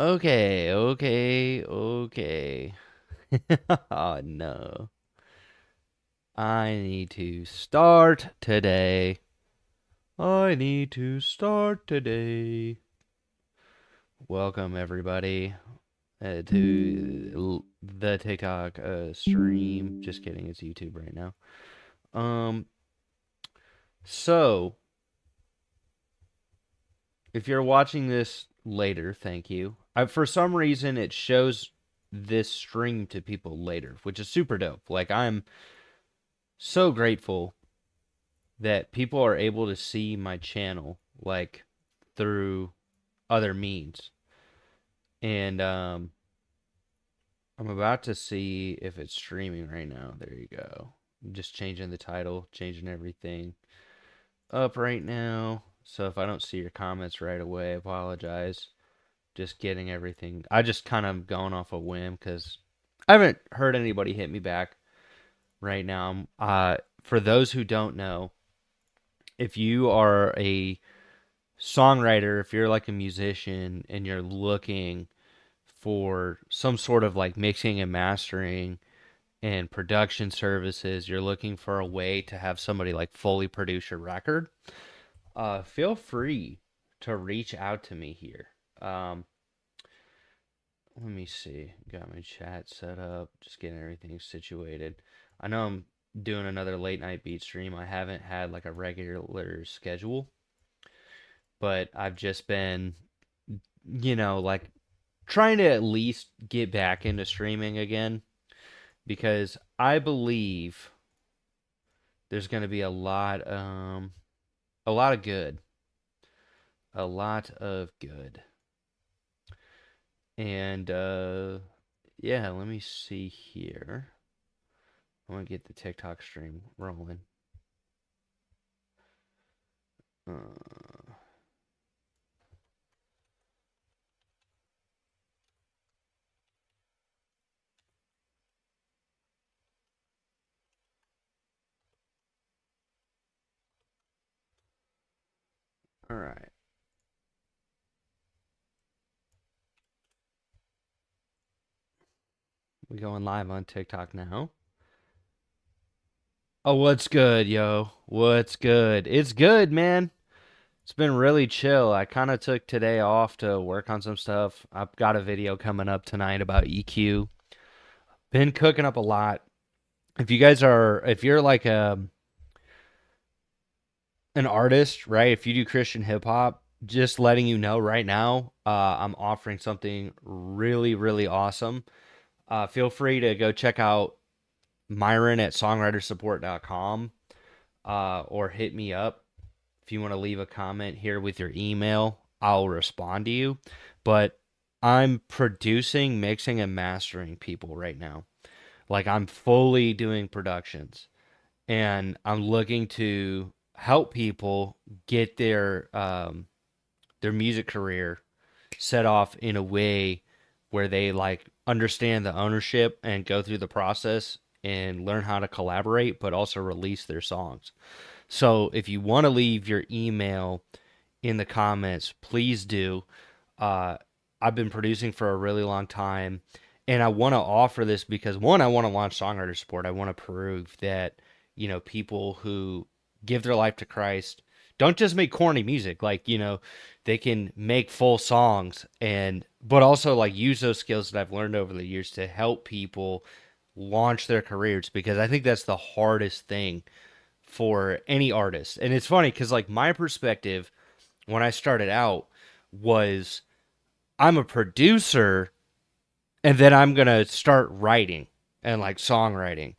Okay, okay, okay. Oh no. I need to start today. I need to start today. Welcome everybody to the TikTok stream. Just kidding, it's YouTube right now. Um so if you're watching this later, thank you. For some reason it shows this stream to people later, which is super dope. Like I'm so grateful that people are able to see my channel like through other means. And I'm about to see if it's streaming right now. There you go. I'm just changing the title, changing everything up right now. So if I don't see your comments right away, I apologize. Just getting everything. I just kind of going off a whim because I haven't heard anybody hit me back right now. For those who don't know, if you are a songwriter, if you're like a musician and you're looking for some sort of like mixing and mastering and production services, you're looking for a way to have somebody like fully produce your record, feel free to reach out to me here. Um, Let me see. Got my chat set up, just getting everything situated. I know I'm doing another late night beat stream. I haven't had like a regular schedule, but I've just been, like trying to at least get back into streaming again because I believe there's going to be a lot of good, a lot of good. And yeah, let me see here. I want to get the TikTok stream rolling. Uh, all right. We going live on TikTok now. Oh, what's good, yo? What's good? It's good, man. It's been really chill. I kind of took today off to work on some stuff. I've got a video coming up tonight about EQ. Been cooking up a lot. If you're like an artist, right? If you do Christian hip hop, just letting you know right now, I'm offering something really, really awesome. Feel free to go check out Myron at songwritersupport.com, or hit me up if you want to leave a comment here with your email. I'll respond to you. But I'm producing, mixing, and mastering people right now. Like I'm fully doing productions, and I'm looking to help people get their music career set off in a way where they like understand the ownership and go through the process and learn how to collaborate, but also release their songs. So if you want to leave your email in the comments, please do. Uh, I've been producing for a really long time, and I want to offer this because one, I want to launch Songwriter Support. I want to prove that people who give their life to Christ don't just make corny music. Like they can make full songs and but also like use those skills that I've learned over the years to help people launch their careers because I think that's the hardest thing for any artist. And it's funny because like my perspective when I started out was I'm a producer and then I'm gonna start writing and like songwriting.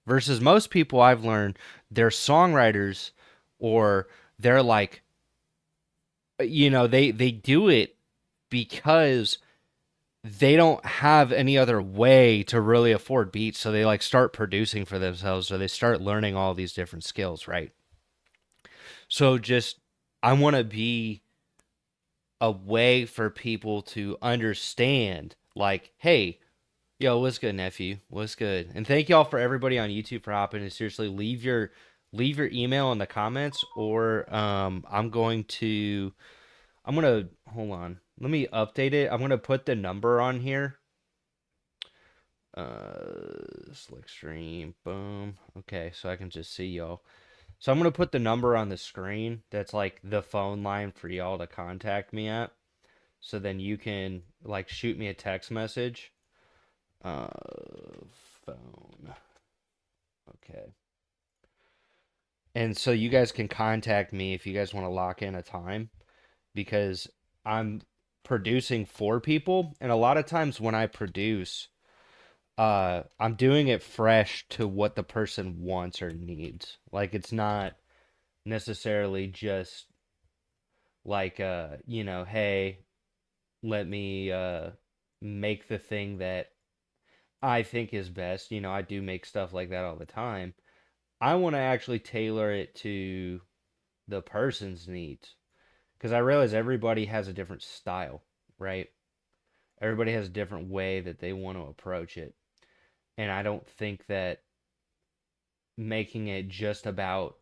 Versus most people I've learned they're songwriters or they're like they do it because they don't have any other way to really afford beats, so they like start producing for themselves or they start learning all these different skills, right? So just I want to be a way for people to understand like, hey, yo, what's good, nephew? What's good? And thank y'all for everybody on YouTube for hopping. And seriously, leave your email in the comments, or I'm going to I'm gonna hold on. Let me update it. I'm gonna put the number on here. Select stream. Boom. Okay, so I can just see y'all. So I'm gonna put the number on the screen. That's like the phone line for y'all to contact me at. So then you can like shoot me a text message. Uh, phone. Okay. And so you guys can contact me if you guys want to lock in a time because I'm producing for people, and a lot of times when I produce, I'm doing it fresh to what the person wants or needs. Like it's not necessarily just like hey, let me make the thing that I think is best. I do make stuff like that all the time. I want to actually tailor it to the person's needs because I realize everybody has a different style, right? Everybody has a different way that they want to approach it. And I don't think that making it just about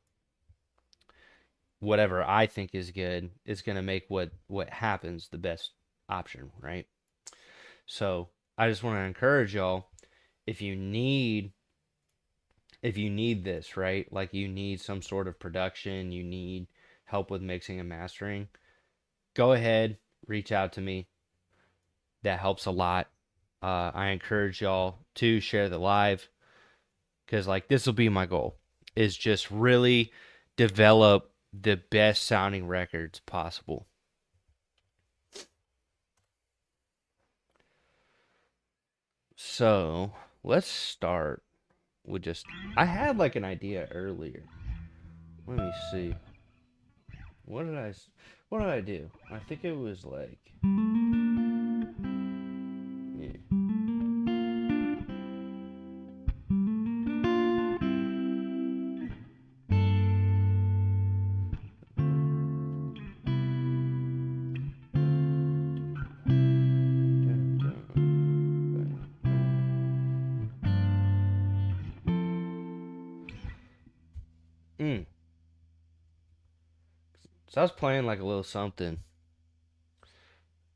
whatever I think is good is going to make what happens the best option, right? So, I just want to encourage y'all if you need this, right? Like you need some sort of production, you need help with mixing and mastering, go ahead, reach out to me. That helps a lot. I encourage y'all to share the live because like this will be my goal is just really develop the best sounding records possible. So let's start with just I had like an idea earlier. Let me see. What did I what did I do? I think it was like yeah. Mm. So I was playing like a little something.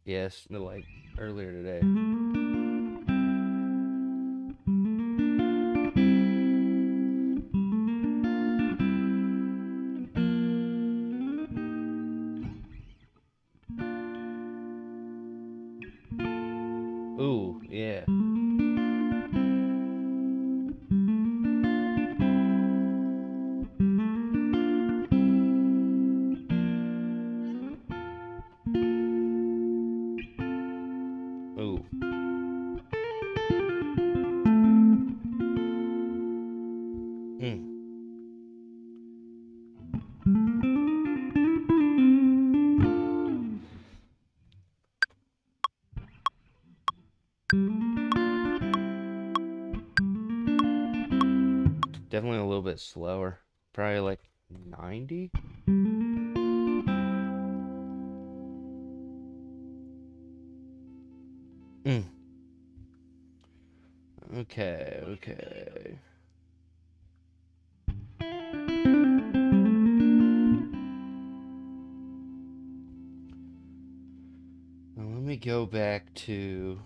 Yes, like earlier today. Ooh, yeah. Ooh. Mm. Definitely a little bit slower. Probably like 90. Mm. Okay, okay. Now let me go back to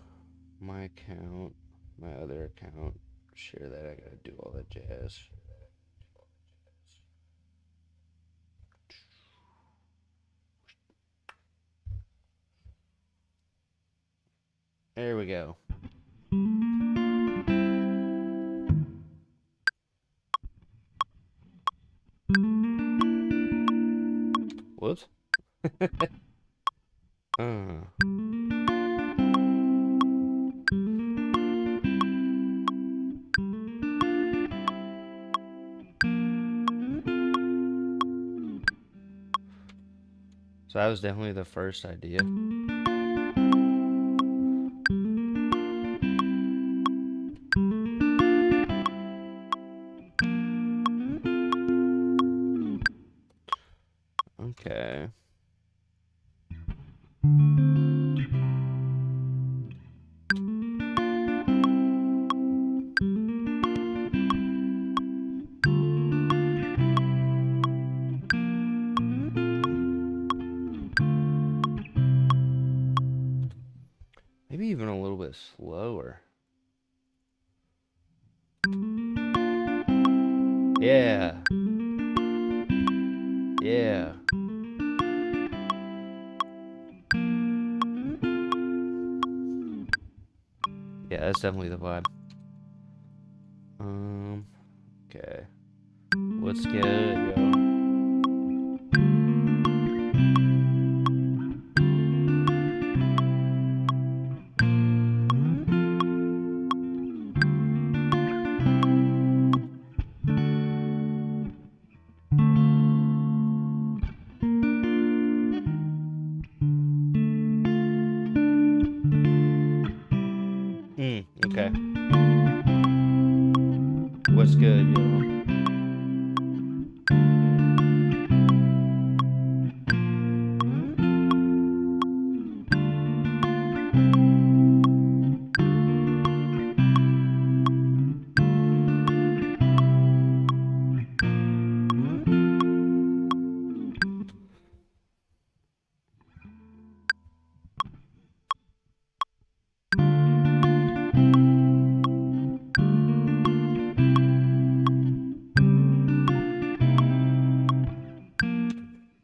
my account, my other account. Share that. I gotta do all that jazz. There we go. Whoops. uh. So that was definitely the first idea. Okay. Maybe even a little bit slower. Yeah. Yeah. Yeah, that's definitely the vibe. Okay. What's good, yo? Okay. What's good, yo?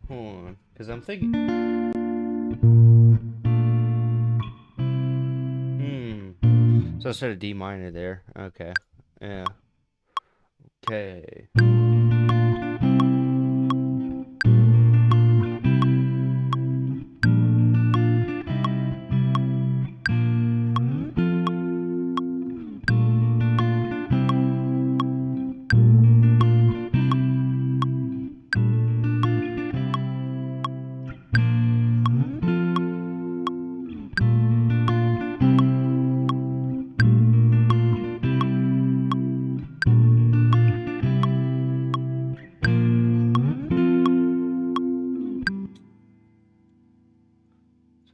Hold on, because I'm thinking. So instead of D minor there. Okay. Yeah. Okay.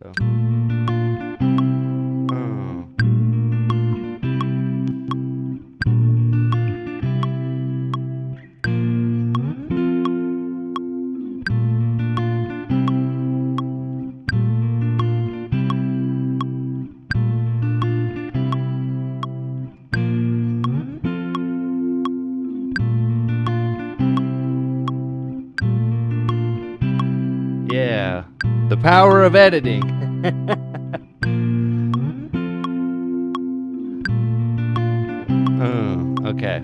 So. Oh. Yeah. The power of editing. Okay.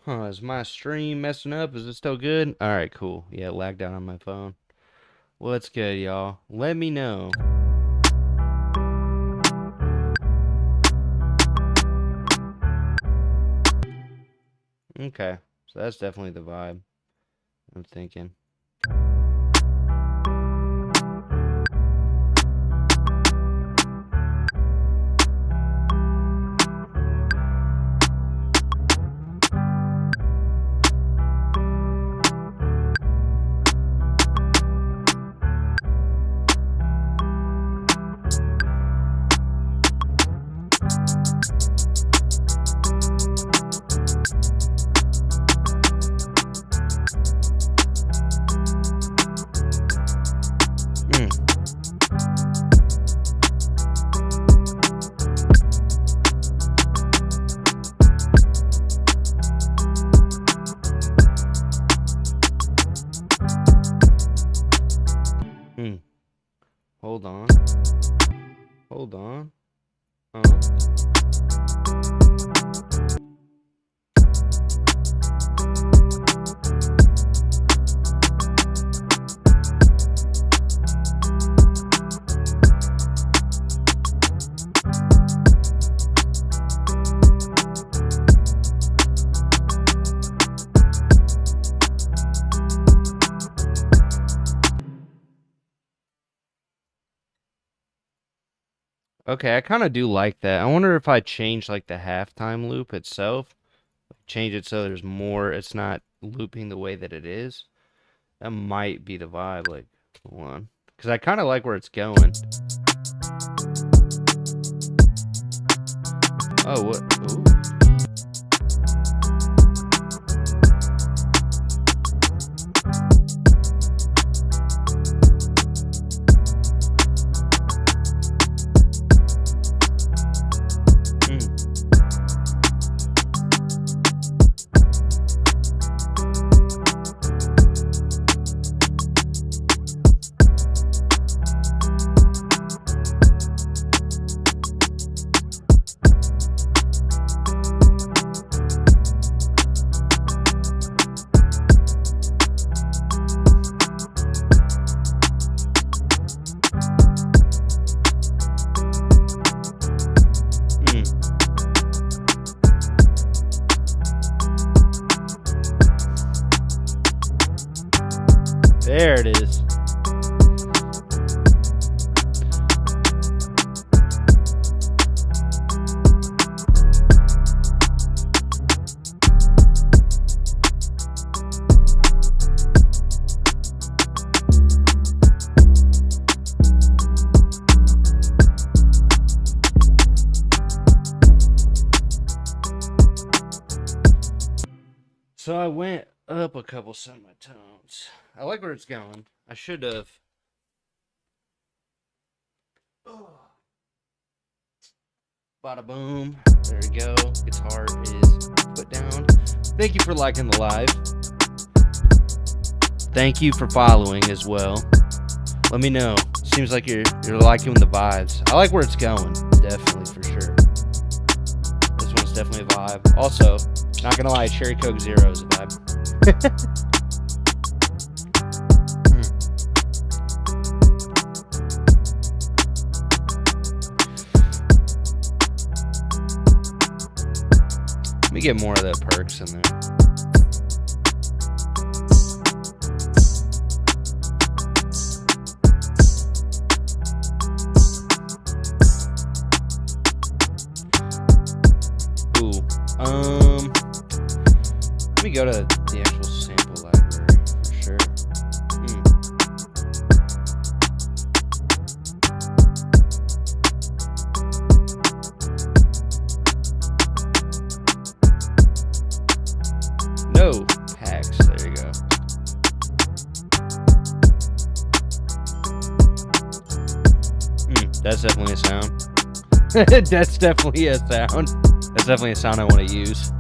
Huh, is my stream messing up? Is it still good? Alright, cool. Yeah, it lagged out on my phone. What's good, y'all? Let me know. Okay, so that's definitely the vibe I'm thinking. hold on. Hold on. Okay, I kind of do like that. I wonder if I change like the halftime loop itself, change it so there's more, it's not looping the way that it is. That might be the vibe, like, hold on. Because I kind of like where it's going. Oh, what? Ooh. There it is. So I went up a couple semitones. I like where it's going. I should have. Bada boom. There we go. Guitar is put down. Thank you for liking the live. Thank you for following as well. Let me know. Seems like you're liking the vibes. I like where it's going. Definitely, for sure. This one's definitely a vibe. Also, not gonna lie, Cherry Coke Zero is a vibe. Let me get more of that perks in there. Ooh. Let me go to the actual sample library for sure. No packs. There you go. That's definitely a sound. That's definitely a sound. That's definitely a sound I want to use.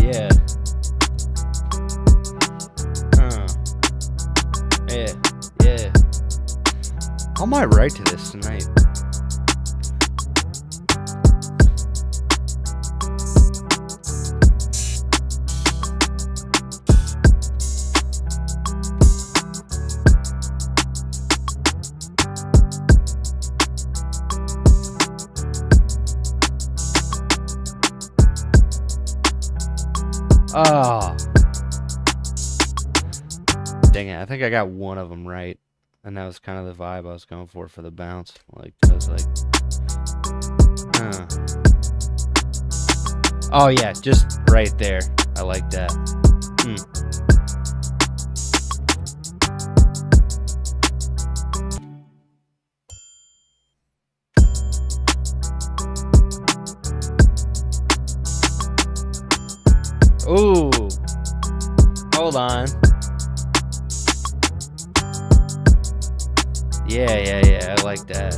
Yeah. Yeah. I might write to this tonight. Oh. Dang it, I think I got one of them right. And that was kind of the vibe I was going for the bounce. Like, I was like, oh yeah, just right there. I like that. Ooh. Hold on. Yeah. I like that.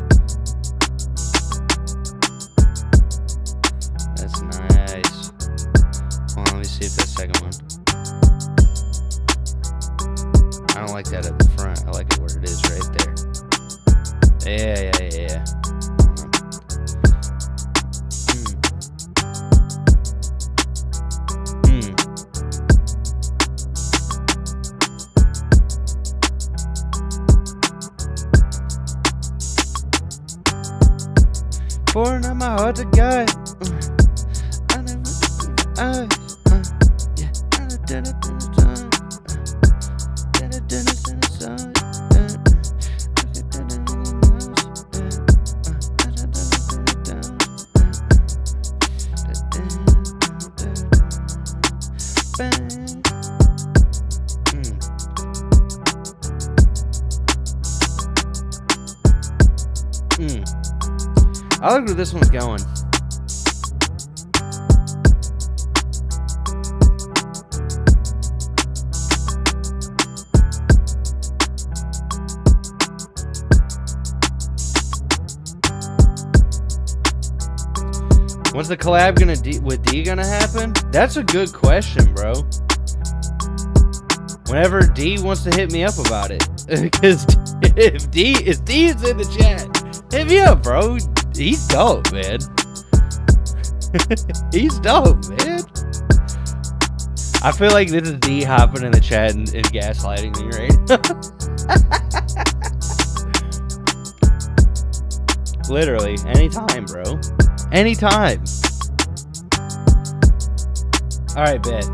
That's nice. Hold on, let me see if that second one. I don't like that at the front. I like it where it is right there. Yeah. Hmm. Pouring out my heart to God. I never. Yeah. I like where this one's going. When's the collab with D gonna happen? That's a good question, bro. Whenever D wants to hit me up about it, because if D is in the chat, hit me up, bro. He's dope, man. He's dope, man. I feel like this is D hopping in the chat and gaslighting me right now. Literally, anytime, bro. Anytime. Alright, bet.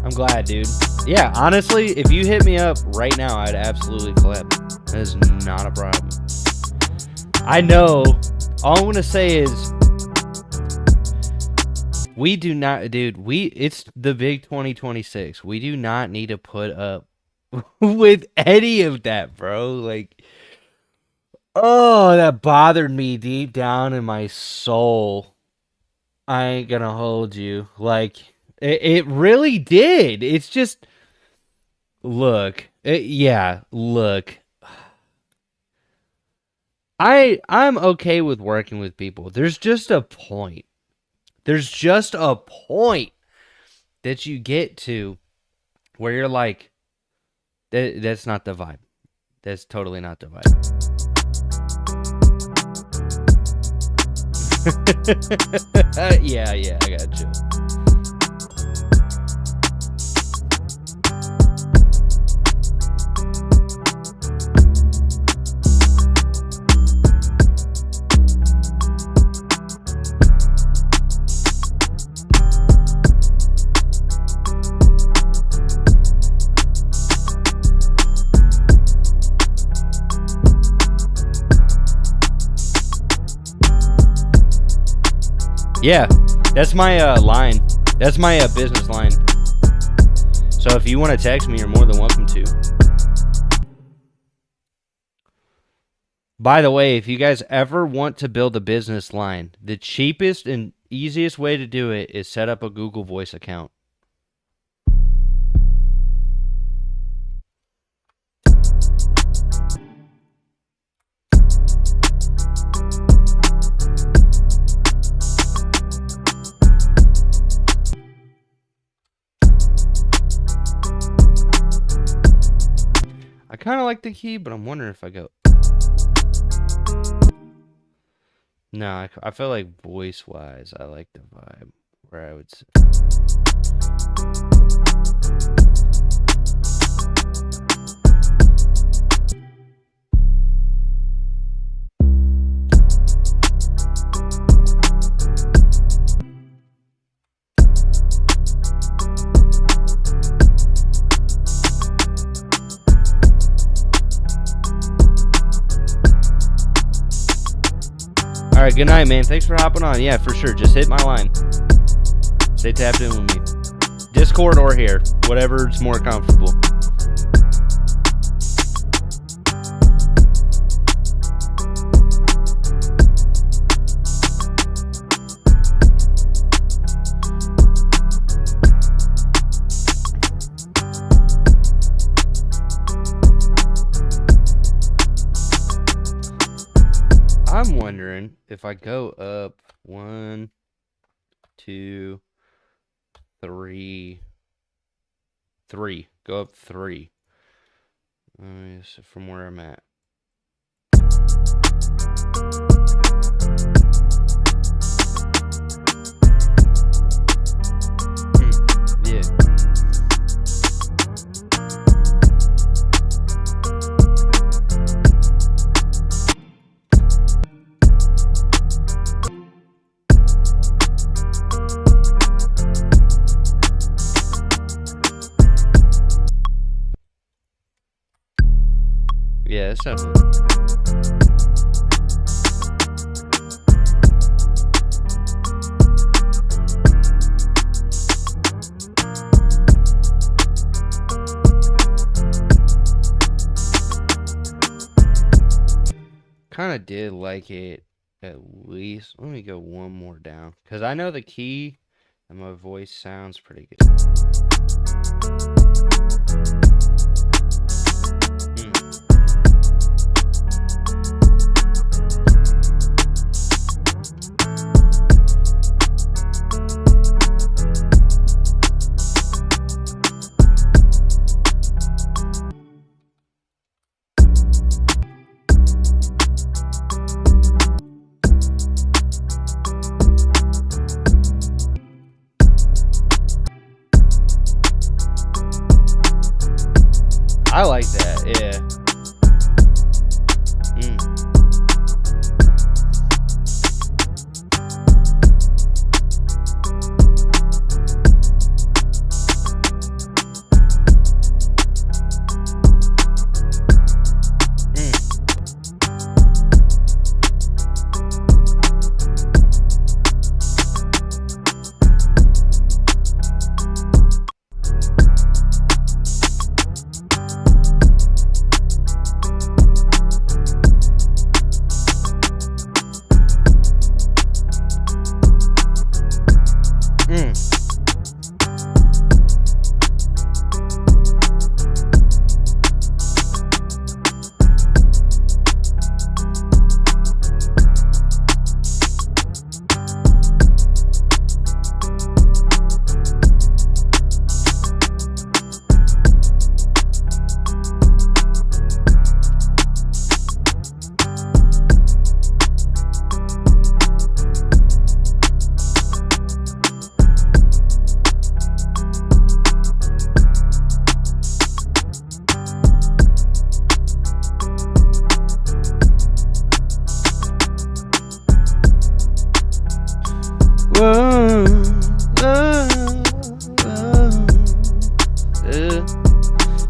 I'm glad, dude. Yeah, honestly, if you hit me up right now, I'd absolutely collab. That is not a problem. I know. All I'm gonna say is, we do not, dude. It's the big 2026. We do not need to put up with any of that, bro. Like, oh, that bothered me deep down in my soul. I ain't gonna hold you. Like, it really did. It's just, look. Look. I'm okay with working with people. There's just a point. There's just a point that you get to where you're like, that's not the vibe. That's totally not the vibe. Yeah, I got you. Yeah, that's my line. That's my business line. So if you want to text me, you're more than welcome to. By the way, if you guys ever want to build a business line, the cheapest and easiest way to do it is set up a Google Voice account. I kind of like the key, but I'm wondering if I go. No, I feel like voice-wise, I like the vibe where I would say. All right, good night, man. Thanks for hopping on. Yeah, for sure. Just hit my line. Stay tapped in with me. Discord or here. Whatever's more comfortable. I'm wondering if I go up 1, 2, 3. Go up 3. So from where I'm at. Yeah. Yeah, it's definitely. Kind of did like it at least. Let me go one more down because I know the key and my voice sounds pretty good. I like that, yeah. Whoa, whoa, whoa, yeah,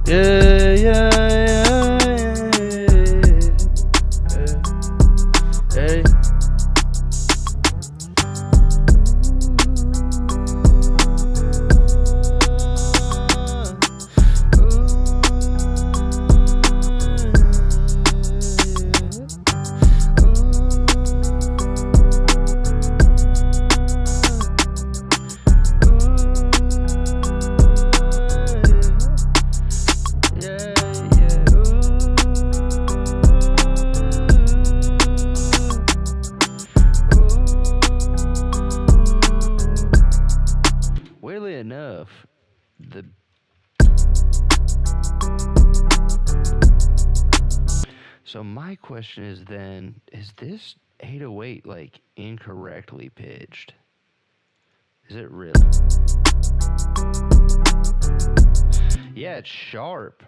yeah, yeah, hey. Weirdly enough, so my question is then, is this 808 like incorrectly pitched? Is it really? Yeah, it's sharp.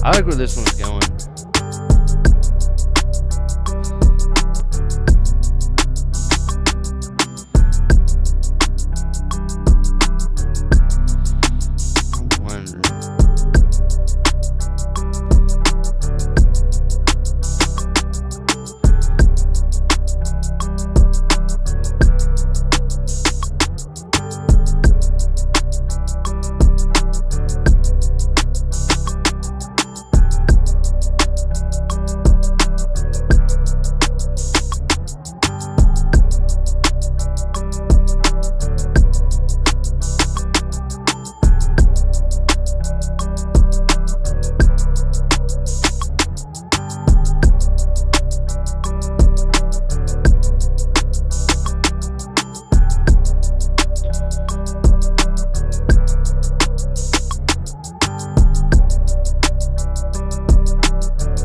I like where this one's going.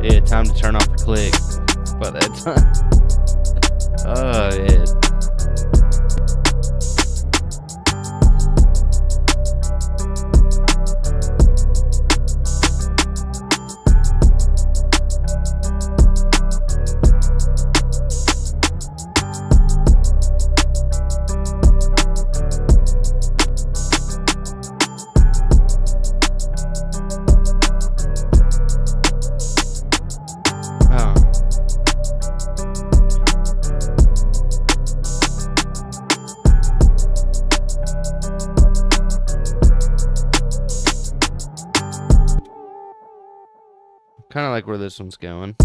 Yeah, time to turn off the click. By that time. Oh, yeah. Kind of like where this one's going.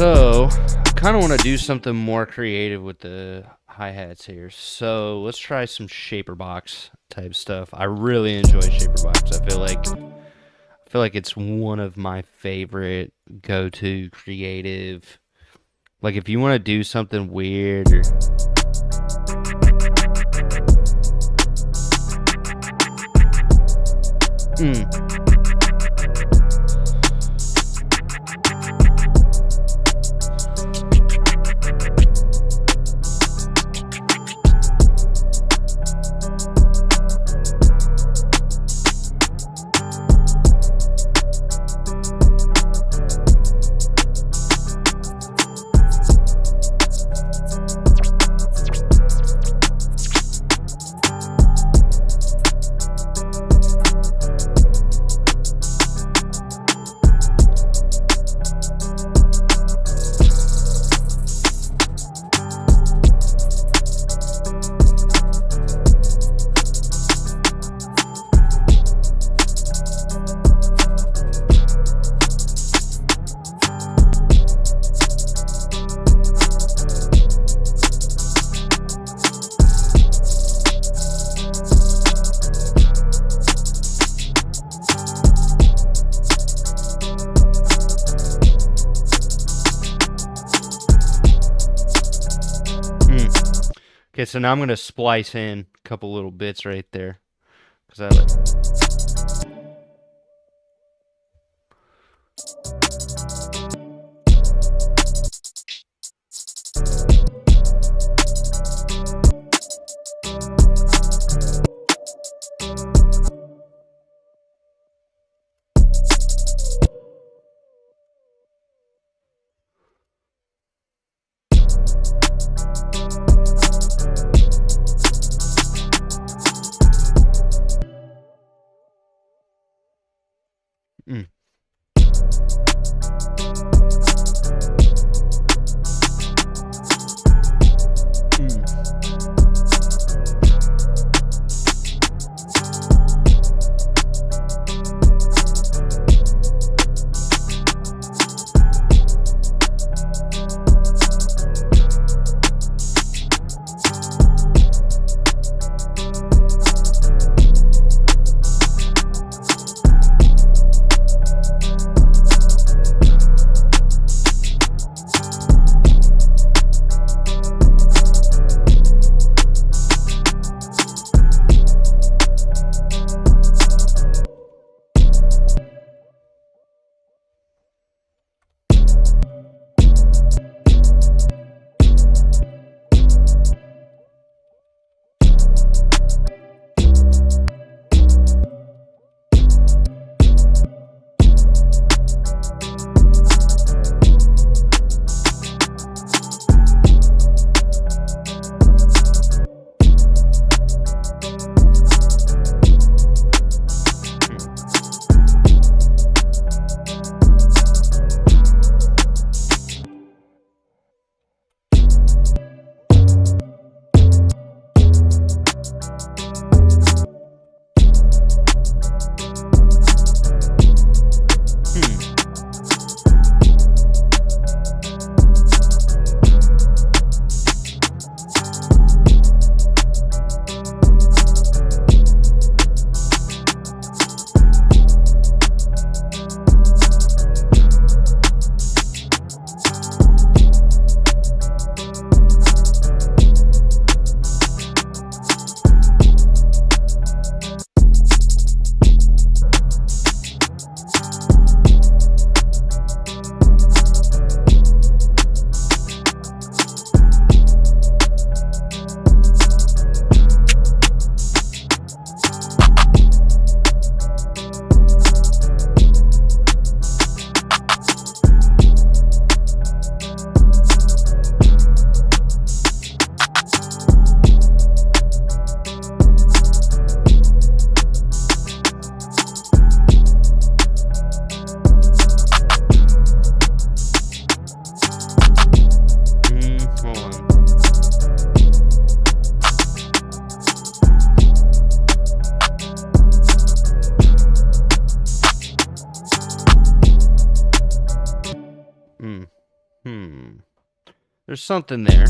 So, I kind of want to do something more creative with the hi-hats here. So, let's try some shaper box type stuff. I really enjoy shaper box. I feel like it's one of my favorite go-to creative. Like if you want to do something weird or Okay, so now I'm going to splice in a couple little bits right there. Because I like... Mm. Hmm. There's something there.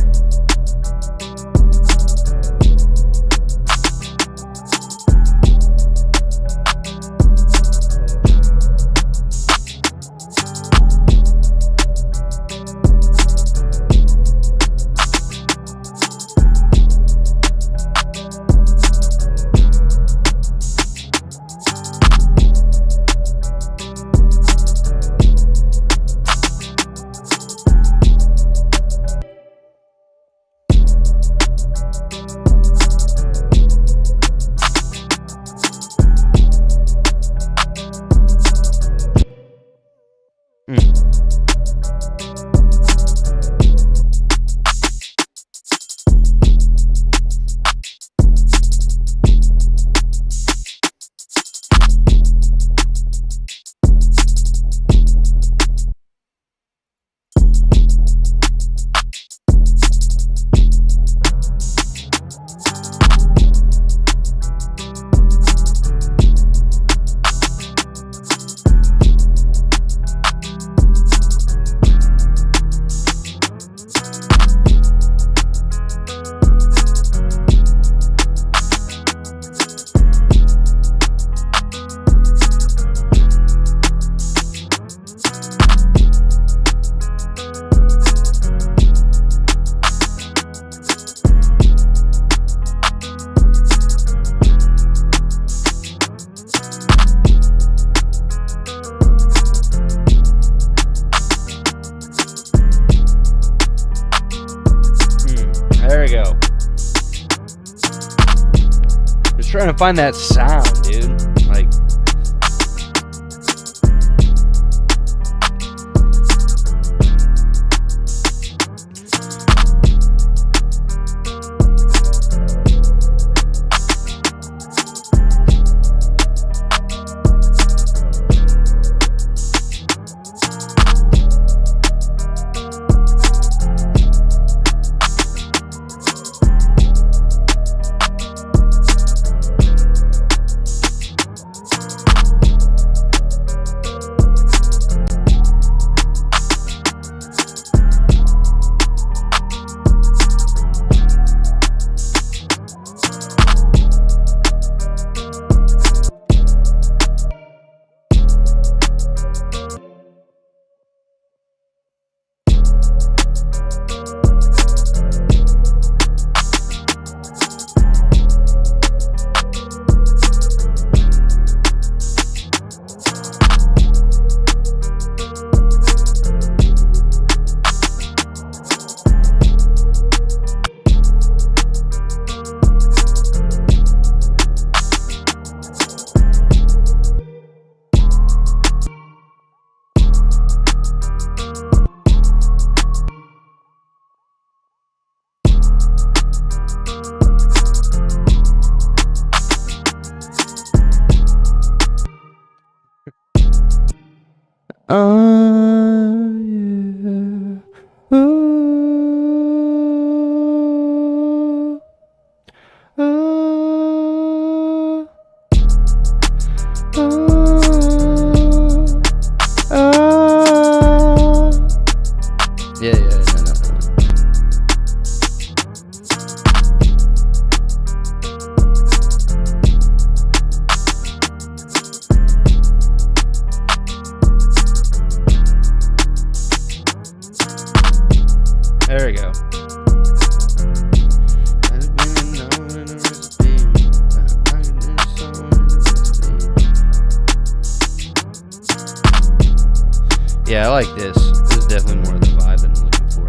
There we go. Just trying to find that sound, dude. Like, yeah. Yeah, no. There we go. Yeah, I like this. This is definitely more of the vibe than I'm looking for.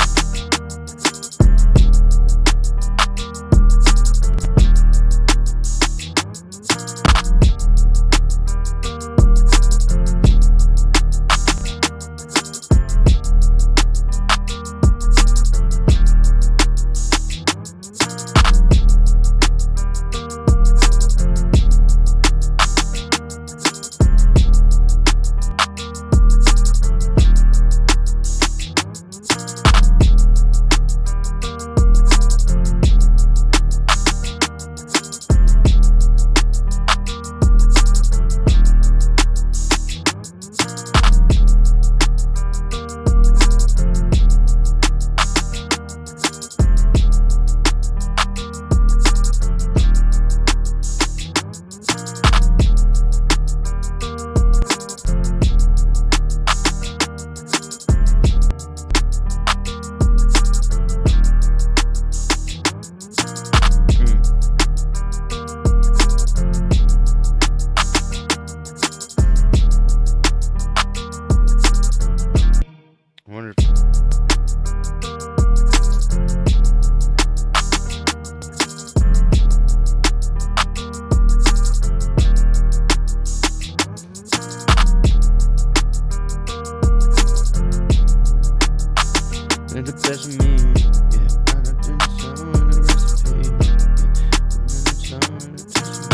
that's me. Yeah, I done done some in the recipe. Yeah, I done done some in the recipe.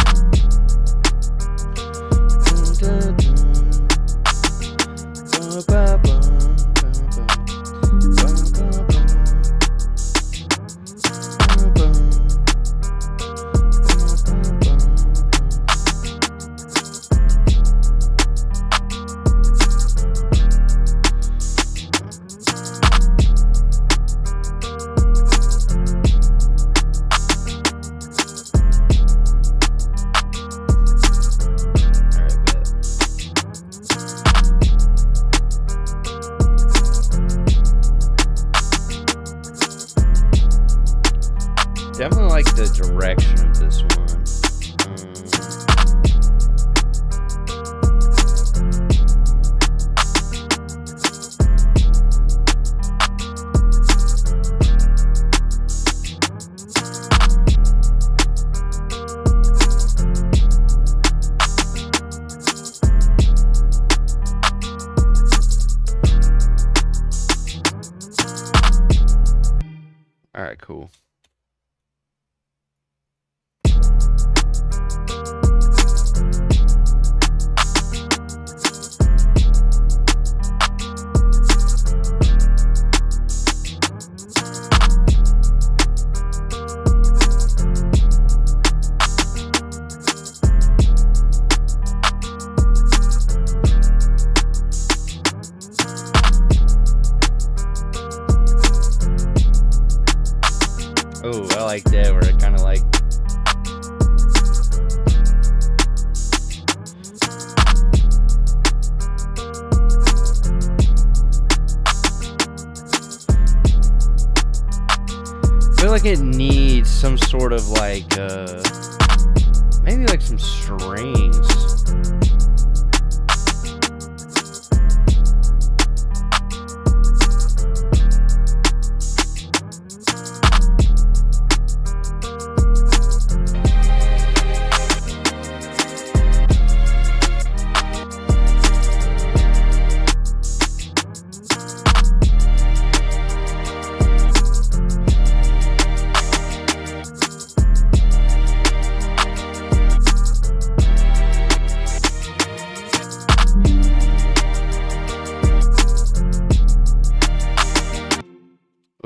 Definitely like the direction of this one. All right, cool. Oh, I like that where it kind of like I feel like it needs some sort of like maybe like some strings.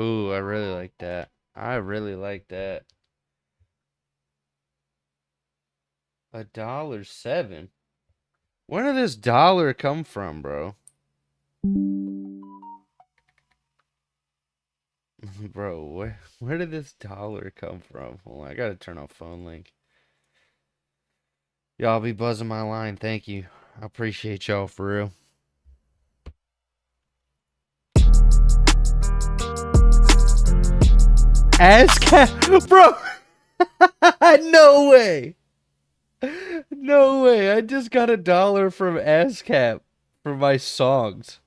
Ooh, I really like that. I really like that. $1.07. Where did this dollar come from, bro? Bro, where did this dollar come from? Hold on, I gotta turn off phone link. Y'all be buzzing my line. Thank you. I appreciate y'all for real. ASCAP, bro. No way. No way. I just got $1 from ASCAP for my songs.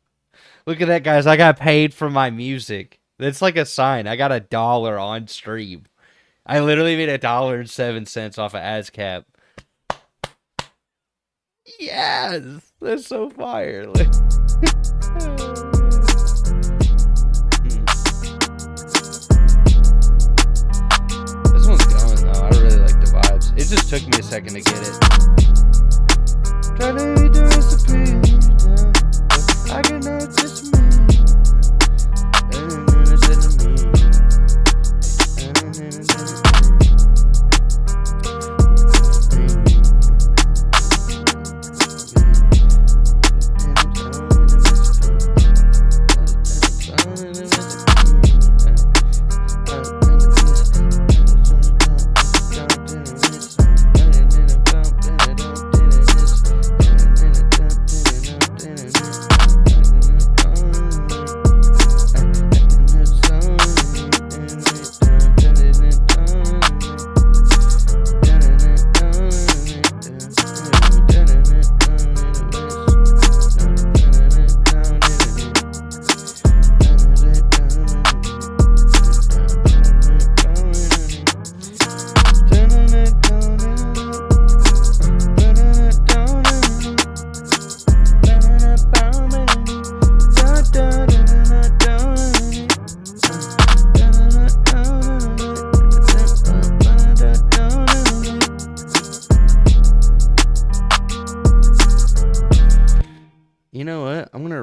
Look at that, guys. I got paid for my music. That's like a sign. I got $1 on stream. I literally made $1.07 off of ASCAP. Yes, that's so fire. This one's going though. I really like the vibes. It just took me a second to get it. Trying to eat the recipe. I cannot just me.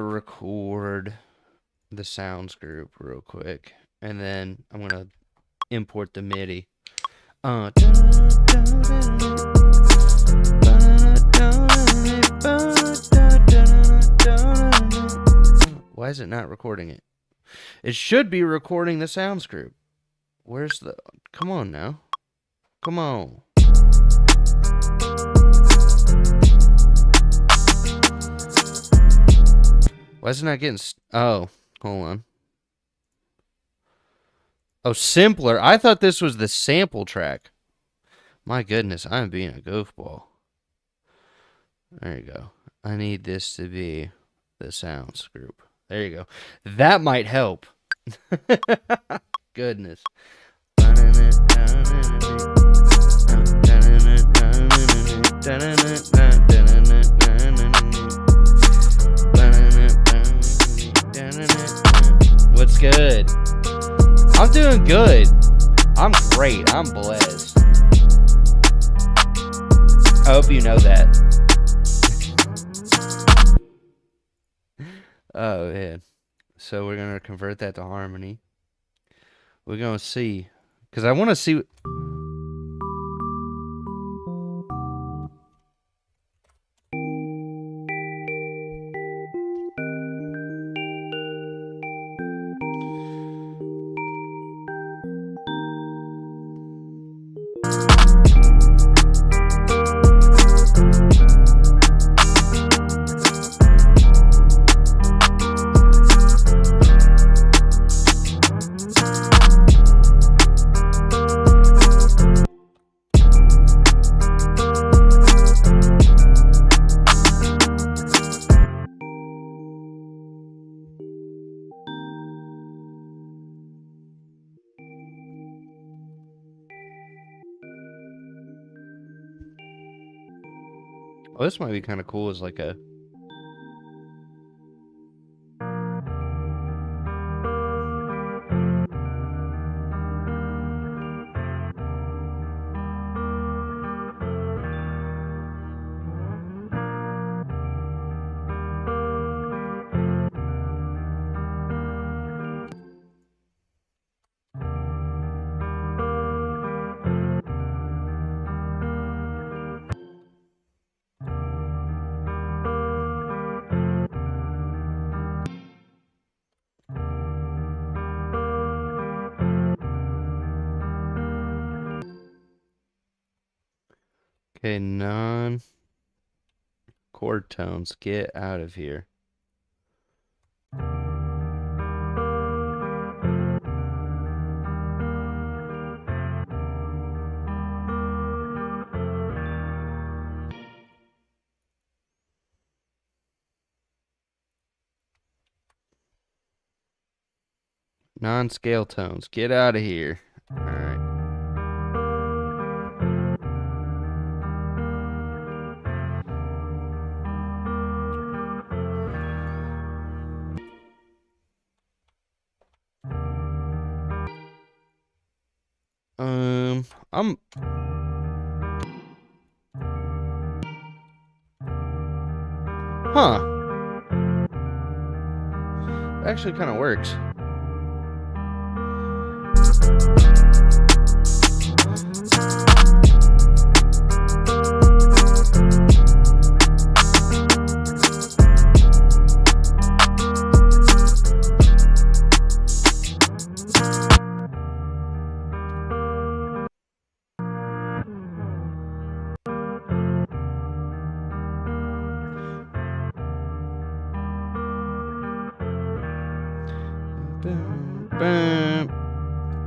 record the sounds group real quick, and then I'm gonna import the MIDI. Why is it not recording it? It should be recording the sounds group. Where's the... Come on now. Come on. Why is it not getting... Oh, hold on. Oh, simpler. I thought this was the sample track. My goodness, I'm being a goofball. There you go. I need this to be the sounds group. There you go. That might help. Goodness. What's good? I'm doing good. I'm great. I'm blessed. I hope you know that. Oh, man. So we're going to convert that to harmony. We're going to see. Because I want to see... Oh, this might be kind of cool as like a... Okay, non-chord tones. Get out of here. Non-scale tones. Get out of here. All right. I'm... Huh. It actually kind of works.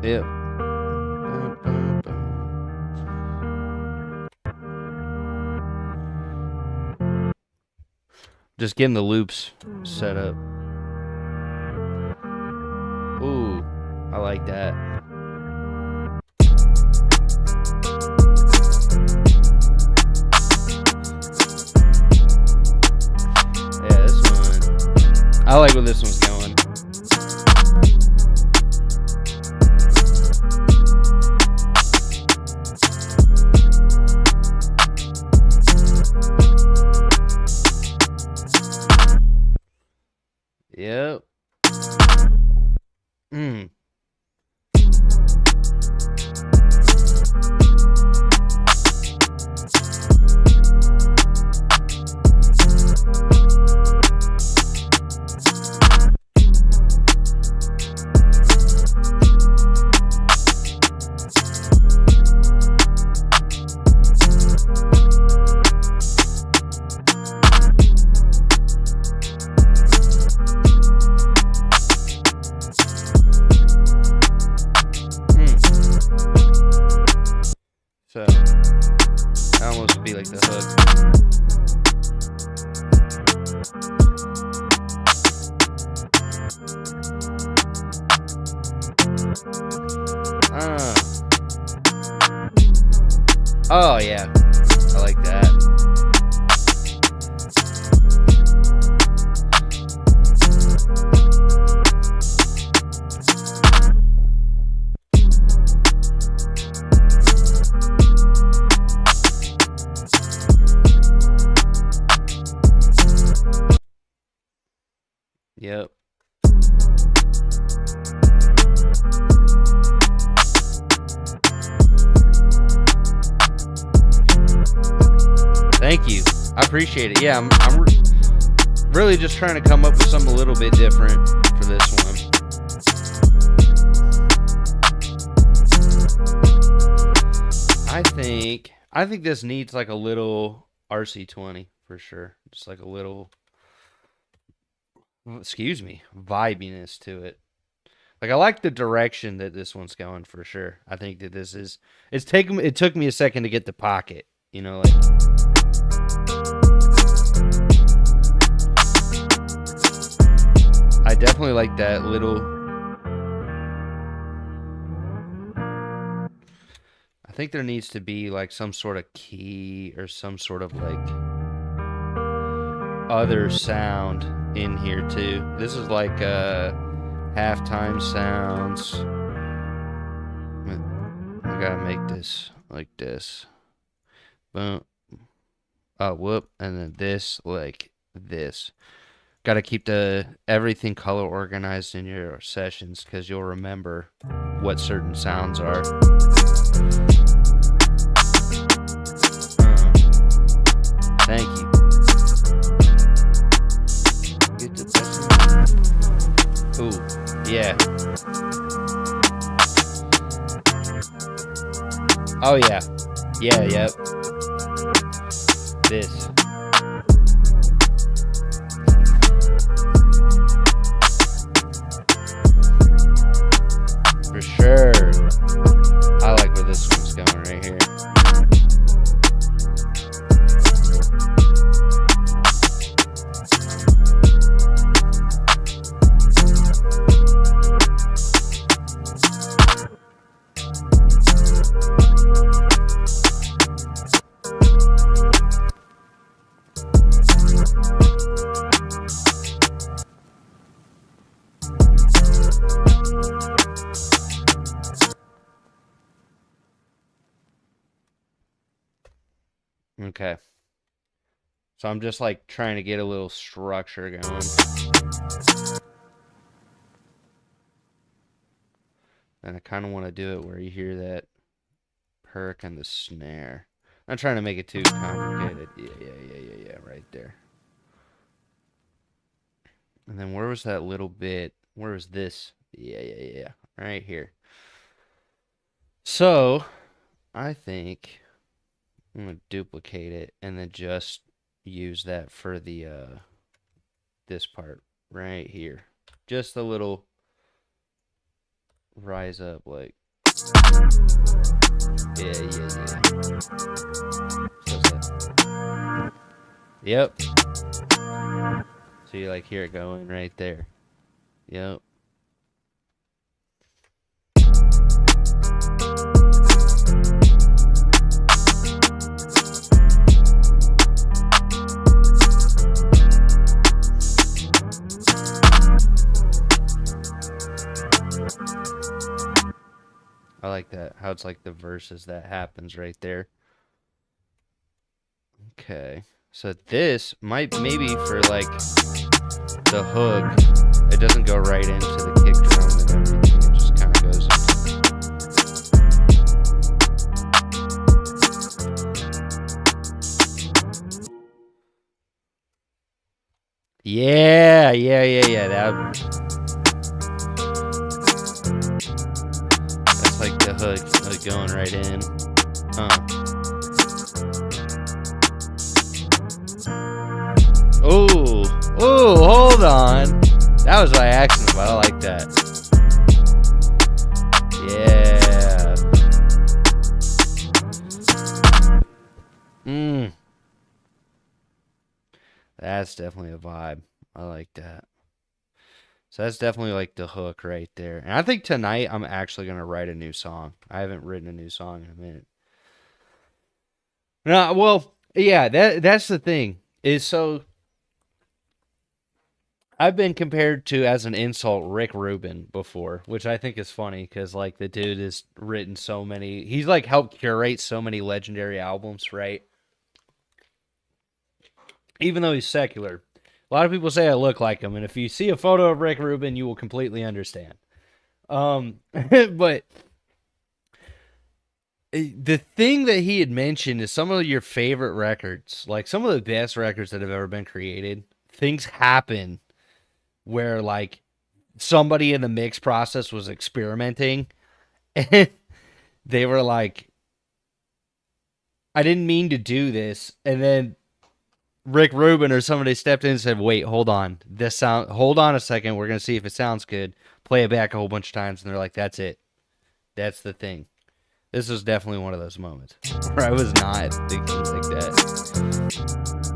Yep. Just getting the loops set up. Ooh, I like that. Yeah, this one. I like where this one's going. Yep. Mm. So that almost be like the hook. Oh yeah, I like that. Yep. Thank you. I appreciate it. Yeah, I'm really just trying to come up with something a little bit different for this one. I think this needs like a little RC20 for sure. Just like a little, excuse me, vibiness to it. Like I like the direction that this one's going for sure. I think that this is it took me a second to get the pocket, you know, like I definitely like that little. I think there needs to be like some sort of key or some sort of like other sound in here too. This is like halftime sounds. I gotta make this like this. Boom. Oh, whoop. And then this like this. Gotta keep everything color organized in your sessions because you'll remember what certain sounds are. Thank you. Get the best. Ooh, yeah. Oh yeah. Yeah, yep. This. For sure. I like where this one's going right here. Okay. So I'm just like trying to get a little structure going. And I kind of want to do it where you hear that perk and the snare. I'm not trying to make it too complicated. Yeah, right there. And then where was that little bit? Where was this? Yeah. Right here. So, I think I'm going to duplicate it and then just use that for the this part right here. Just a little rise up like yeah. Yep. So you like hear it going right there. Yep. I like that, how it's like the verses that happens right there. Okay, so this might maybe for like the hook, it doesn't go right into the kick drum and everything. It just kind of goes into... Yeah. That's like the hook, like going right in. Oh, hold on. That was by accident, but I like that. Yeah. That's definitely a vibe. I like that. So that's definitely like the hook right there. And I think tonight I'm actually going to write a new song. I haven't written a new song in a minute. No, well, yeah, that's the thing. Is so I've been compared to, as an insult, Rick Rubin before, which I think is funny because, like, the dude has written so many. He's, like, helped curate so many legendary albums, right? Even though he's secular. A lot of people say I look like him, and if you see a photo of Rick Rubin, you will completely understand. But the thing that he had mentioned is some of your favorite records, like some of the best records that have ever been created, things happen where, like, somebody in the mix process was experimenting and they were like, I didn't mean to do this. And then Rick Rubin or somebody stepped in and said, wait, hold on. Hold on a second. We're going to see if it sounds good. Play it back a whole bunch of times. And they're like, that's it. That's the thing. This was definitely one of those moments where I was not thinking like that.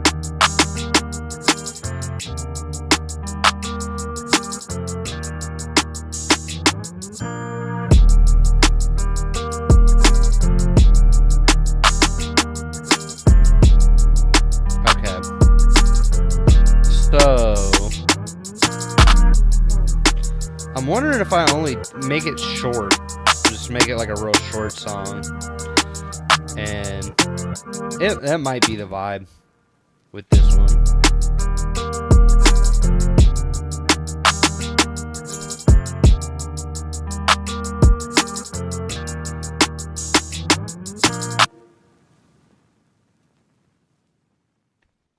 So, I'm wondering if I only make it short, just make it like a real short song, and that might be the vibe with this one.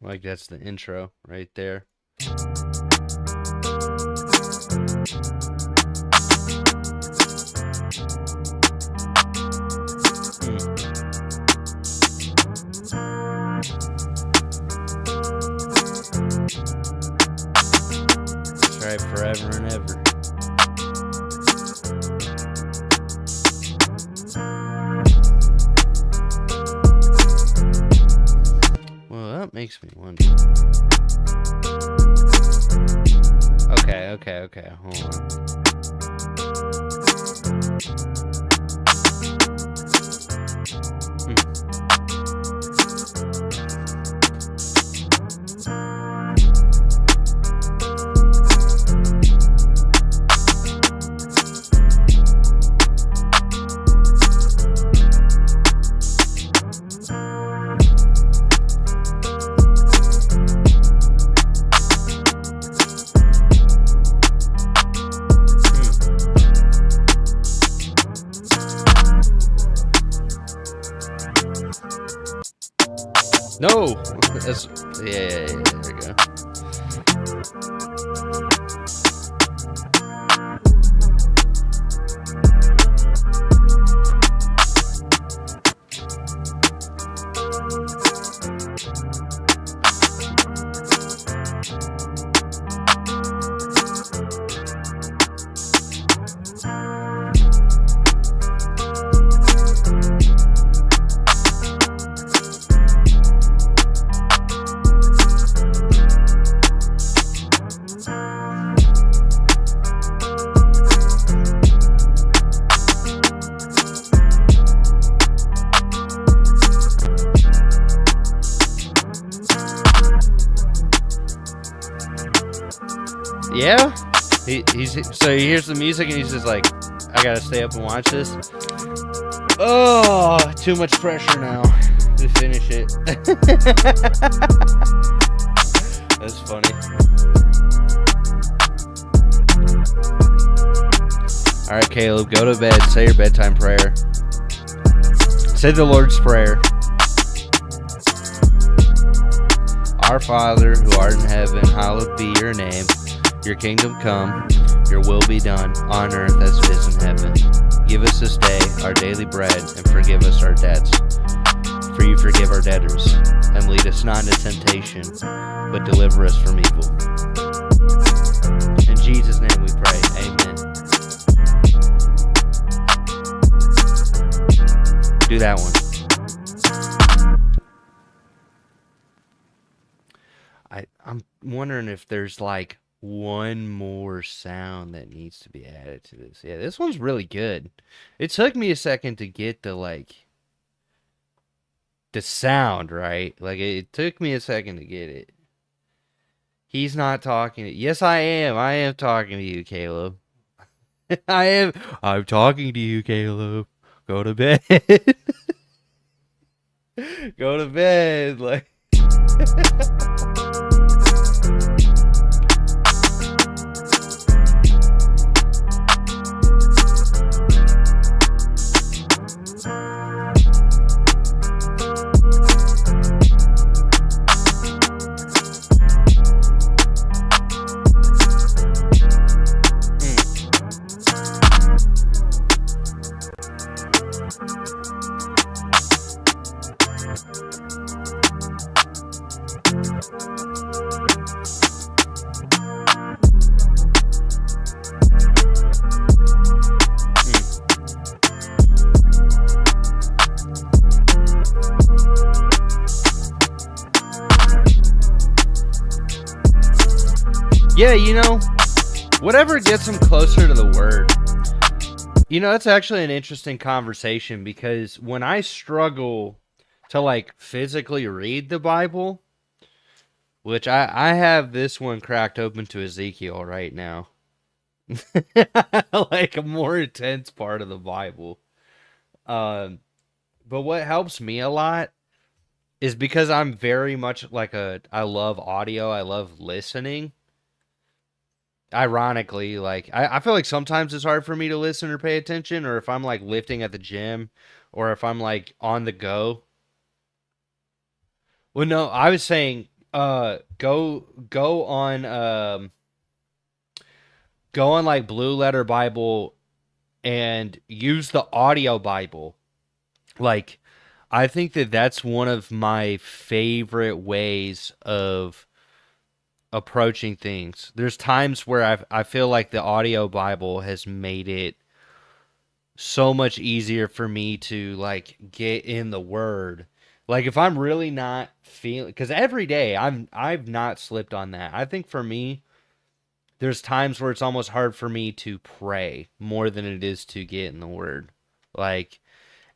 Like, that's the intro right there. Try it forever and ever. That makes me wonder. Okay. Hold on. No! That's, yeah, there we go. Yeah, so he hears the music and he's just like, I gotta stay up and watch this. Oh, too much pressure now to finish it. That's funny. All right, Caleb, go to bed. Say your bedtime prayer. Say the Lord's Prayer. Our Father, who art in heaven, hallowed be your name. Your kingdom come, your will be done, on earth as it is in heaven. Give us this day our daily bread, and forgive us our debts. For you forgive our debtors, and lead us not into temptation, but deliver us from evil. In Jesus' name we pray. Amen. Do that one. I'm wondering if there's like one more sound that needs to be added to this. Yeah, this one's really good. It took me a second to get the sound right. Like it took me a second to get it. He's not talking. Yes, I am. I am talking to you, Caleb. I am. I'm talking to you, Caleb. Go to bed. Go to bed. Like. Yeah, whatever gets them closer to the word. That's actually an interesting conversation because when I struggle to physically read the Bible, which I have this one cracked open to Ezekiel right now. Like a more intense part of the Bible. But what helps me a lot is because I'm very much I love audio, I love listening. Ironically, I feel like sometimes it's hard for me to listen or pay attention, or if I'm lifting at the gym, or if I'm on the go. Well, no, I was saying, go on Blue Letter Bible and use the audio Bible. I think that's one of my favorite ways of approaching things. There's times where I feel like the audio Bible has made it so much easier for me to get in the word. If I'm really not feeling, because every day I've not slipped on that. I think for me, there's times where it's almost hard for me to pray more than it is to get in the word.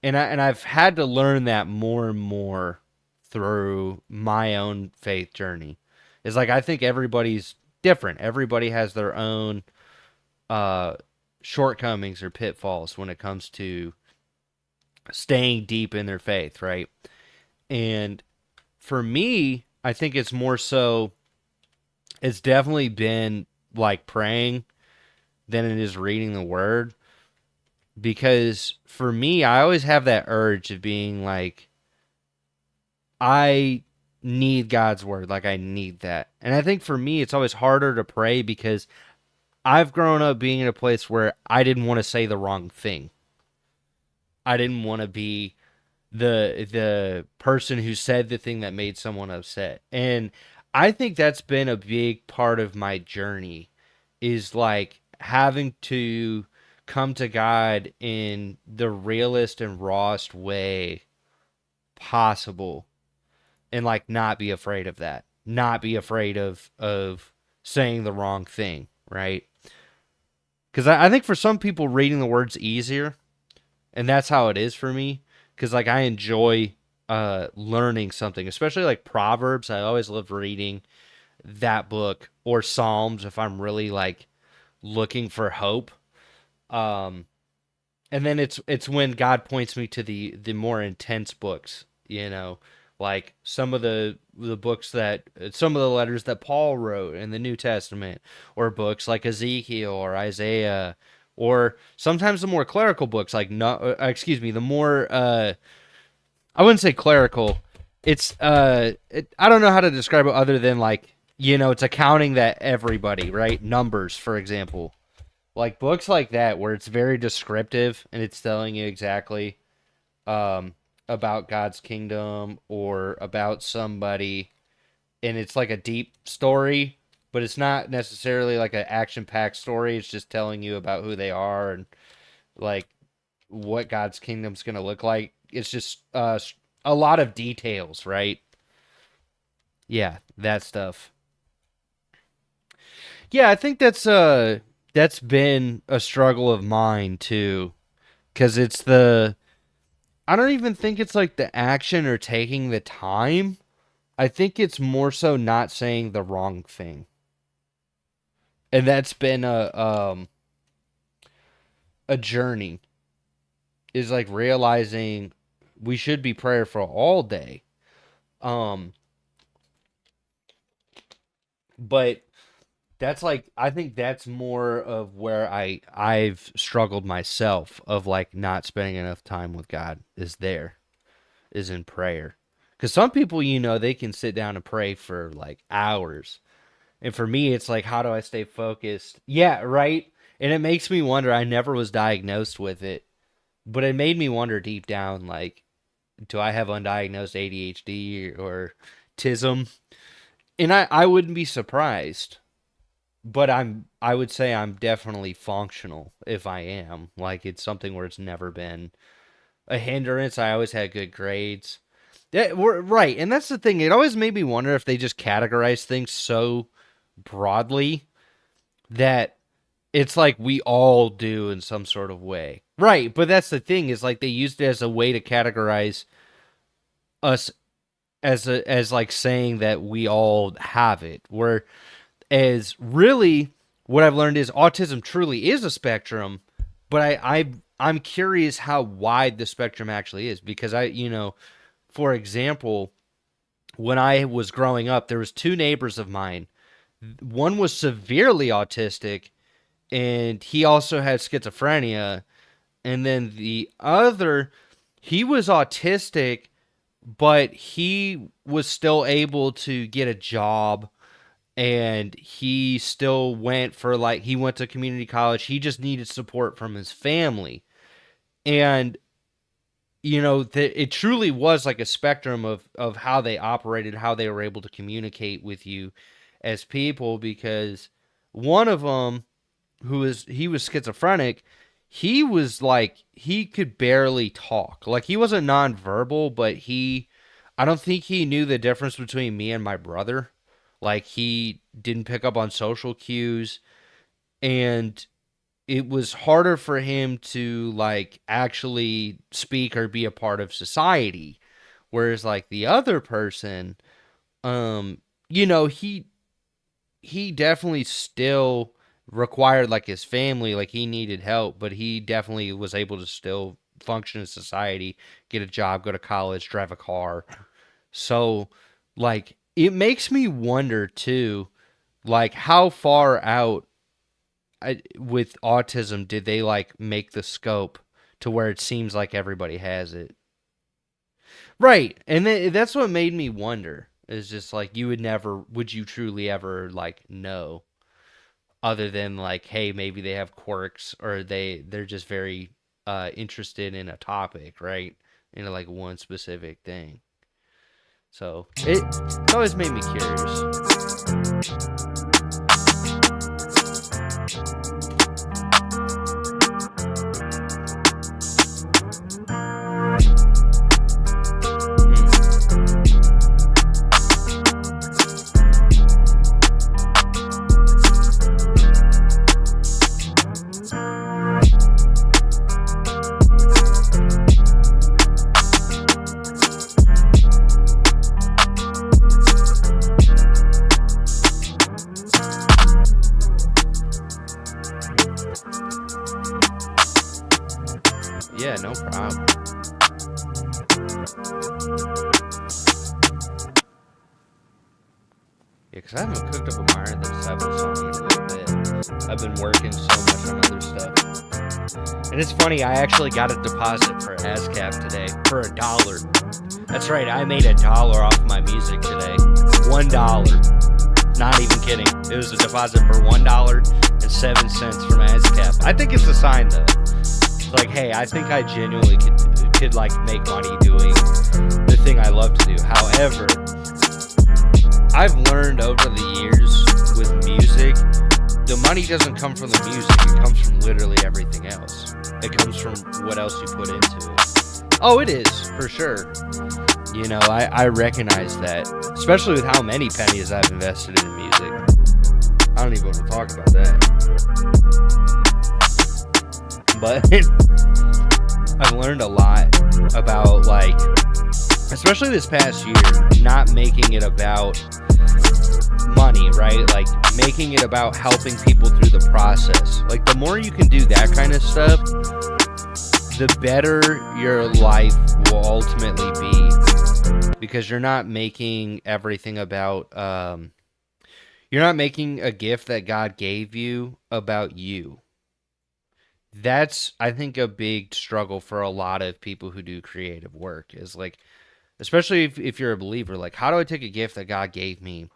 And I've had to learn that more and more through my own faith journey. It's I think everybody's different. Everybody has their own shortcomings or pitfalls when it comes to staying deep in their faith, right? And for me, I think it's more so, it's definitely been praying than it is reading the word. Because for me, I always have that urge of being I need God's word. I need that. And I think for me, it's always harder to pray because I've grown up being in a place where I didn't want to say the wrong thing. I didn't want to be the person who said the thing that made someone upset. And I think that's been a big part of my journey, is having to come to God in the realest and rawest way possible. And not be afraid of that. Not be afraid of saying the wrong thing, right? Because I think for some people reading the word's easier. And that's how it is for me. Because I enjoy learning something. Especially Proverbs. I always love reading that book. Or Psalms if I'm really looking for hope. And then it's when God points me to the more intense books, some of the books some of the letters that Paul wrote in the New Testament, or books like Ezekiel or Isaiah Or sometimes the more clerical books, like no, excuse me, the more I wouldn't say clerical. It's I don't know how to describe it other than like it's accounting that everybody, right? Numbers, for example, like books like that where it's very descriptive and it's telling you exactly about God's kingdom or about somebody, and it's like a deep story, but it's not necessarily like an action-packed story. It's just telling you about who they are and like what God's kingdom's gonna look like. It's just a lot of details, right? Yeah, that stuff. Yeah, I think that's been a struggle of mine too, because it's the I don't even think it's like the action or taking the time. I think it's more so not saying the wrong thing. And that's been a journey, is like realizing we should be prayerful all day. Um but that's like I think that's more of where I've struggled myself of like not spending enough time with God is in prayer. Cuz some people they can sit down and pray for like hours. And for me it's like how do I stay focused? Yeah, right? And it makes me wonder, I never was diagnosed with it, but it made me wonder deep down, like, do I have undiagnosed ADHD or TISM? And I wouldn't be surprised, but I would say I'm definitely functional if I am. Like it's something where it's never been a hindrance. I always had good grades. Yeah, we're right, and that's the thing. It always made me wonder if they just categorize things so broadly that it's like we all do in some sort of way. Right, but that's the thing, is like they used it as a way to categorize us as like saying that we all have it. Whereas really what I've learned is autism truly is a spectrum, but I'm curious how wide the spectrum actually is, because for example, when I was growing up, there was two neighbors of mine. One was severely autistic and he also had schizophrenia, and then the other, he was autistic but he was still able to get a job, and he still went for like he went to community college. He just needed support from his family. And it truly was like a spectrum of how they operated, how they were able to communicate with you as people, because one of them, he was schizophrenic, he was like he could barely talk. Like he wasn't nonverbal, but I don't think he knew the difference between me and my brother. Like he didn't pick up on social cues, and it was harder for him to like actually speak or be a part of society. Whereas like the other person, um, he definitely still required like his family, like he needed help, but he definitely was able to still function in society, get a job, go to college, drive a car. So like it makes me wonder too, like how far out with autism did they like make the scope to where it seems like everybody has it. Right. And that's what made me wonder, is just like would you truly ever like know, other than like, hey, maybe they have quirks, or they're just very interested in a topic, right? In like one specific thing. So it's always made me curious. Yeah, no problem. Yeah, because I haven't cooked up a Myron the Disciple song in a little bit. I've been working so much on other stuff. And it's funny, I actually got a deposit for ASCAP today for $1. That's right, I made $1 off my music today. $1. Not even kidding. It was a deposit for $1.07 from ASCAP. I think it's a sign though. It's like, hey, I think I genuinely could like make money doing the thing I love to do. However, I've learned over the years with music, the money doesn't come from the music, it comes from literally everything else. It comes from what else you put into it. Oh, it is, for sure. You know, I recognize that, especially with how many pennies I've invested in music. I don't even want to talk about that. But I've learned a lot about, like, especially this past year, not making it about money, right? Like, making it about helping people through the process. Like, the more you can do that kind of stuff, the better your life will ultimately be, because you're not making everything about you're not making a gift that God gave you about you. That's, I think, a big struggle for a lot of people who do creative work, is like, especially if you're a believer, like, how do I take a gift that God gave me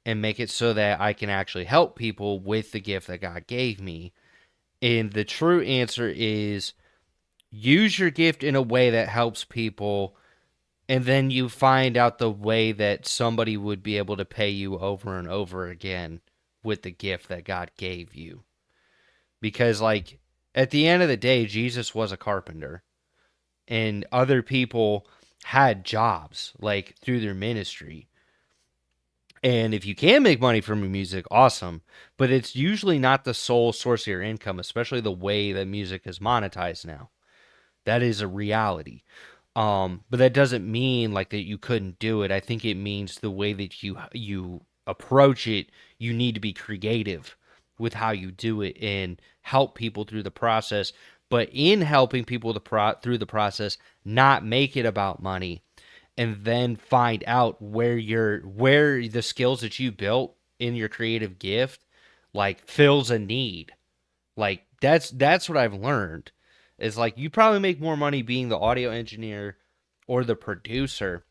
and make it so that I can actually help people with the gift that God gave me? And the true answer is, use your gift in a way that helps people, and then you find out the way that somebody would be able to pay you over and over again with the gift that God gave you. Because, like, at the end of the day, Jesus was a carpenter, and other people had jobs, like, through their ministry. And if you can make money from your music, awesome. But it's usually not the sole source of your income, especially the way that music is monetized now. That is a reality. But that doesn't mean like that you couldn't do it. I think it means the way that you approach it, you need to be creative with how you do it and help people through the process. But in helping people through the process, not make it about money, and then find out where the skills that you built in your creative gift like fills a need. Like, that's what I've learned. Is like, you probably make more money being the audio engineer or the producer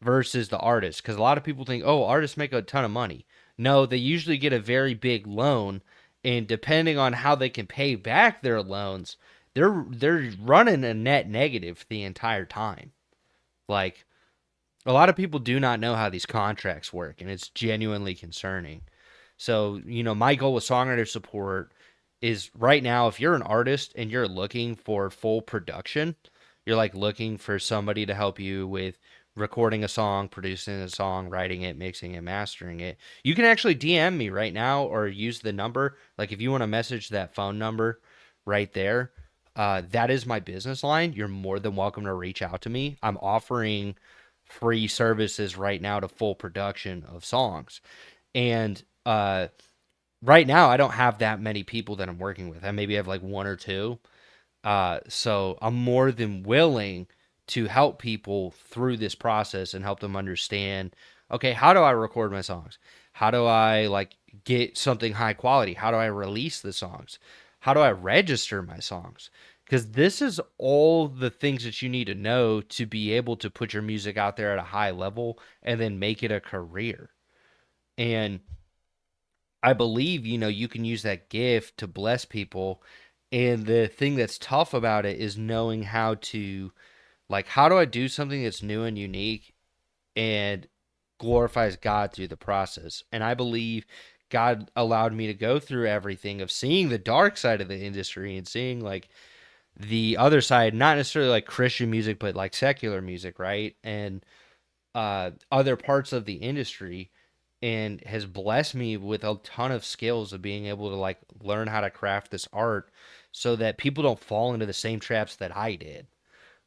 versus the artist. Because a lot of people think, oh, artists make a ton of money. No, they usually get a very big loan, and depending on how they can pay back their loans, they're running a net negative the entire time. Like, a lot of people do not know how these contracts work, and it's genuinely concerning. So, you know, my goal with Songwriter support is, right now, if you're an artist and you're looking for full production, you're like looking for somebody to help you with recording a song, producing a song, writing it, mixing it, mastering it, you can actually DM me right now or use the number. Like, if you want to message that phone number right there, that is my business line. You're more than welcome to reach out to me. I'm offering free services right now to full production of songs. And right now, I don't have that many people that I'm working with. I maybe have like one or two. So I'm more than willing to help people through this process and help them understand, okay, how do I record my songs? How do I like get something high quality? How do I release the songs? How do I register my songs? Because this is all the things that you need to know to be able to put your music out there at a high level and then make it a career. And I believe, you know, you can use that gift to bless people. And the thing that's tough about it is knowing how to, like, how do I do something that's new and unique and glorifies God through the process? And I believe God allowed me to go through everything of seeing the dark side of the industry and seeing, like, the other side, not necessarily like Christian music, but like secular music, right? And other parts of the industry, and has blessed me with a ton of skills of being able to like learn how to craft this art so that people don't fall into the same traps that I did.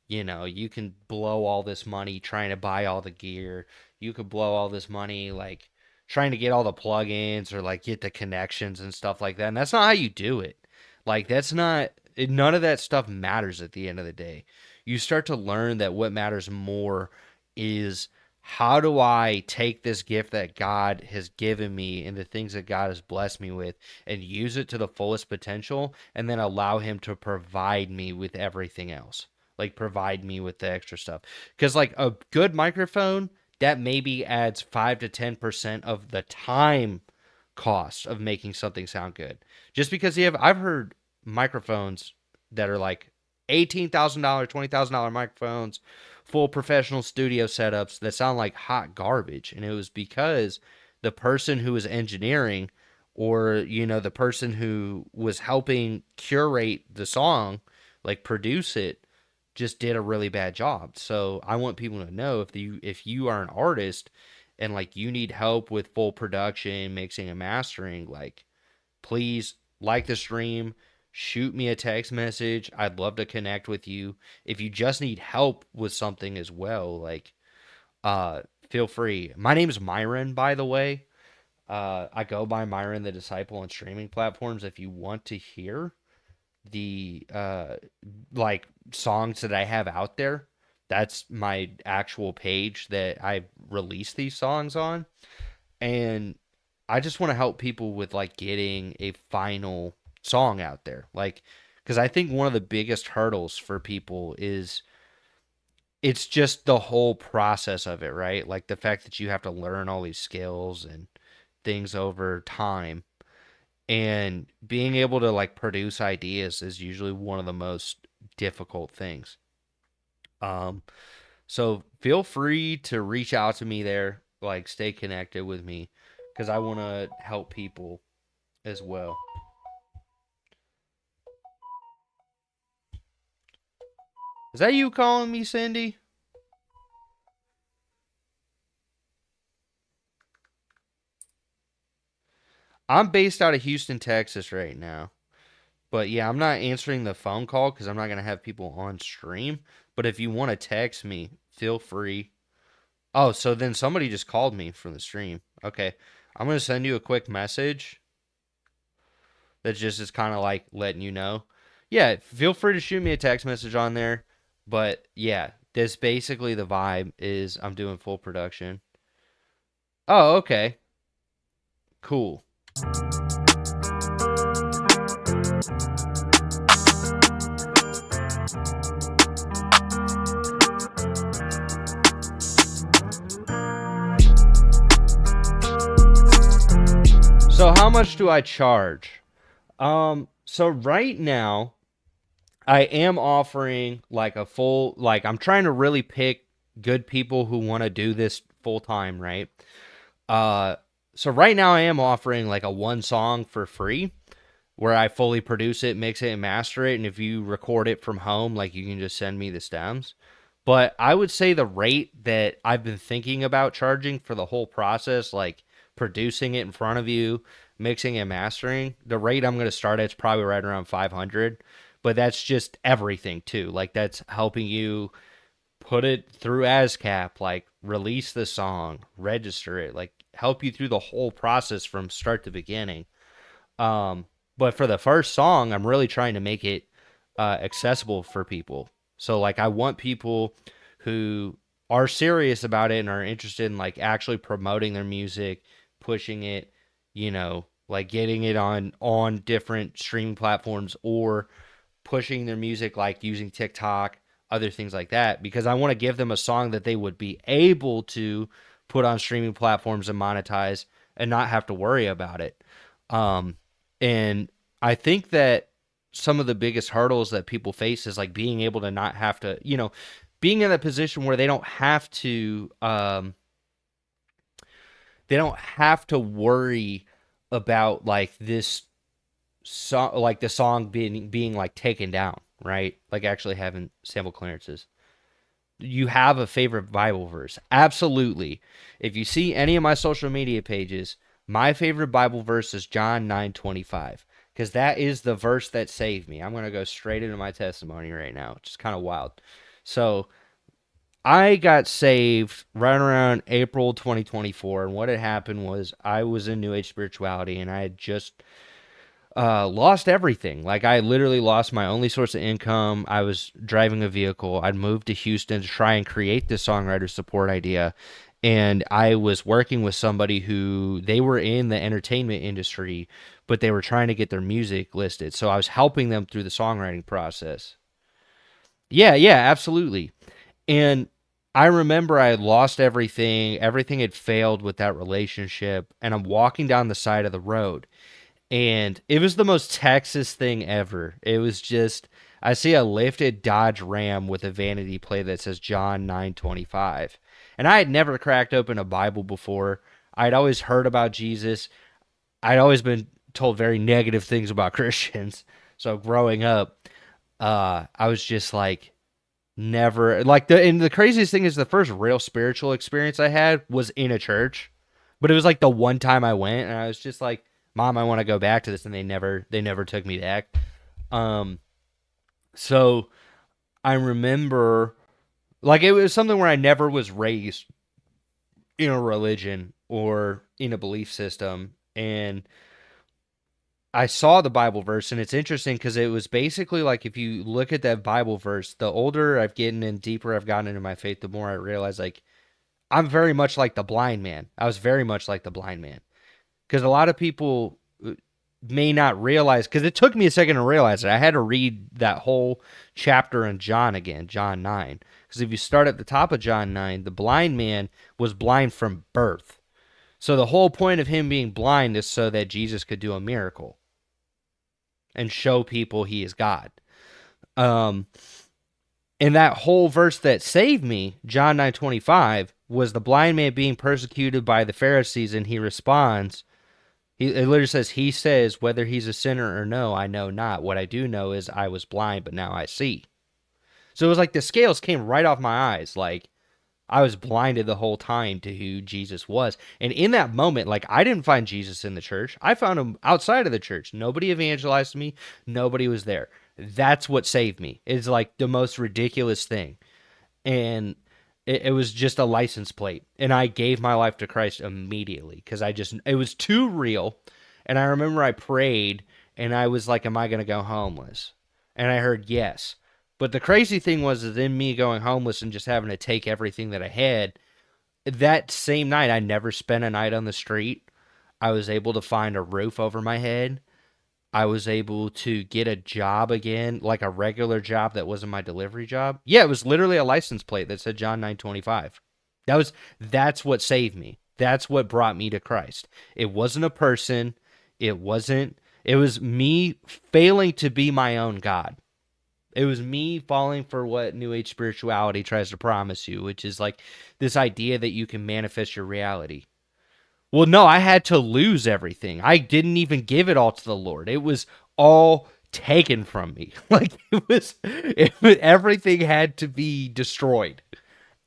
You know, you can blow all this money trying to buy all the gear. You could blow all this money like trying to get all the plugins or like get the connections and stuff like that. And that's not how you do it. Like, that's not, none of that stuff matters at the end of the day. You start to learn that what matters more is how do I take this gift that God has given me and the things that God has blessed me with and use it to the fullest potential and then allow Him to provide me with everything else? Like, provide me with the extra stuff. Because, like, a good microphone, that maybe adds 5 to 10% of the time cost of making something sound good. Just because I've heard microphones that are like $18,000, $20,000 microphones, full professional studio setups that sound like hot garbage. And it was because the person who was engineering, or, the person who was helping curate the song, like produce it, just did a really bad job. So I want people to know, if you are an artist and like you need help with full production, mixing and mastering, like, please like the stream, shoot me a text message. I'd love to connect with you. If you just need help with something as well, like, feel free. My name is Myron, by the way. I go by Myron the Disciple on streaming platforms. If you want to hear the like songs that I have out there, that's my actual page that I release these songs on. And I just want to help people with like getting a final song out there. Like, because I think one of the biggest hurdles for people is it's just the whole process of it, right? Like the fact that you have to learn all these skills and things over time, and being able to like produce ideas is usually one of the most difficult things. Um, so feel free to reach out to me there, like stay connected with me, because I want to help people as well. Is that you calling me, Cindy? I'm based out of Houston, Texas right now. But yeah, I'm not answering the phone call because I'm not going to have people on stream. But if you want to text me, feel free. Oh, so then somebody just called me from the stream. Okay. I'm going to send you a quick message that just is kind of like letting you know. Yeah, feel free to shoot me a text message on there. But yeah, this basically the vibe is I'm doing full production. Oh, okay. Cool. So how much do I charge? So right now I am offering like a full, like, I'm trying to really pick good people who want to do this full time, right? Uh so right now I am offering like a one song for free where I fully produce it, mix it, and master it. And if you record it from home, like, you can just send me the stems. But I would say the rate that I've been thinking about charging for the whole process, like producing it in front of you, mixing and mastering, the rate I'm going to start at is probably right around 500. But that's just everything too. Like, that's helping you put it through ASCAP, like release the song, register it, like help you through the whole process from start to beginning. Um, but for the first song, I'm really trying to make it accessible for people. So like, I want people who are serious about it and are interested in like actually promoting their music, pushing it, like getting it on different streaming platforms, or pushing their music like using TikTok, other things like that, because I want to give them a song that they would be able to put on streaming platforms and monetize and not have to worry about it. Um, and I think that some of the biggest hurdles that people face is like being able to not have to, being in a position where they don't have to worry about like this song, like the song being like taken down, right? Like actually having sample clearances. You have a favorite Bible verse? Absolutely. If you see any of my social media pages, my favorite Bible verse is John 9:25, because that is the verse that saved me. I'm going to go straight into my testimony right now, which is kind of wild. So I got saved right around April 2024, and what had happened was I was in New Age spirituality, and I had just lost everything. Like, I literally lost my only source of income. I was driving a vehicle. I'd moved to Houston to try and create this songwriter support idea, and I was working with somebody who they were in the entertainment industry, but they were trying to get their music listed. So I was helping them through the songwriting process. Yeah, yeah, absolutely. And I remember I had lost everything. Everything had failed with that relationship. And I'm walking down the side of the road. And it was the most Texas thing ever. It was just, I see a lifted Dodge Ram with a vanity plate that says John 9:25. And I had never cracked open a Bible before. I'd always heard about Jesus. I'd always been told very negative things about Christians. So growing up, I was just like, never like the craziest thing is the first real spiritual experience I had was in a church, but it was like the one time I went and I was just like, Mom, I want to go back to this, and they never took me back. Um so I remember like it was something where I never was raised in a religion or in a belief system, and I saw the Bible verse, and it's interesting because it was basically like if you look at that Bible verse, the older I've gotten and deeper I've gotten into my faith, the more I realize like I'm very much like the blind man. I was very much like the blind man because a lot of people may not realize, because it took me a second to realize it. I had to read that whole chapter in John again, John 9. Because if you start at the top of John 9, the blind man was blind from birth. So the whole point of him being blind is so that Jesus could do a miracle and show people he is God. Um, and that whole verse that saved me, John 9:25, was the blind man being persecuted by the Pharisees, and he responds, it literally says, he says, whether he's a sinner or no, I know not. What I do know is I was blind, but now I see. So it was like the scales came right off my eyes. Like I was blinded the whole time to who Jesus was. And in that moment, like I didn't find Jesus in the church. I found him outside of the church. Nobody evangelized me. Nobody was there. That's what saved me. It's like the most ridiculous thing. And it was just a license plate. And I gave my life to Christ immediately because it was too real. And I remember I prayed and I was like, am I going to go homeless? And I heard yes. But the crazy thing was, is in me going homeless and just having to take everything that I had, that same night, I never spent a night on the street. I was able to find a roof over my head. I was able to get a job again, like a regular job that wasn't my delivery job. Yeah, it was literally a license plate that said John 9:25. That's what saved me. That's what brought me to Christ. It wasn't a person. It was me failing to be my own God. It was me falling for what New Age spirituality tries to promise you, which is like this idea that you can manifest your reality. Well, no, I had to lose everything. I didn't even give it all to the Lord. It was all taken from me. Like everything had to be destroyed.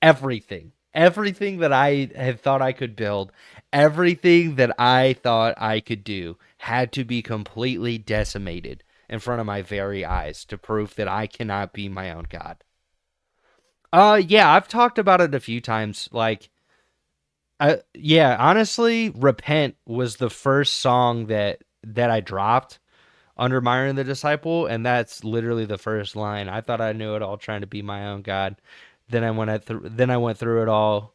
Everything. Everything that I had thought I could build, everything that I thought I could do had to be completely decimated in front of my very eyes to prove that I cannot be my own God. Yeah, I've talked about it a few times. Like, yeah, honestly, "Repent" was the first song that I dropped under Myron the Disciple, and that's literally the first line. I thought I knew it all, trying to be my own God. Then I went through it all.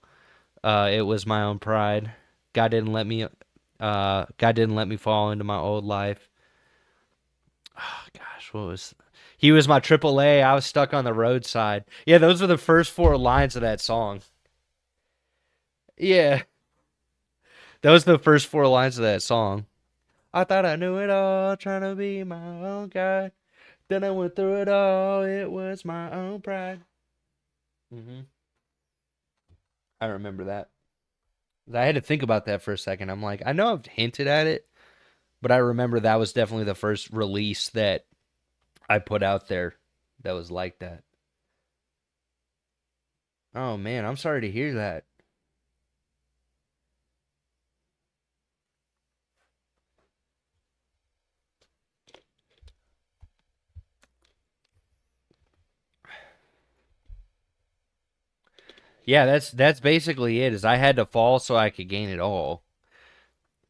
It was my own pride. God didn't let me. God didn't let me fall into my old life. Oh gosh, what was? He was my triple A. I was stuck on the roadside. Yeah, those were the first four lines of that song. Yeah, that was the first four lines of that song. I thought I knew it all, trying to be my own God. Then I went through it all. It was my own pride. hmm I remember that. I had to think about that for a second. I'm like, I know I've hinted at it, but I remember that was definitely the first release that I put out there that was like that. Oh man, I'm sorry to hear that. Yeah, that's basically it. Is I had to fall so I could gain it all.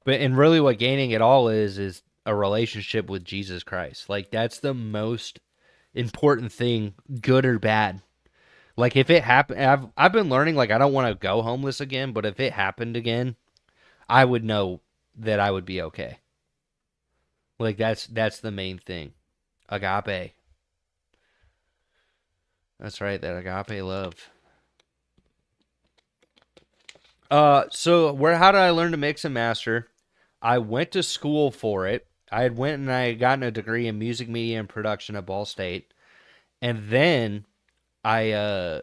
But and really, what gaining it all is a relationship with Jesus Christ. Like that's the most important thing, good or bad. Like if it happened, I've been learning like I don't want to go homeless again, but if it happened again, I would know that I would be okay. Like that's the main thing. Agape. That's right, that agape love. So where how did I learn to mix and master? I went to school for it. I had went and I had gotten a degree in music media and production at Ball State, and then I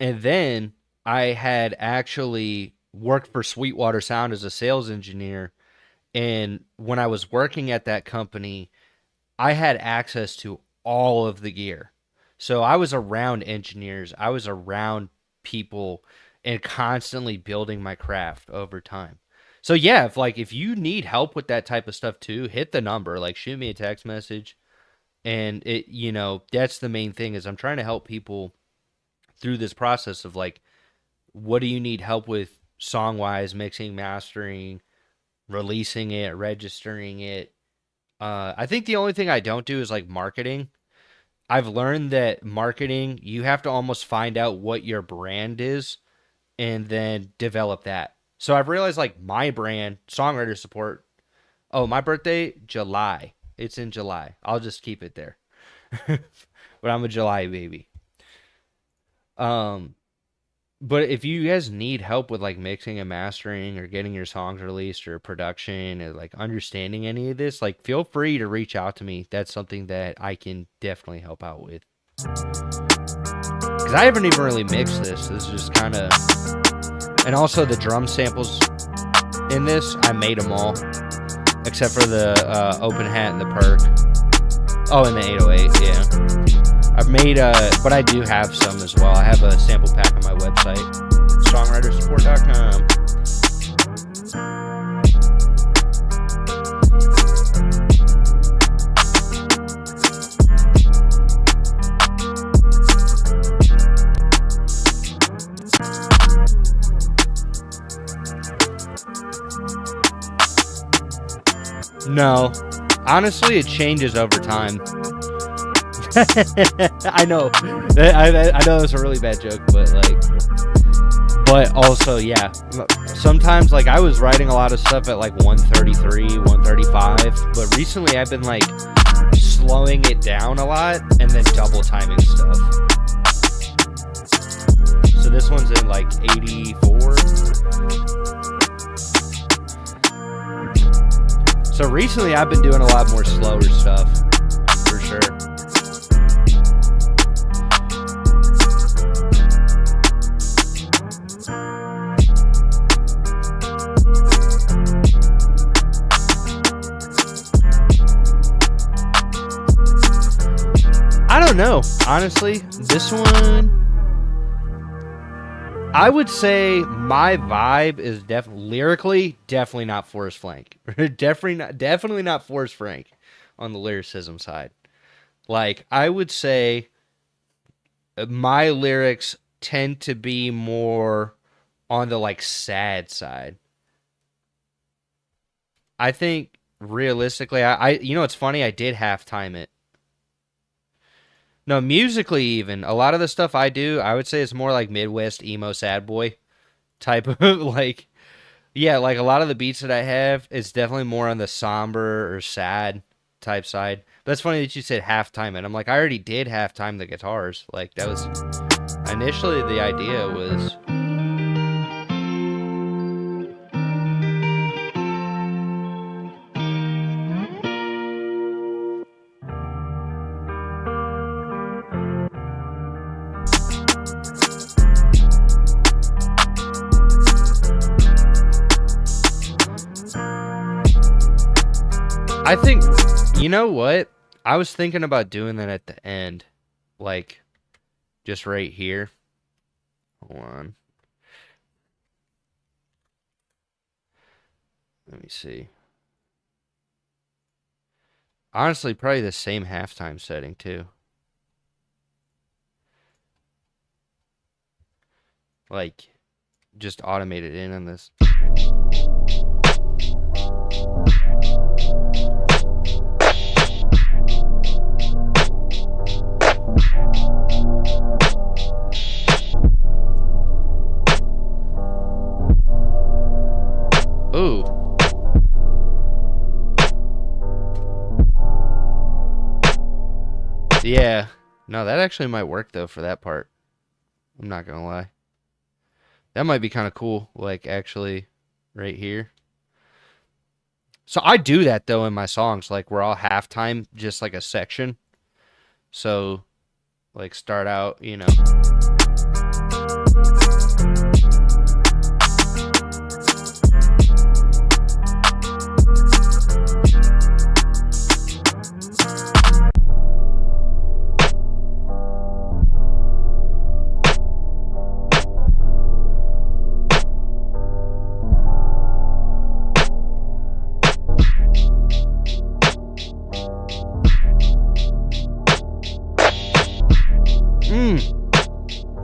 and then I had actually worked for Sweetwater Sound as a sales engineer. And when I was working at that company, I had access to all of the gear. So I was around engineers, I was around people and constantly building my craft over time. So yeah, if you need help with that type of stuff too, hit the number, like shoot me a text message. And it, that's the main thing is I'm trying to help people through this process of like, what do you need help with song wise, mixing, mastering, releasing it, registering it. I think the only thing I don't do is like marketing. I've learned that marketing, you have to almost find out what your brand is and then develop that. So I've realized like my brand, Songwriter Support. Oh, my birthday, July. It's in July. I'll just keep it there. But I'm a July baby. Um, but if you guys need help with like mixing and mastering or getting your songs released or production or like understanding any of this, like feel free to reach out to me. That's something that I can definitely help out with. Because I haven't even really mixed this. This is just kind of... And also the drum samples in this, I made them all. Except for the open hat and the perk. Oh, and the 808, yeah. I've made, but I do have some as well. I have a sample pack on my website, songwritersupport.com. No, honestly, it changes over time. I know, I know it's a really bad joke, but also, yeah. Sometimes, like, I was writing a lot of stuff at like 133, 135, but recently I've been like slowing it down a lot and then double timing stuff. So this one's in like 84. So recently I've been doing a lot more slower stuff, for sure. I don't know, honestly. This one, I would say my vibe is lyrically, definitely not Forrest Frank. definitely not Forrest Frank on the lyricism side. Like, I would say my lyrics tend to be more on the like sad side. I think realistically, I it's funny, I did halftime it. No, musically even, a lot of the stuff I do, I would say it's more like Midwest emo sad boy type of like, yeah, like a lot of the beats that I have, it's definitely more on the somber or sad type side. But it's funny that you said halftime it. I'm like, I already did halftime the guitars. Like that was, initially the idea was... I think, you know what? I was thinking about doing that at the end. Like, just right here. Hold on. Let me see. Honestly, probably the same halftime setting, too. Like, just automate it in on this. Yeah. No, that actually might work though for that part. I'm not gonna lie. That might be kind of cool, like actually right here. So I do that though in my songs, like we're all halftime, just like a section. So like start out, you know.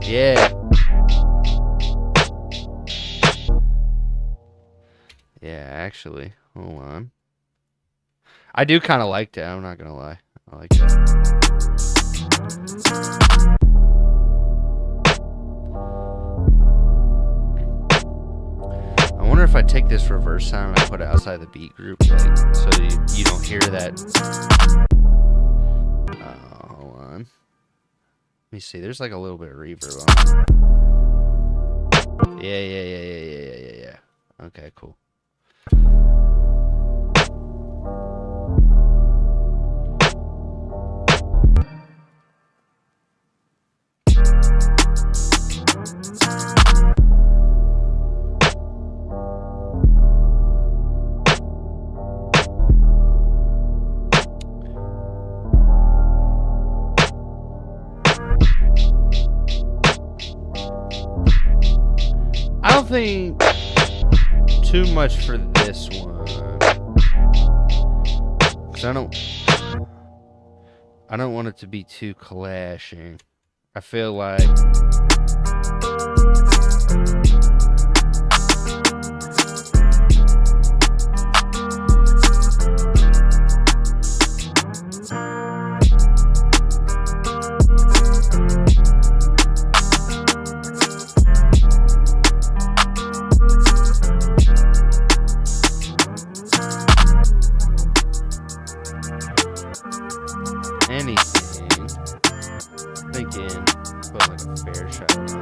Yeah. Yeah, actually, hold on. I do kind of like that. I'm not gonna lie. I like that. I wonder if I take this reverse sound and I put it outside the beat group, like, so you don't hear that. Hold on. Let me see. There's like a little bit of reverb on it. Yeah. Okay, cool. I don't think too much for this one, because I don't want it to be too clashing. I feel like anything. Thinking, put like a fair shot on there.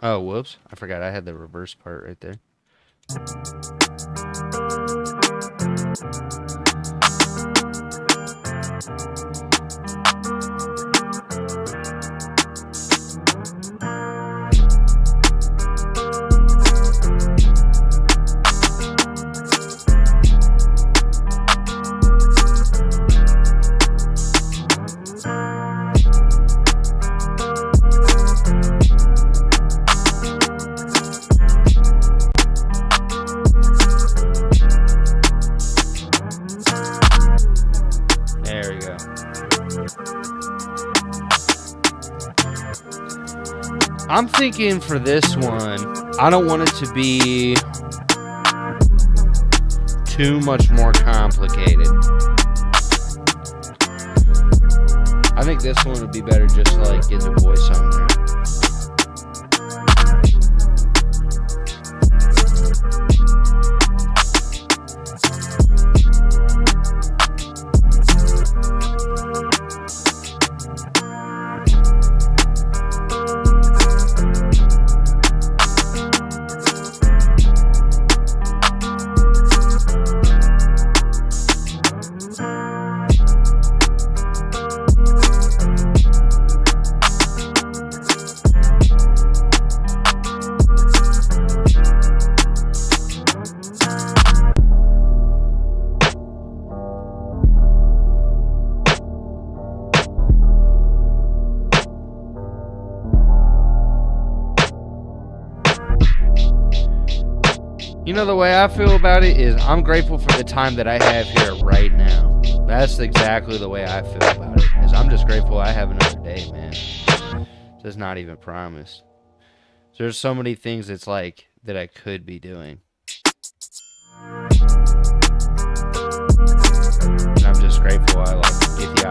Oh, whoops. I forgot I had the reverse part right there. There we go. I'm thinking for this one, I don't want it to be too much more complicated. I think this one would be better just to like get the voice on there. You know, the way I feel about it is I'm grateful for the time that I have here right now. That's exactly the way I feel about it. Is I'm just grateful I have another day, man. It's not even promised. There's so many things it's like that I could be doing.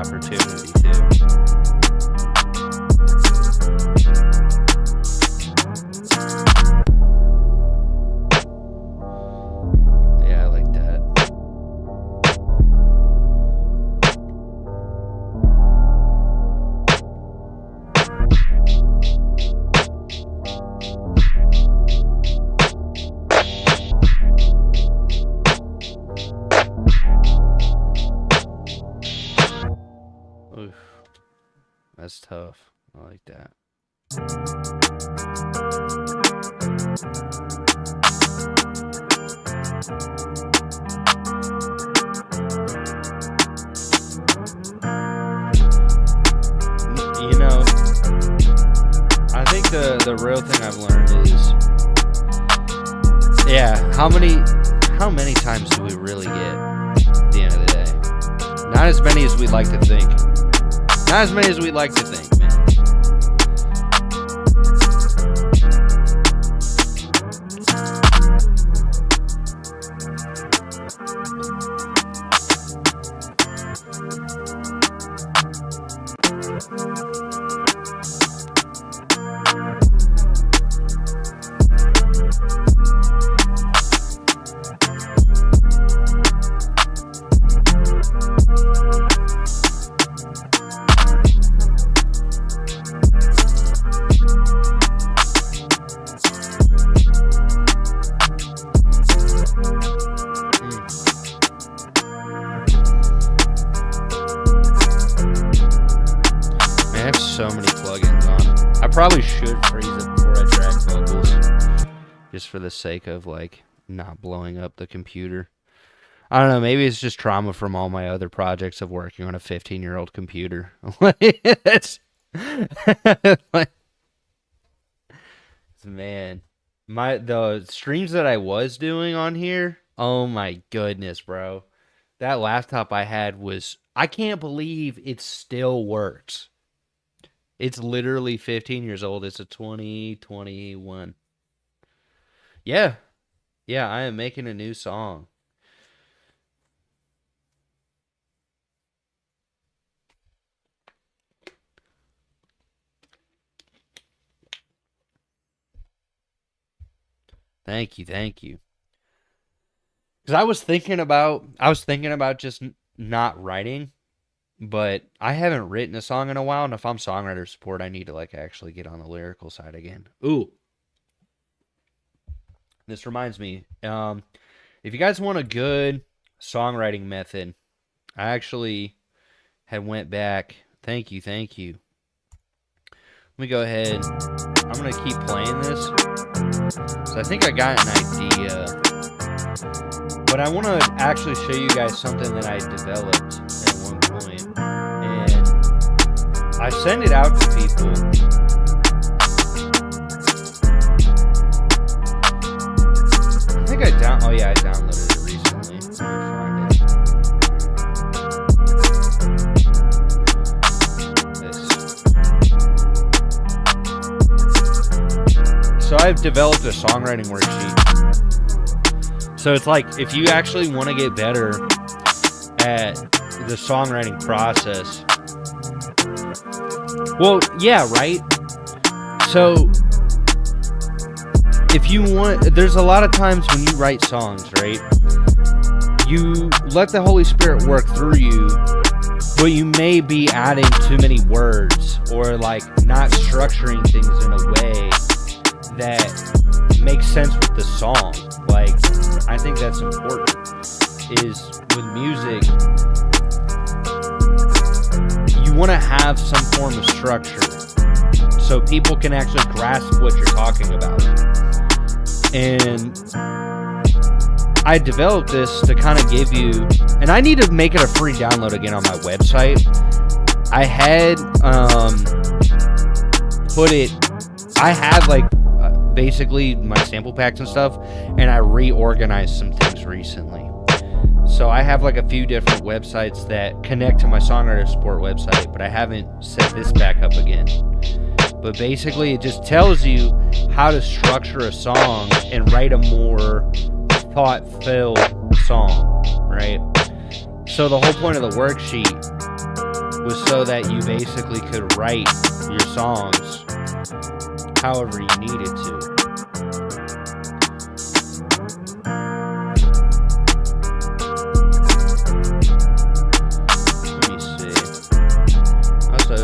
opportunity too. Yeah, I like that. Oof. That's tough. I like that. You know, I think the real thing I've learned is, yeah, how many times do we really get at the end of the day? Not as many as we'd like to think. Not as many as we'd like to think, man. I have so many plugins on. I probably should freeze it before I track vocals, just for the sake of like not blowing up the computer. I don't know. Maybe it's just trauma from all my other projects of working on a 15-year-old computer. It's like, man, the streams that I was doing on here. Oh my goodness, bro! That laptop I had was. I can't believe it still works. It's literally 15 years old. It's a 2021. Yeah. Yeah, I am making a new song. Thank you. Because I was thinking about just not writing. But I haven't written a song in a while, and if I'm songwriter support, I need to like actually get on the lyrical side again. Ooh. This reminds me, if you guys want a good songwriting method, I actually had went back. Thank you. Let me go ahead. I'm going to keep playing this. So I think I got an idea. But I want to actually show you guys something that I developed at one point. And I send it out to people. I think I downloaded it recently. Let me find it. So I've developed a songwriting worksheet. So it's like, if you actually want to get better at the songwriting process. Well, yeah, right? So, if you want, there's a lot of times when you write songs, right? You let the Holy Spirit work through you, but you may be adding too many words, or like not structuring things in a way that makes sense with the song. Like, I think that's important, is with music, you want to have some form of structure so people can actually grasp what you're talking about. And I developed this to kind of give you, and I need to make it a free download again on my website. I had I have like basically my sample packs and stuff, and I reorganized some things recently. So I have like a few different websites that connect to my Songwriter support website, but I haven't set this back up again. But basically it just tells you how to structure a song and write a more thought-filled song, right? So the whole point of the worksheet was so that you basically could write your songs however you needed to. Let me see. Also,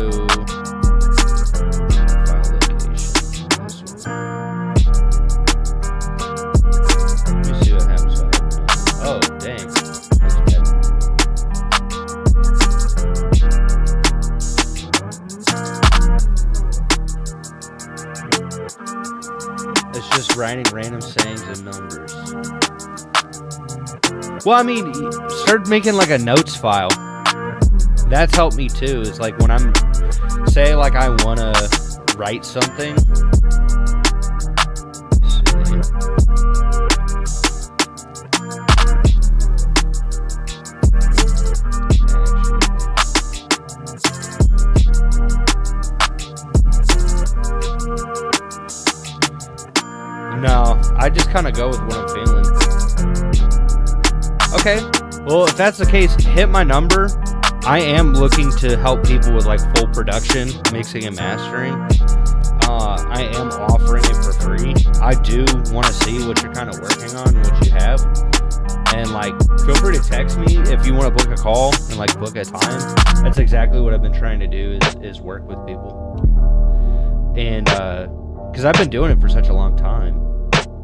file location. This one. Let me see what happens. Oh, dang. That's bad. It's just writing random sayings and numbers. Well, I mean, start making like a notes file. That's helped me too. It's like when I'm, say like I want to write something. No, I just kind of go with what I'm feeling. Okay, well, if that's the case, hit my number. I am looking to help people with like full production, mixing and mastering. I am offering it for free. I do want to see what you're kind of working on, what you have. And like, feel free to text me if you want to book a call and like book a time. That's exactly what I've been trying to do is work with people. And because I've been doing it for such a long time.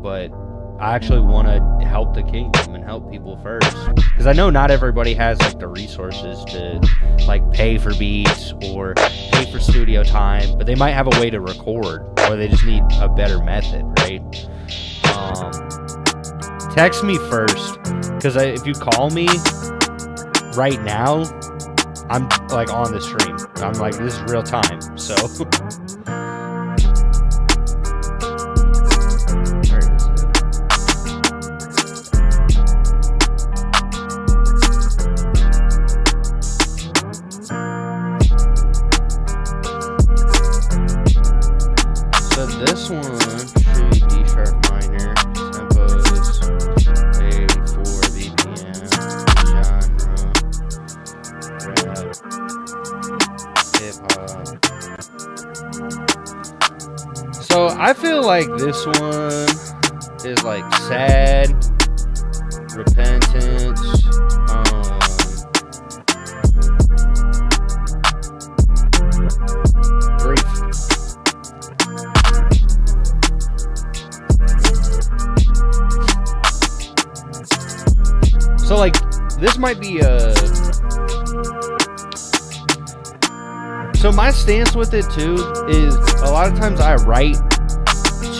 But I actually want to help the kingdom and help people first, because I know not everybody has like the resources to like pay for beats or pay for studio time, but they might have a way to record, or they just need a better method, right? Text me first, because if you call me right now, I'm like on the stream. I'm like, this is real time, so. This one should be D sharp minor, tempos, A4 BPM, genre, rap, hip hop. So I feel like this one is like sad, repentance, grief. So like, this might be so my stance with it too is a lot of times I write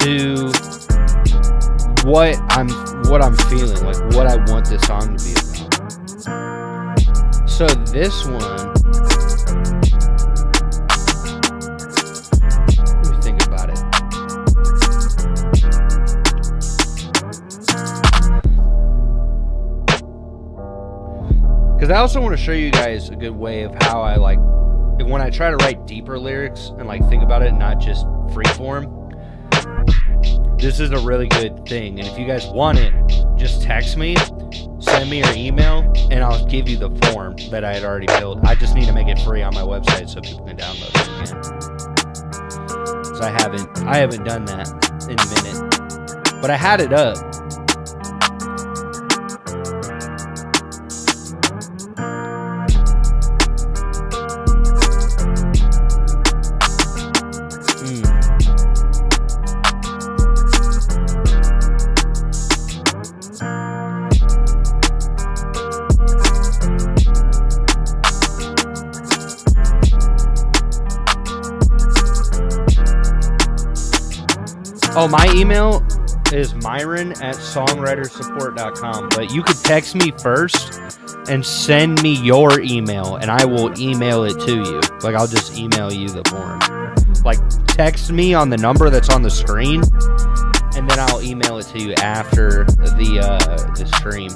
to what I'm feeling, like what I want this song to be about. So this one, let me think about it. Because I also want to show you guys a good way of how I like, when I try to write deeper lyrics and like think about it, not just freeform. This is a really good thing, and if you guys want it, just text me, send me your email, and I'll give you the form that I had already built. I just need to make it free on my website so people can download it again. So I haven't done that in a minute, but I had it up. Oh, my email is myron@songwritersupport.com, but you could text me first and send me your email, and I will email it to you. Like, I'll just email you the form. Like, text me on the number that's on the screen, and then I'll email it to you after the stream.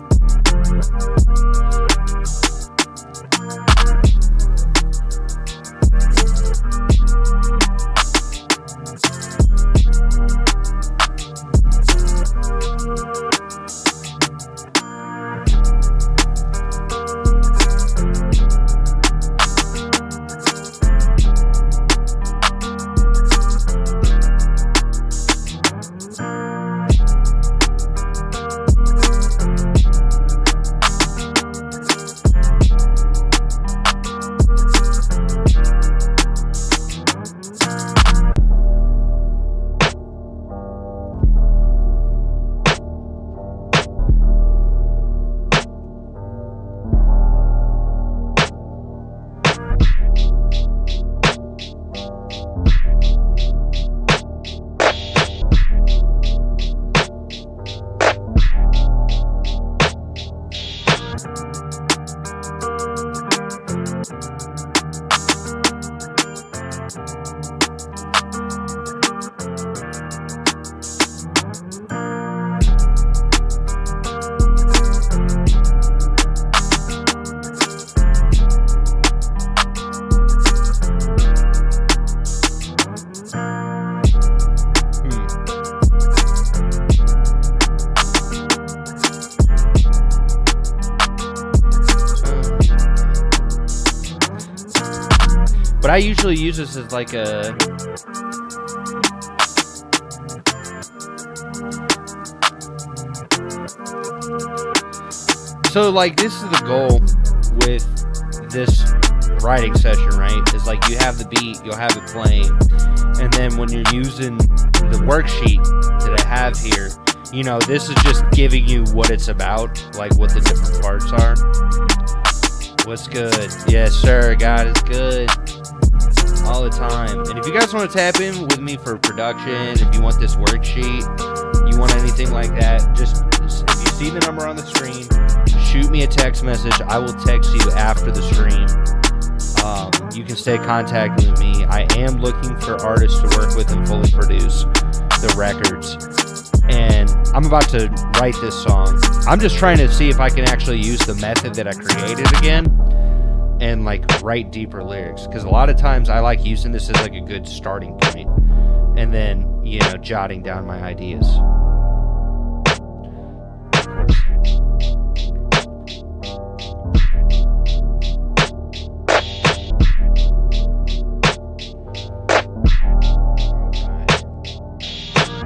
But I usually use this as like a... So like this is the goal with this writing session, right? Is like you have the beat, you'll have it playing, and then when you're using the worksheet that I have here, you know, this is just giving you what it's about, like what the different parts are. What's good? Yes, sir. God is good all the time. And if you guys want to tap in with me for production, if you want this worksheet, you want anything like that, just if you see the number on the screen, shoot me a text message. I will text you after the stream. You can stay contacted with me. I am looking for artists to work with and fully produce the records. And I'm about to write this song. I'm just trying to see if I can actually use the method that I created again and like write deeper lyrics. Because a lot of times I like using this as like a good starting point and then, you know, jotting down my ideas.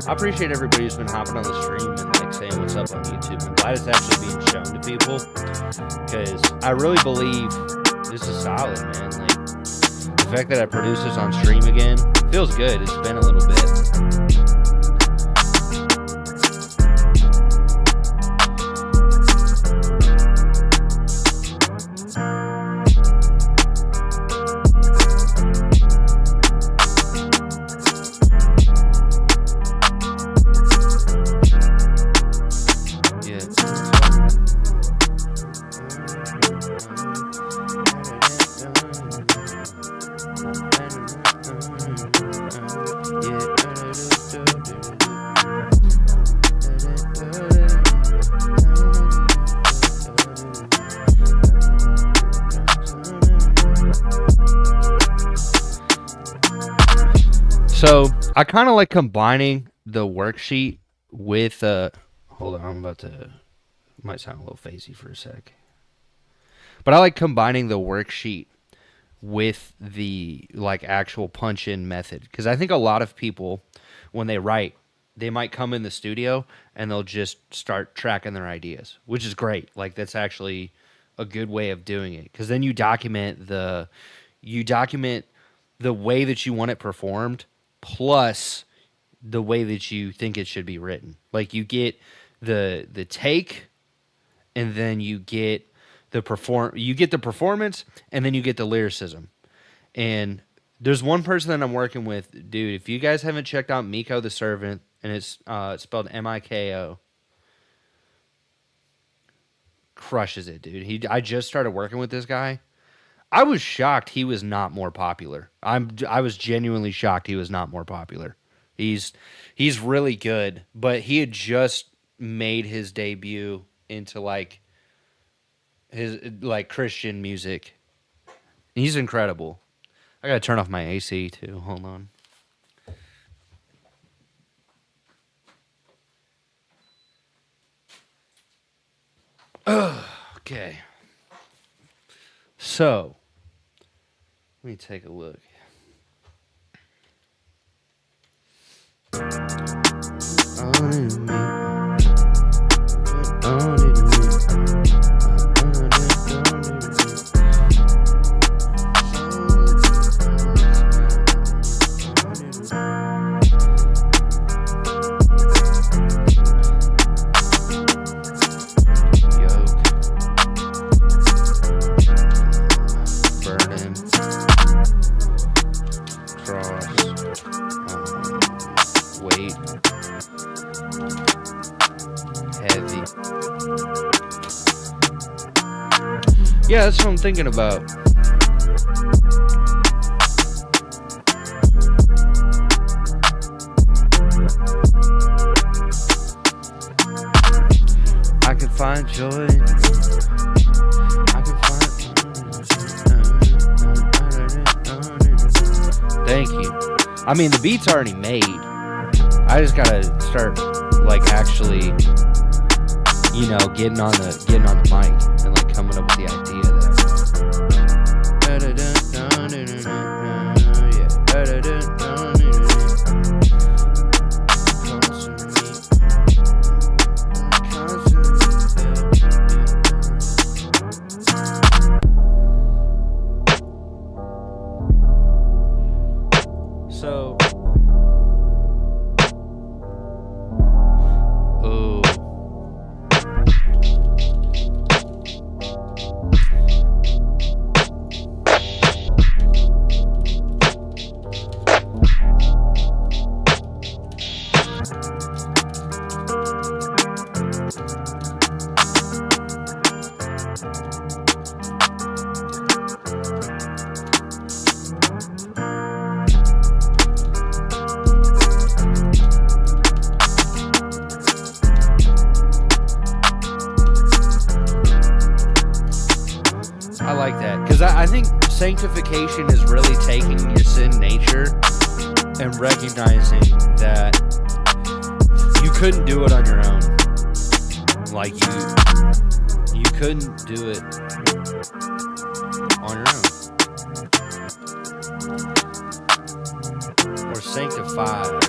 I appreciate everybody who's been hopping on the stream and like saying what's up on YouTube. I'm glad it's actually being shown to people because I really believe this is solid, man. Like the fact that I produce this on stream again feels good. It's been a little bit. So I kind of like combining the worksheet with hold on, I'm about to, might sound a little phasey for a sec, but I like combining the worksheet with the like actual punch in method, because I think a lot of people when they write, they might come in the studio and they'll just start tracking their ideas, which is great. Like that's actually a good way of doing it, because then you document the way that you want it performed plus the way that you think it should be written. Like you get the take, and then you get the performance, and then you get the lyricism. And there's one person that I'm working with, dude. If you guys haven't checked out Miko the Servant, and it's spelled Miko, crushes it, dude. I just started working with this guy. I was shocked he was not more popular. I was genuinely shocked he was not more popular. He's really good, but he had just made his debut into like his like Christian music. He's incredible. I gotta turn off my AC too. Hold on. Okay. So, let me take a look. Yeah, that's what I'm thinking about. I can find joy. Thank you. I mean, the beat's already made. I just gotta start, like, actually, you know, getting on the mic and like coming up with the idea there. I like that, because I think sanctification is really taking your sin nature and recognizing that you couldn't do it on your own. Like you couldn't do it on your own. We're sanctified.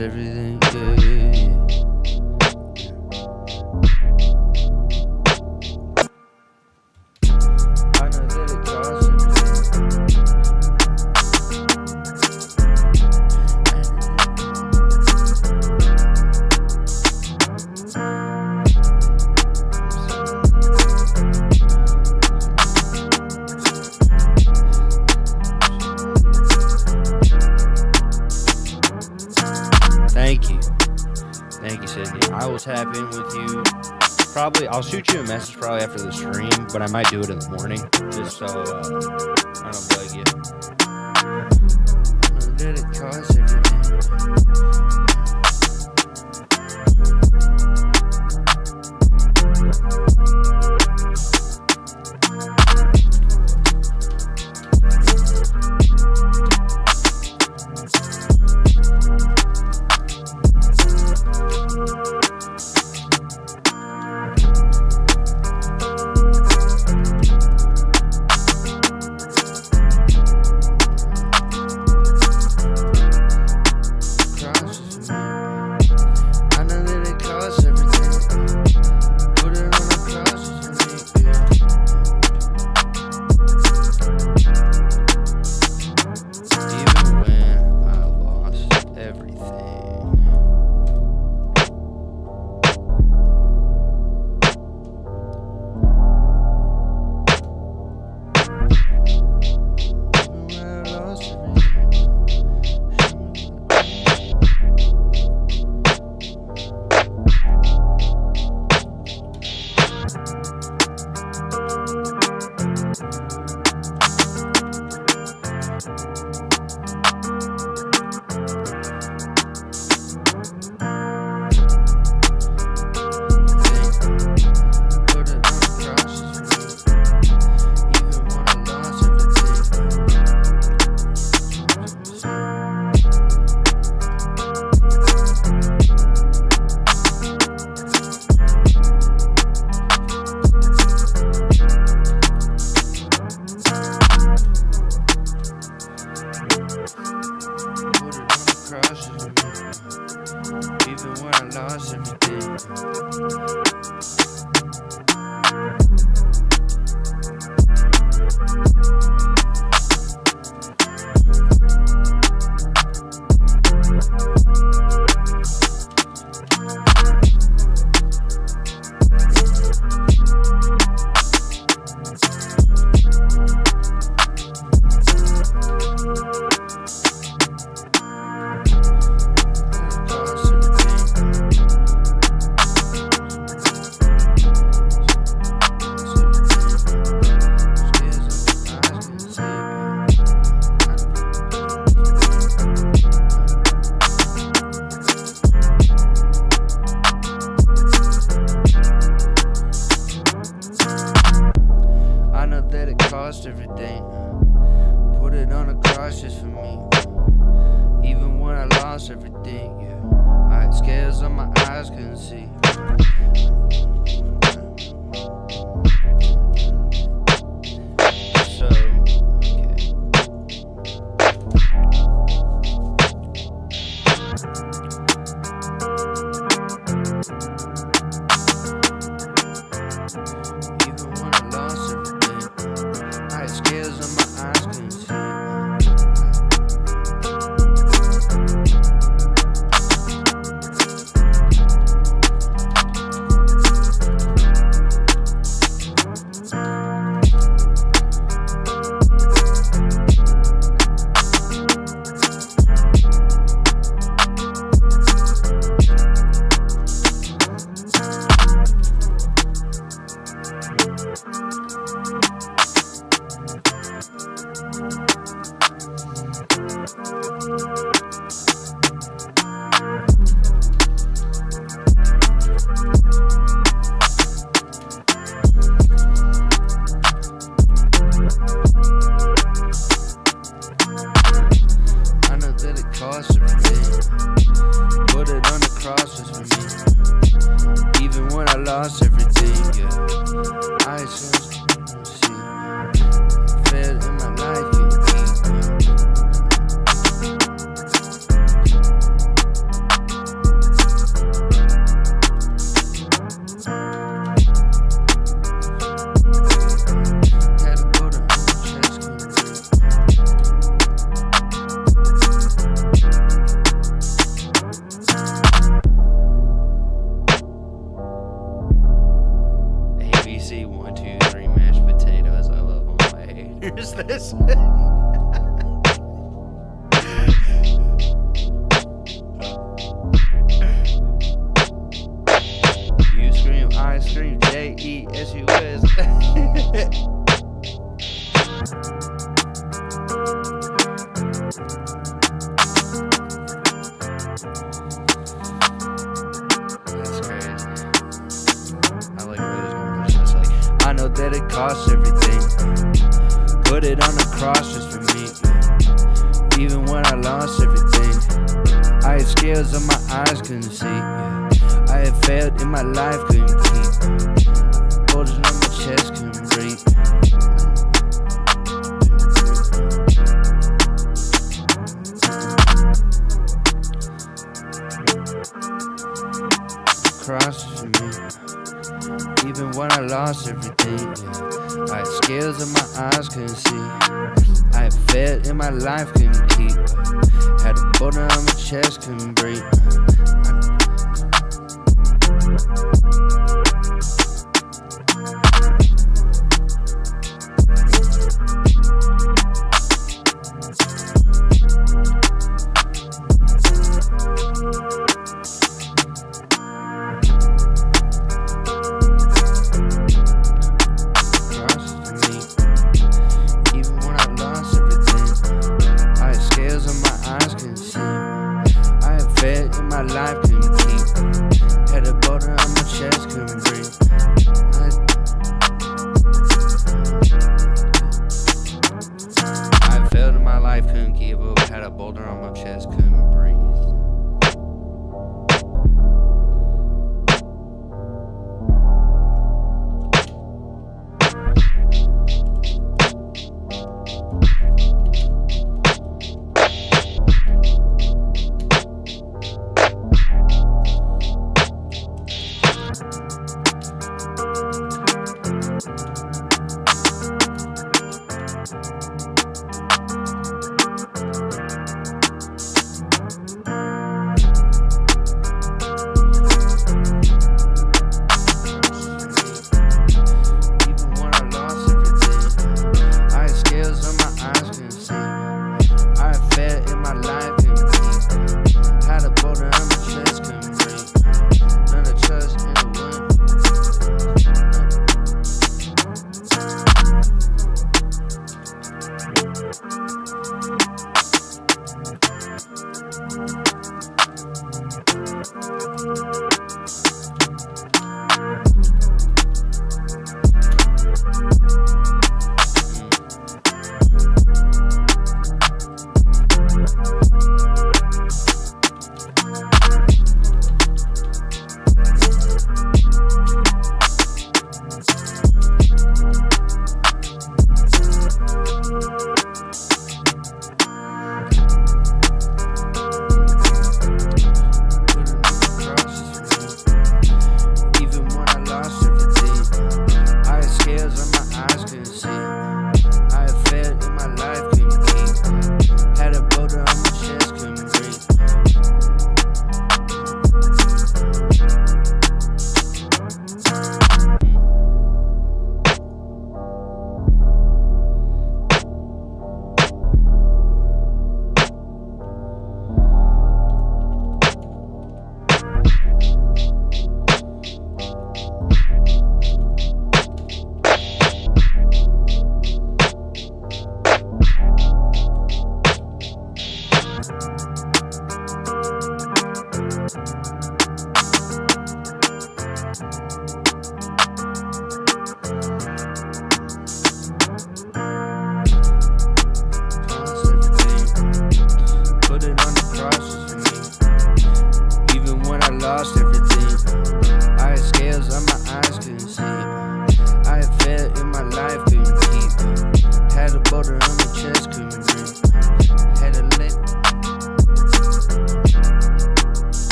Everything, I know that it costs Thank you, Sydney. I will tap in with you. Probably, I'll shoot you a message probably after the stream, but I might do it in the morning, just so I don't bug you. I know that it costs everything. lost everything. Put it on the cross just for me. Even when I lost everything, yeah. I had scales on my eyes, couldn't see. So, okay. hears this. You scream, I scream, J-E-S-U-S. That's crazy. I like where this going. It's just like, I know that it costs everything. Put it on the cross just for me. Even when I lost everything, I had scales on my eyes, couldn't see. I had failed in my life, couldn't keep. Bulges on my chest, couldn't breathe. Cross for me. Even when I lost everything, I had scales in my eyes, couldn't see. I had failed in my life, couldn't keep. Had a boulder on my chest, couldn't breathe. In my life, couldn't keep. Had a boulder on my chest, couldn't breathe. I failed in my life, couldn't keep up. Had a boulder on my chest, couldn't breathe.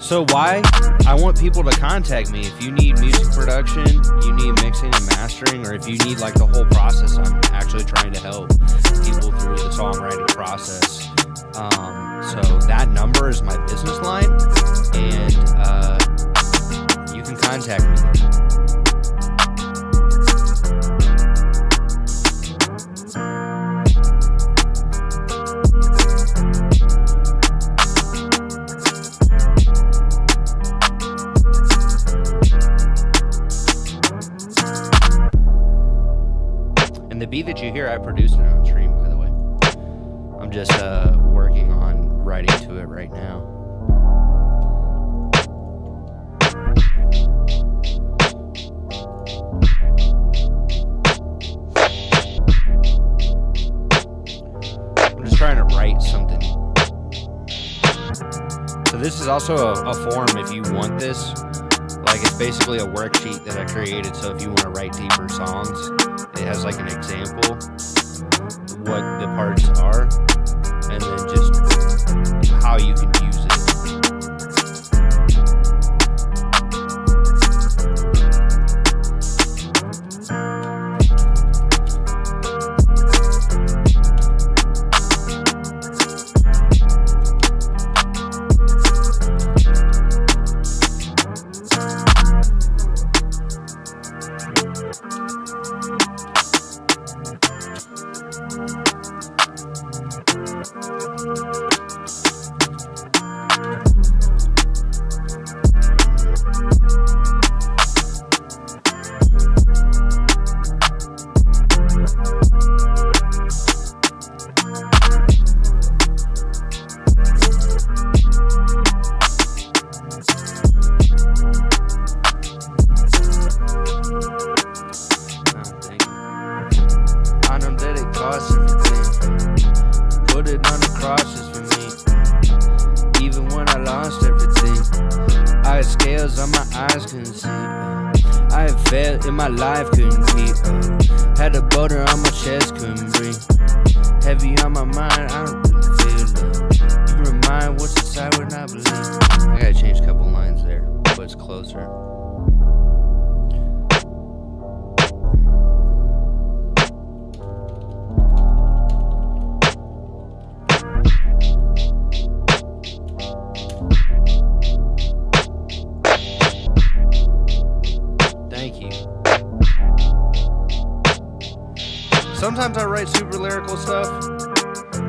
So why? I want people to contact me if you need music production, you need mixing and mastering, or if you need like the whole process. I'm actually trying to help people through the songwriting process. So that number is my business line, and you can contact me. And the beat that you hear, I produced it on stream, by the way. I'm just working on writing to it right now. I'm just trying to write something. So this is also a form if you want this. Like, it's basically a worksheet that I created, so if you want to write deeper songs, it has like an example what the parts are, and then just how you can use it. Put it on the crosses for me. Even when I lost everything, I had scales on my eyes, couldn't see. I had failed in my life, couldn't keep. Had a boulder on my chest, couldn't breathe. Heavy on my mind, I don't really feel it. You remind what's inside when I believe. I gotta change a couple lines there, but it's closer. Thank you. Sometimes I write super lyrical stuff.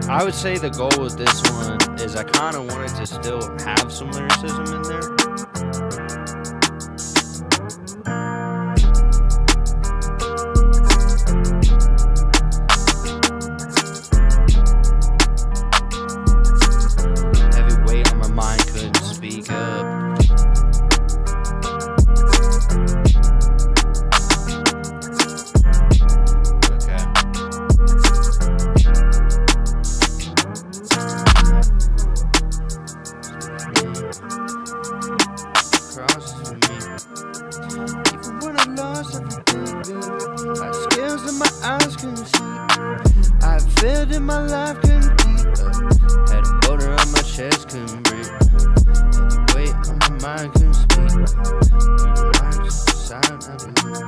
I would say the goal with this one is I kind of wanted to still have some lyricism in there. Heavy weight on my mind, couldn't speak up. I failed in my life, couldn't keep up. Had a boulder on my chest, couldn't breathe. Heavy weight on my mind, couldn't speak. Your mind just silent, I believe.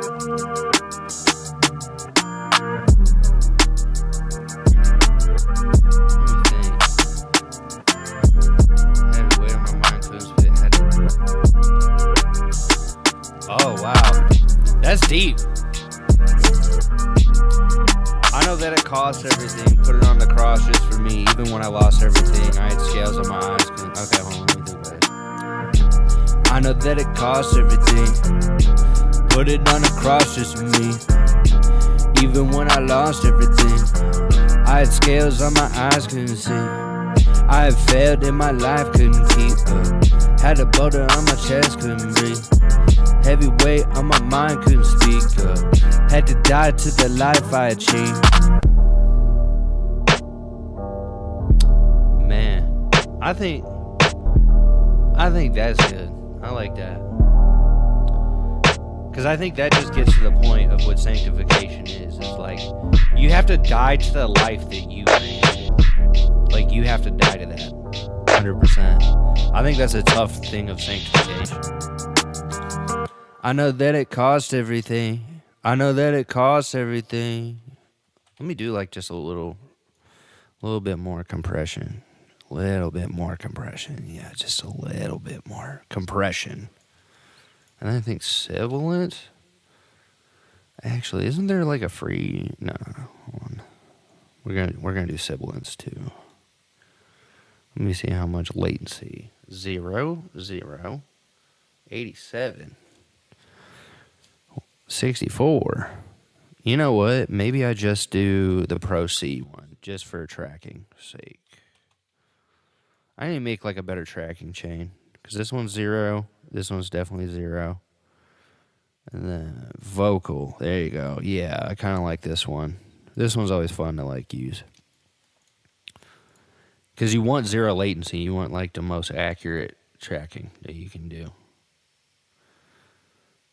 Oh, wow. That's deep. I know that it costs everything. Put it on the cross just for me. Even when I lost everything, I had scales on my eyes. Okay, hold on. Let me think about it. I know that it costs everything. Put it on the cross just for me. Even when I lost everything, I had scales on my eyes, couldn't see. I had failed in my life, couldn't keep up. Had a boulder on my chest, couldn't breathe. Heavy weight on my mind, couldn't speak up. Had to die to the life I achieved. Man, I think that's good. I like that. Because I think that just gets to the point of what sanctification is. It's like, you have to die to the life that you created. Like, you have to die to that. 100%. I think that's a tough thing of sanctification. I know that it cost everything. I know that it costs everything. Let me do like just a little bit more compression. Little bit more compression. Yeah, just a little bit more compression. And I think sibilant. Actually, isn't there like a free? No, hold on. We're gonna do sibilants too. Let me see how much latency. 0, 0, 87. 64. You know what? Maybe I just do the Pro C one just for tracking sake. I need to make like a better tracking chain because this one's 0. This one's definitely 0. And then vocal. There you go. Yeah, I kind of like this one. This one's always fun to like use because you want 0 latency. You want like the most accurate tracking that you can do.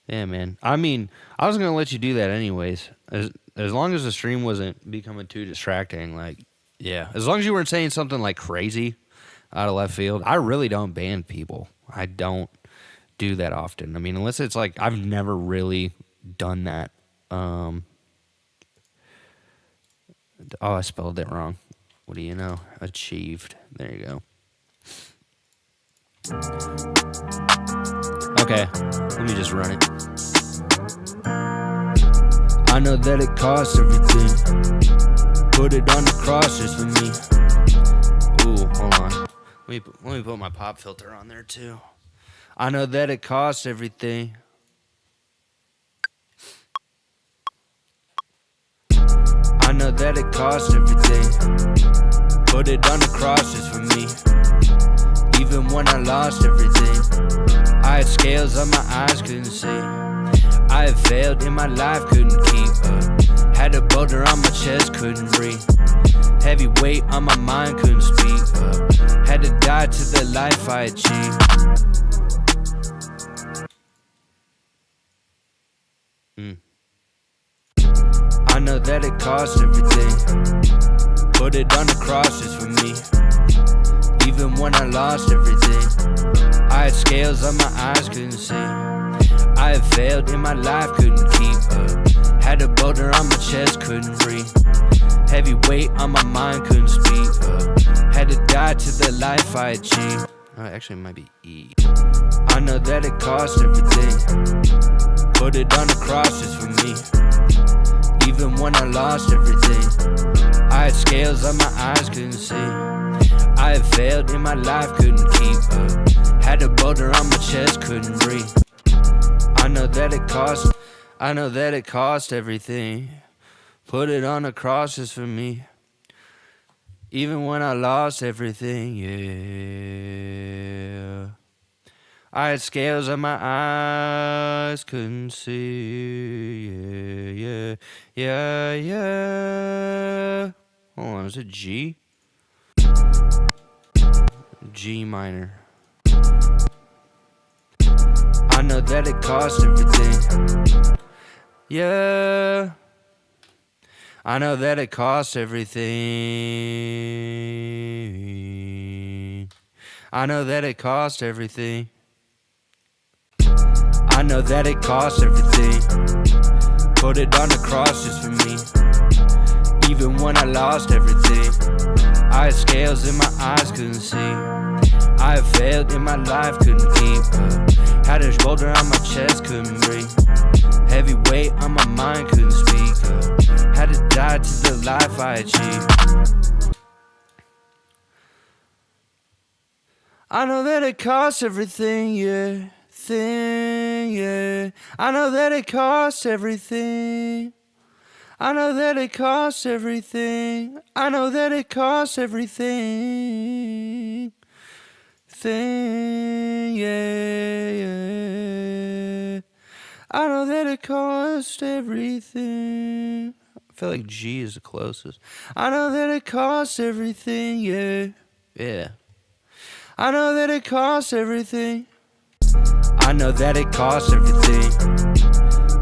Yeah, man. I mean, I was gonna let you do that anyways, as long as the stream wasn't becoming too distracting. Like, yeah, as long as you weren't saying something like crazy out of left field. I really don't ban people. I don't do that often. I mean, unless it's like I've never really done that. Oh, I spelled it wrong. What do you know? Achieved. There you go. Okay, let me just run it. I know that it costs everything. Put it on the cross just for me. Ooh, hold on. Let me put my pop filter on there too. I know that it costs everything. I know that it costs everything. Put it on the cross just for me. Even when I lost everything, I had scales on my eyes, couldn't see. I had failed in my life, couldn't keep up. Had a boulder on my chest, couldn't breathe. Heavy weight on my mind, couldn't speak up. Had to die to the life I achieved. I know that it costs everything. Put it on the cross just for me. Even when I lost everything, I had scales on my eyes, couldn't see. I had failed in my life, couldn't keep up. Had a boulder on my chest, couldn't breathe. Heavy weight on my mind, couldn't speak up. Had to die to the life I achieved. Actually, it might be E. I know that it costs everything. Put it on the cross just for me. Even when I lost everything, I had scales on my eyes, couldn't see. I had failed in my life, couldn't keep up. Had a boulder on my chest, couldn't breathe. I know that it cost everything. Put it on the cross just for me. Even when I lost everything, yeah. I had scales on my eyes, couldn't see, yeah. Hold on, is it G? G minor. I know that it cost everything. Yeah. I know that it cost everything. I know that it cost everything. I know that it costs everything. Put it on the cross just for me. Even when I lost everything, I had scales in my eyes, couldn't see. I had failed in my life, couldn't keep up. Had a shoulder on my chest, couldn't breathe. Heavy weight on my mind, couldn't speak up. Had to die to the life I achieved. I know that it costs everything, yeah. Yeah. I know that it costs everything. I know that it costs everything. I know that it costs everything. Yeah. I know that it costs everything. I feel like G is the closest. I know that it costs everything, yeah. I know that it costs everything. I know that it costs everything.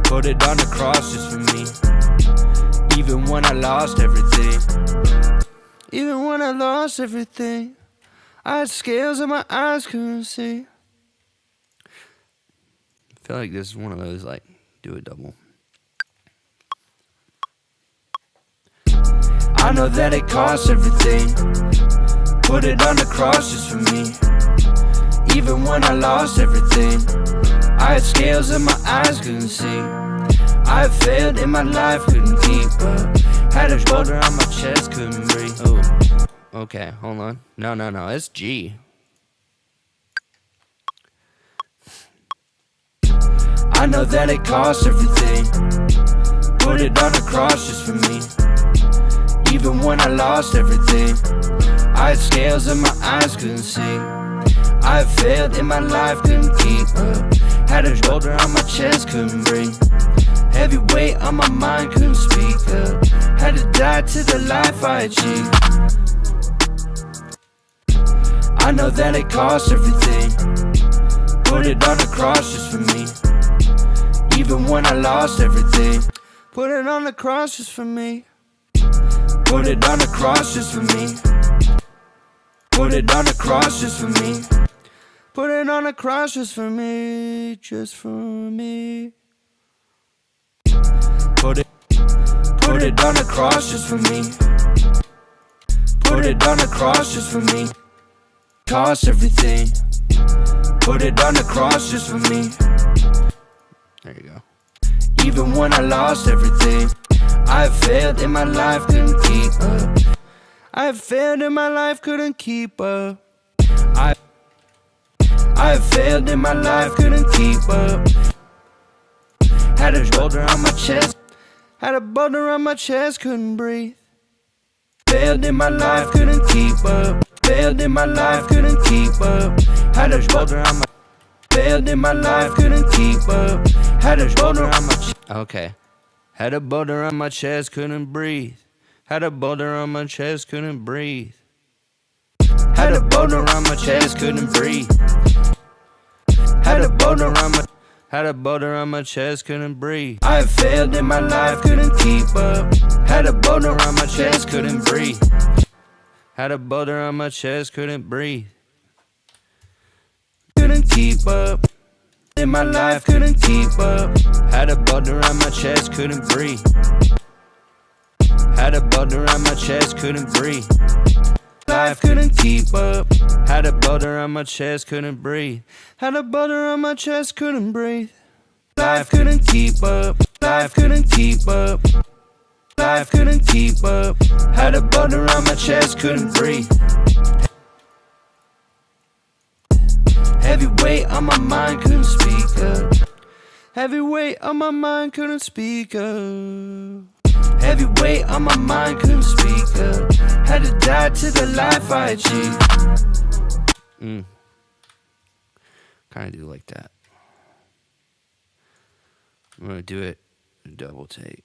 Put it on the cross just for me. Even when I lost everything. Even when I lost everything. I had scales in my eyes, couldn't see. I feel like this is one of those, like, do a double. I know that it costs everything. Put it on the cross just for me. Even when I lost everything. I had scales in my eyes, couldn't see. I had failed in my life, couldn't keep up. Had a shoulder on my chest, couldn't breathe. Oh, okay, hold on. No, it's G. I know that it costs everything. Put it on the cross just for me. Even when I lost everything. I had scales in my eyes, couldn't see. I had failed in my life, couldn't keep up. Had a shoulder on my chest, couldn't breathe. Heavy weight on my mind, couldn't speak up. Had to die to the life I achieved. I know that it costs everything. Put it on the cross just for me. Even when I lost everything. Put it on the cross just for me. Put it on the cross just for me. Put it on the cross just for me. Put it on the cross just for me. Just for me. Put it on the cross just for me. Put it on the cross just for me. Cost everything. Put it on the cross just for me. There you go. Even when I lost everything. I have failed in my life, couldn't keep up. I have failed in my life, couldn't keep up. I have failed in my life, couldn't keep up. Had a shoulder on my chest. Had a boulder on my chest, couldn't breathe. Failed in my life, couldn't keep up. Failed in my life, couldn't keep up. Had a shoulder on my. Failed in my life, couldn't keep up. Had a shoulder on my. Okay. Had a boulder on my chest, couldn't breathe. Had a boulder on my chest, couldn't breathe. Had a boulder on my chest, couldn't breathe. Had a boulder on my chest, couldn't breathe. I have failed in my life, couldn't keep up. Had a boulder on my chest, couldn't breathe. Had a boulder on my chest, couldn't breathe. Couldn't keep up. In my life, couldn't keep up. Had a boulder on my chest, couldn't breathe. Had a boulder on my chest, couldn't breathe. Life couldn't keep up. Had a boulder on my chest, couldn't breathe. Had a boulder on my chest, couldn't breathe. Life couldn't keep up. Life couldn't keep up. Life couldn't keep up. Had a boulder on my chest, couldn't breathe. Heavy weight on my mind, couldn't speak up. Heavy weight on my mind, couldn't speak up. Heavy weight on my mind, couldn't speak up. Had to die to the life I achieved. Kinda do like that. I'm gonna do it in double take.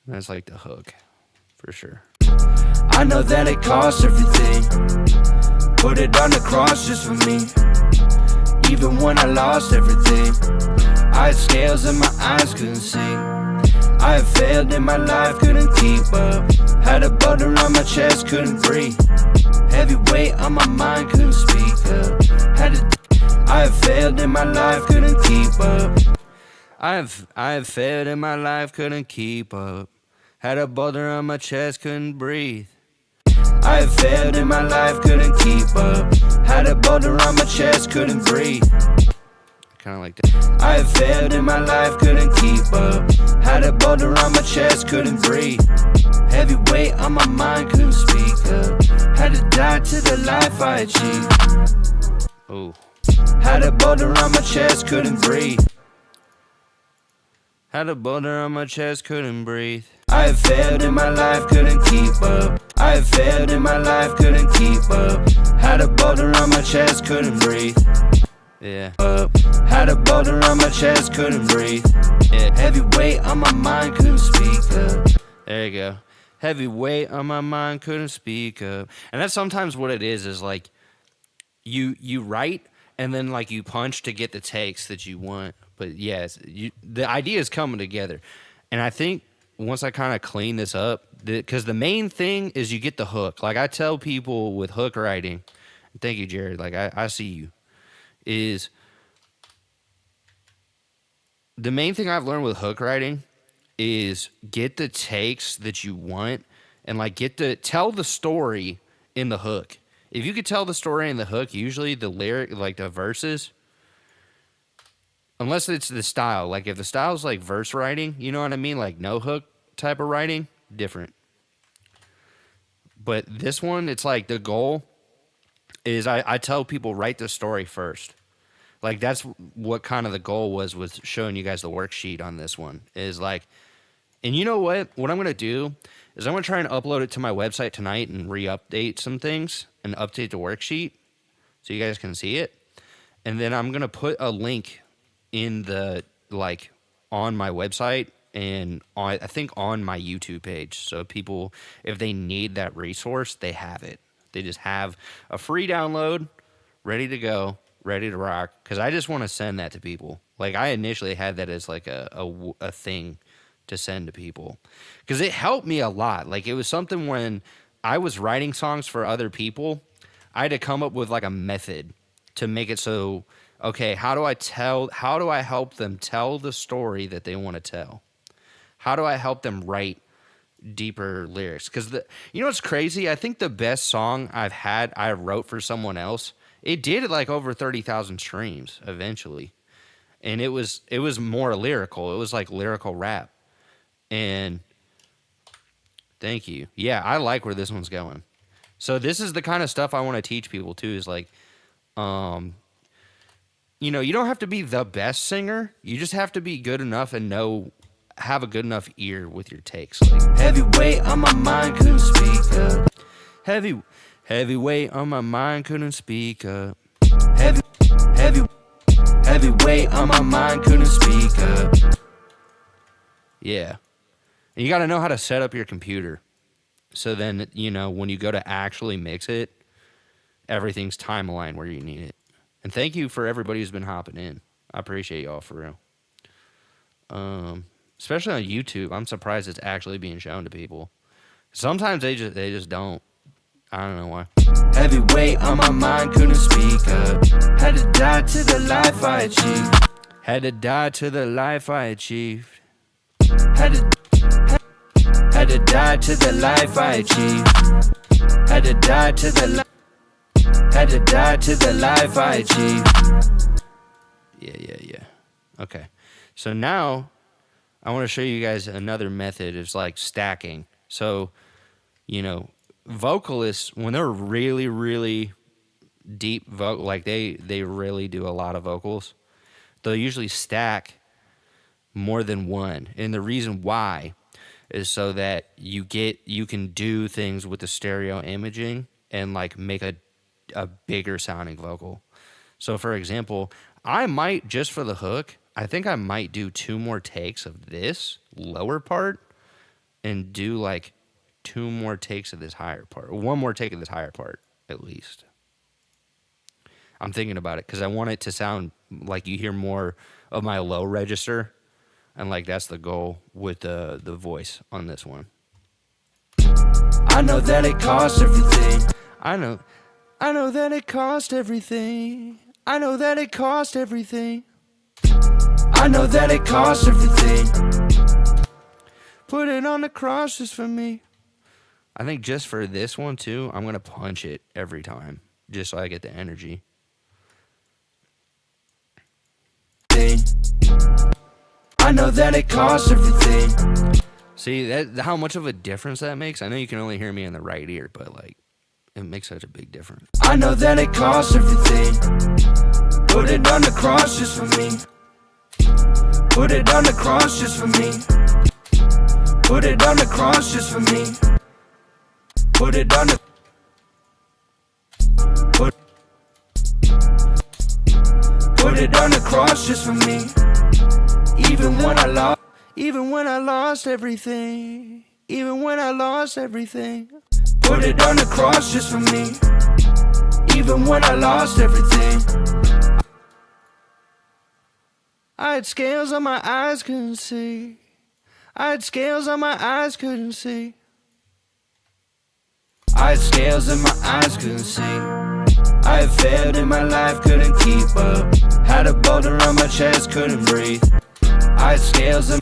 That's like the hook, for sure. I know that it costs everything. Put it on the cross just for me. Even when I lost everything. I had scales in my eyes, couldn't see. I had failed in my life, couldn't keep up. Had a boulder on my chest, couldn't breathe. Heavy weight on my mind, couldn't speak up. I have failed in my life, couldn't keep up. I have failed in my life, couldn't keep up. Had a boulder on my chest, couldn't breathe. I have failed in my life, couldn't keep up. Had a boulder on my chest, couldn't breathe. Kind of like that. I have failed in my life, couldn't keep up. Had a boulder on my chest, couldn't breathe. Heavy weight on my mind, couldn't speak up. Had to die to the life I achieved. Oh. Had a boulder on my chest, couldn't breathe. Had a boulder on my chest, couldn't breathe. I have failed in my life, couldn't keep up. I have failed in my life, couldn't keep up. Had a boulder on my chest, couldn't breathe. Yeah. Had a boulder on my chest, couldn't breathe. Yeah. Heavy weight on my mind, couldn't speak up. There you go. Heavy weight on my mind, couldn't speak up. And that's sometimes what it is like you write and then like you punch to get the takes that you want. But yes, the idea is coming together. And I think once I kind of clean this up, because the main thing is you get the hook. Like I tell people with hook writing, thank you, Jared, like I see you, is the main thing I've learned with hook writing is get the takes that you want and like tell the story in the hook. If you could tell the story in the hook, usually the lyric, like the verses, unless it's the style, like if the style's like verse writing, you know what I mean? Like no hook type of writing, different. But this one, it's like the goal is I tell people write the story first. Like that's what kind of the goal was with showing you guys the worksheet on this one is like, and you know what? What I'm going to do is I'm going to try and upload it to my website tonight and re-update some things and update the worksheet so you guys can see it. And then I'm going to put a link in the, like, on my website and I think on my YouTube page. So people, if they need that resource, they have it. They just have a free download ready to go, ready to rock. Because I just want to send that to people. Like I initially had that as like a thing to send to people because it helped me a lot. Like it was something when I was writing songs for other people, I had to come up with like a method to make it so, okay, how do I help them tell the story that they want to tell? How do I help them write deeper lyrics? Because you know what's crazy? I think the best song I wrote for someone else, it did like over 30,000 streams eventually. And it was more lyrical. It was like lyrical rap. And thank you. Yeah, I like where this one's going. So this is the kind of stuff I want to teach people too is like, you know, you don't have to be the best singer. You just have to be good enough and have a good enough ear with your takes. Like, heavy weight on my mind, couldn't speak up. Heavy weight on my mind, couldn't speak up. Heavy weight on my mind, couldn't speak up. Yeah. And you got to know how to set up your computer. So then, you know, when you go to actually mix it, everything's time-aligned where you need it. And thank you for everybody who's been hopping in. I appreciate y'all for real. Especially on YouTube, I'm surprised it's actually being shown to people. Sometimes they just don't. I don't know why. Heavy weight on my mind, couldn't speak up. Had to die to the life I achieved. Had to die to the life I achieved. Had to die to the life I achieved. Had to die to the life I achieved. Yeah. Okay. So now I want to show you guys another method. It's like stacking. So, you know, vocalists, when they're really, really deep vocal, like they really do a lot of vocals, they'll usually stack more than one. And the reason why is so that you can do things with the stereo imaging and like make a bigger sounding vocal. So for example, I might, just for the hook, I think I might do 2 more takes of this lower part and do like 2 more takes of this higher part, or 1 more take of this higher part at least. I'm thinking about it because I want it to sound like you hear more of my low register, and like that's the goal with the voice on this one. I know that it costs everything. I know that it costs everything. I know that it cost everything. I know that it costs everything. Put it on the cross just for me. I think just for this one too, I'm gonna punch it every time, just so I get the energy. I know that it costs everything. See that how much of a difference that makes? I know you can only hear me in the right ear, but like it makes such a big difference. I know that it costs everything. Put it on the cross just for me. Put it on the cross just for me. Put it on the cross just for me. Put it on the Put it on the cross just for me. Even when I lost everything. Even when I lost everything. Put it on the cross just for me. Even when I lost everything. I had scales on my eyes, couldn't see. I had scales on my eyes, couldn't see. I had scales in my eyes, couldn't see. I had failed in my life, couldn't keep up. Had a boulder on my chest, couldn't breathe. I had scales in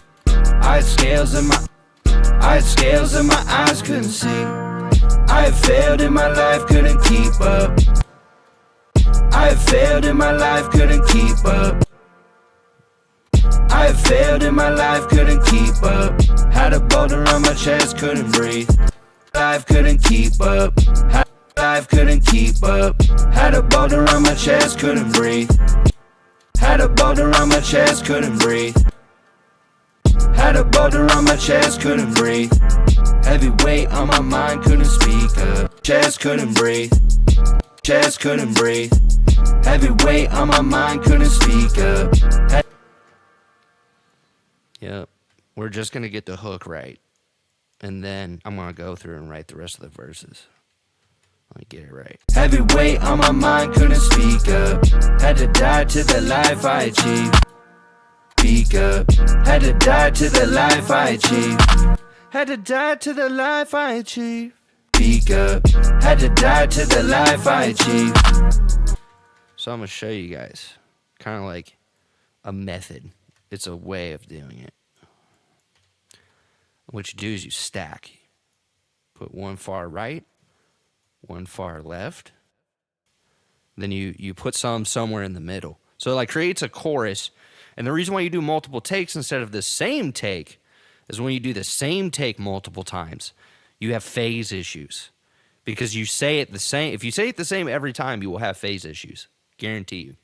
my eyes, couldn't see. I had failed in my life, couldn't keep up. I had failed in my life, couldn't keep up. I had failed in my life, couldn't keep up. Had a boulder on my chest, couldn't breathe. Life couldn't keep up. Life couldn't keep up. Had a boulder on my chest, couldn't breathe. Had a boulder on my chest, couldn't breathe. Had a boulder on my chest, couldn't breathe. Heavy weight on my mind, couldn't speak up. Chest couldn't breathe. Chest couldn't breathe. Heavy weight on my mind, couldn't speak up. Yep. We're just gonna get the hook right. And then I'm gonna go through and write the rest of the verses. Let me get it right. Heavy weight on my mind, couldn't speak up. Had to die to the life I achieved. Speak up. Had to die to the life I achieved. Had to die to the life I achieved. Speak up. Had to die to the life I achieved. So I'm gonna show you guys kind of like a method. It's a way of doing it. What you do is you stack. Put one far right, one far left. Then you put some somewhere in the middle. So it like creates a chorus. And the reason why you do multiple takes instead of the same take is when you do the same take multiple times, you have phase issues. Because you say it the same. If you say it the same every time, you will have phase issues. Guarantee you.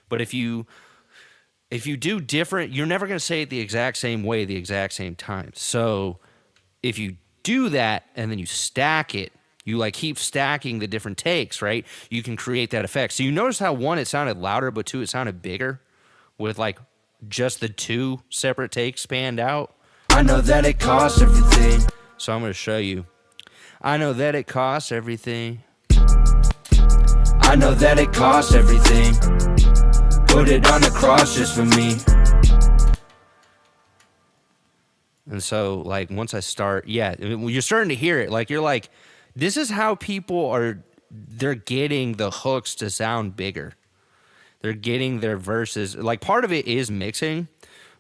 But if you do different, you're never going to say it the exact same way the exact same time. So if you do that and then you stack it, you like keep stacking the different takes, right? You can create that effect. So you notice how one, it sounded louder, but two, it sounded bigger with like just the two separate takes spanned out. I know that it costs everything. So I'm going to show you. I know that it costs everything. I know that it costs everything. Put it on the cross just for me. And so, like, once I start, yeah, you're starting to hear it. Like, you're like, this is how people they're getting the hooks to sound bigger. They're getting their verses. Like, part of it is mixing,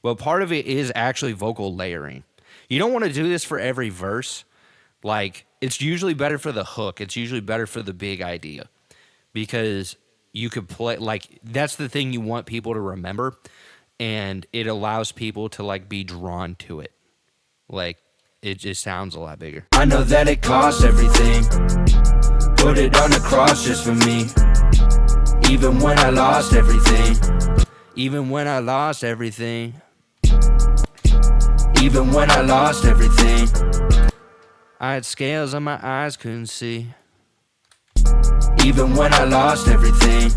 but part of it is actually vocal layering. You don't want to do this for every verse. Like, it's usually better for the hook. It's usually better for the big idea. Because you could play, like, that's the thing you want people to remember, and it allows people to, like, be drawn to it. Like, it just sounds a lot bigger. I know that it costs everything. Put it on the cross just for me. Even when I lost everything. Even when I lost everything. Even when I lost everything. I had scales on my eyes, couldn't see. Even when I lost everything.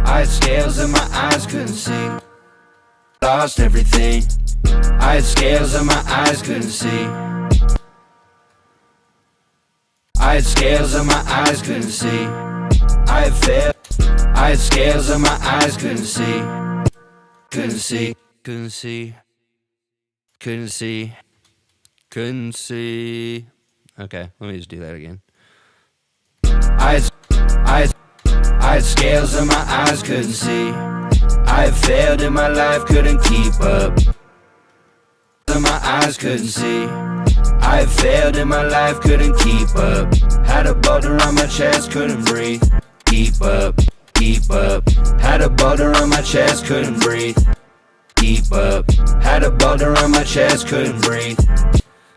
I had scales in my eyes, couldn't see. Lost everything. I had scales in my eyes, couldn't see. I had scales in my eyes, couldn't see. I had failed. I had scales in my eyes, couldn't see. Couldn't see. Couldn't see. Couldn't see. Couldn't see. Okay, let me just do that again. I I had scales in my eyes, couldn't see. I had failed in my life, couldn't keep up. In my eyes, couldn't see. I had failed in my life, couldn't keep up. Had a boulder on my chest, couldn't breathe. Keep up, keep up. Had a boulder on my chest, couldn't breathe. Keep up. Had a boulder on my chest, couldn't breathe.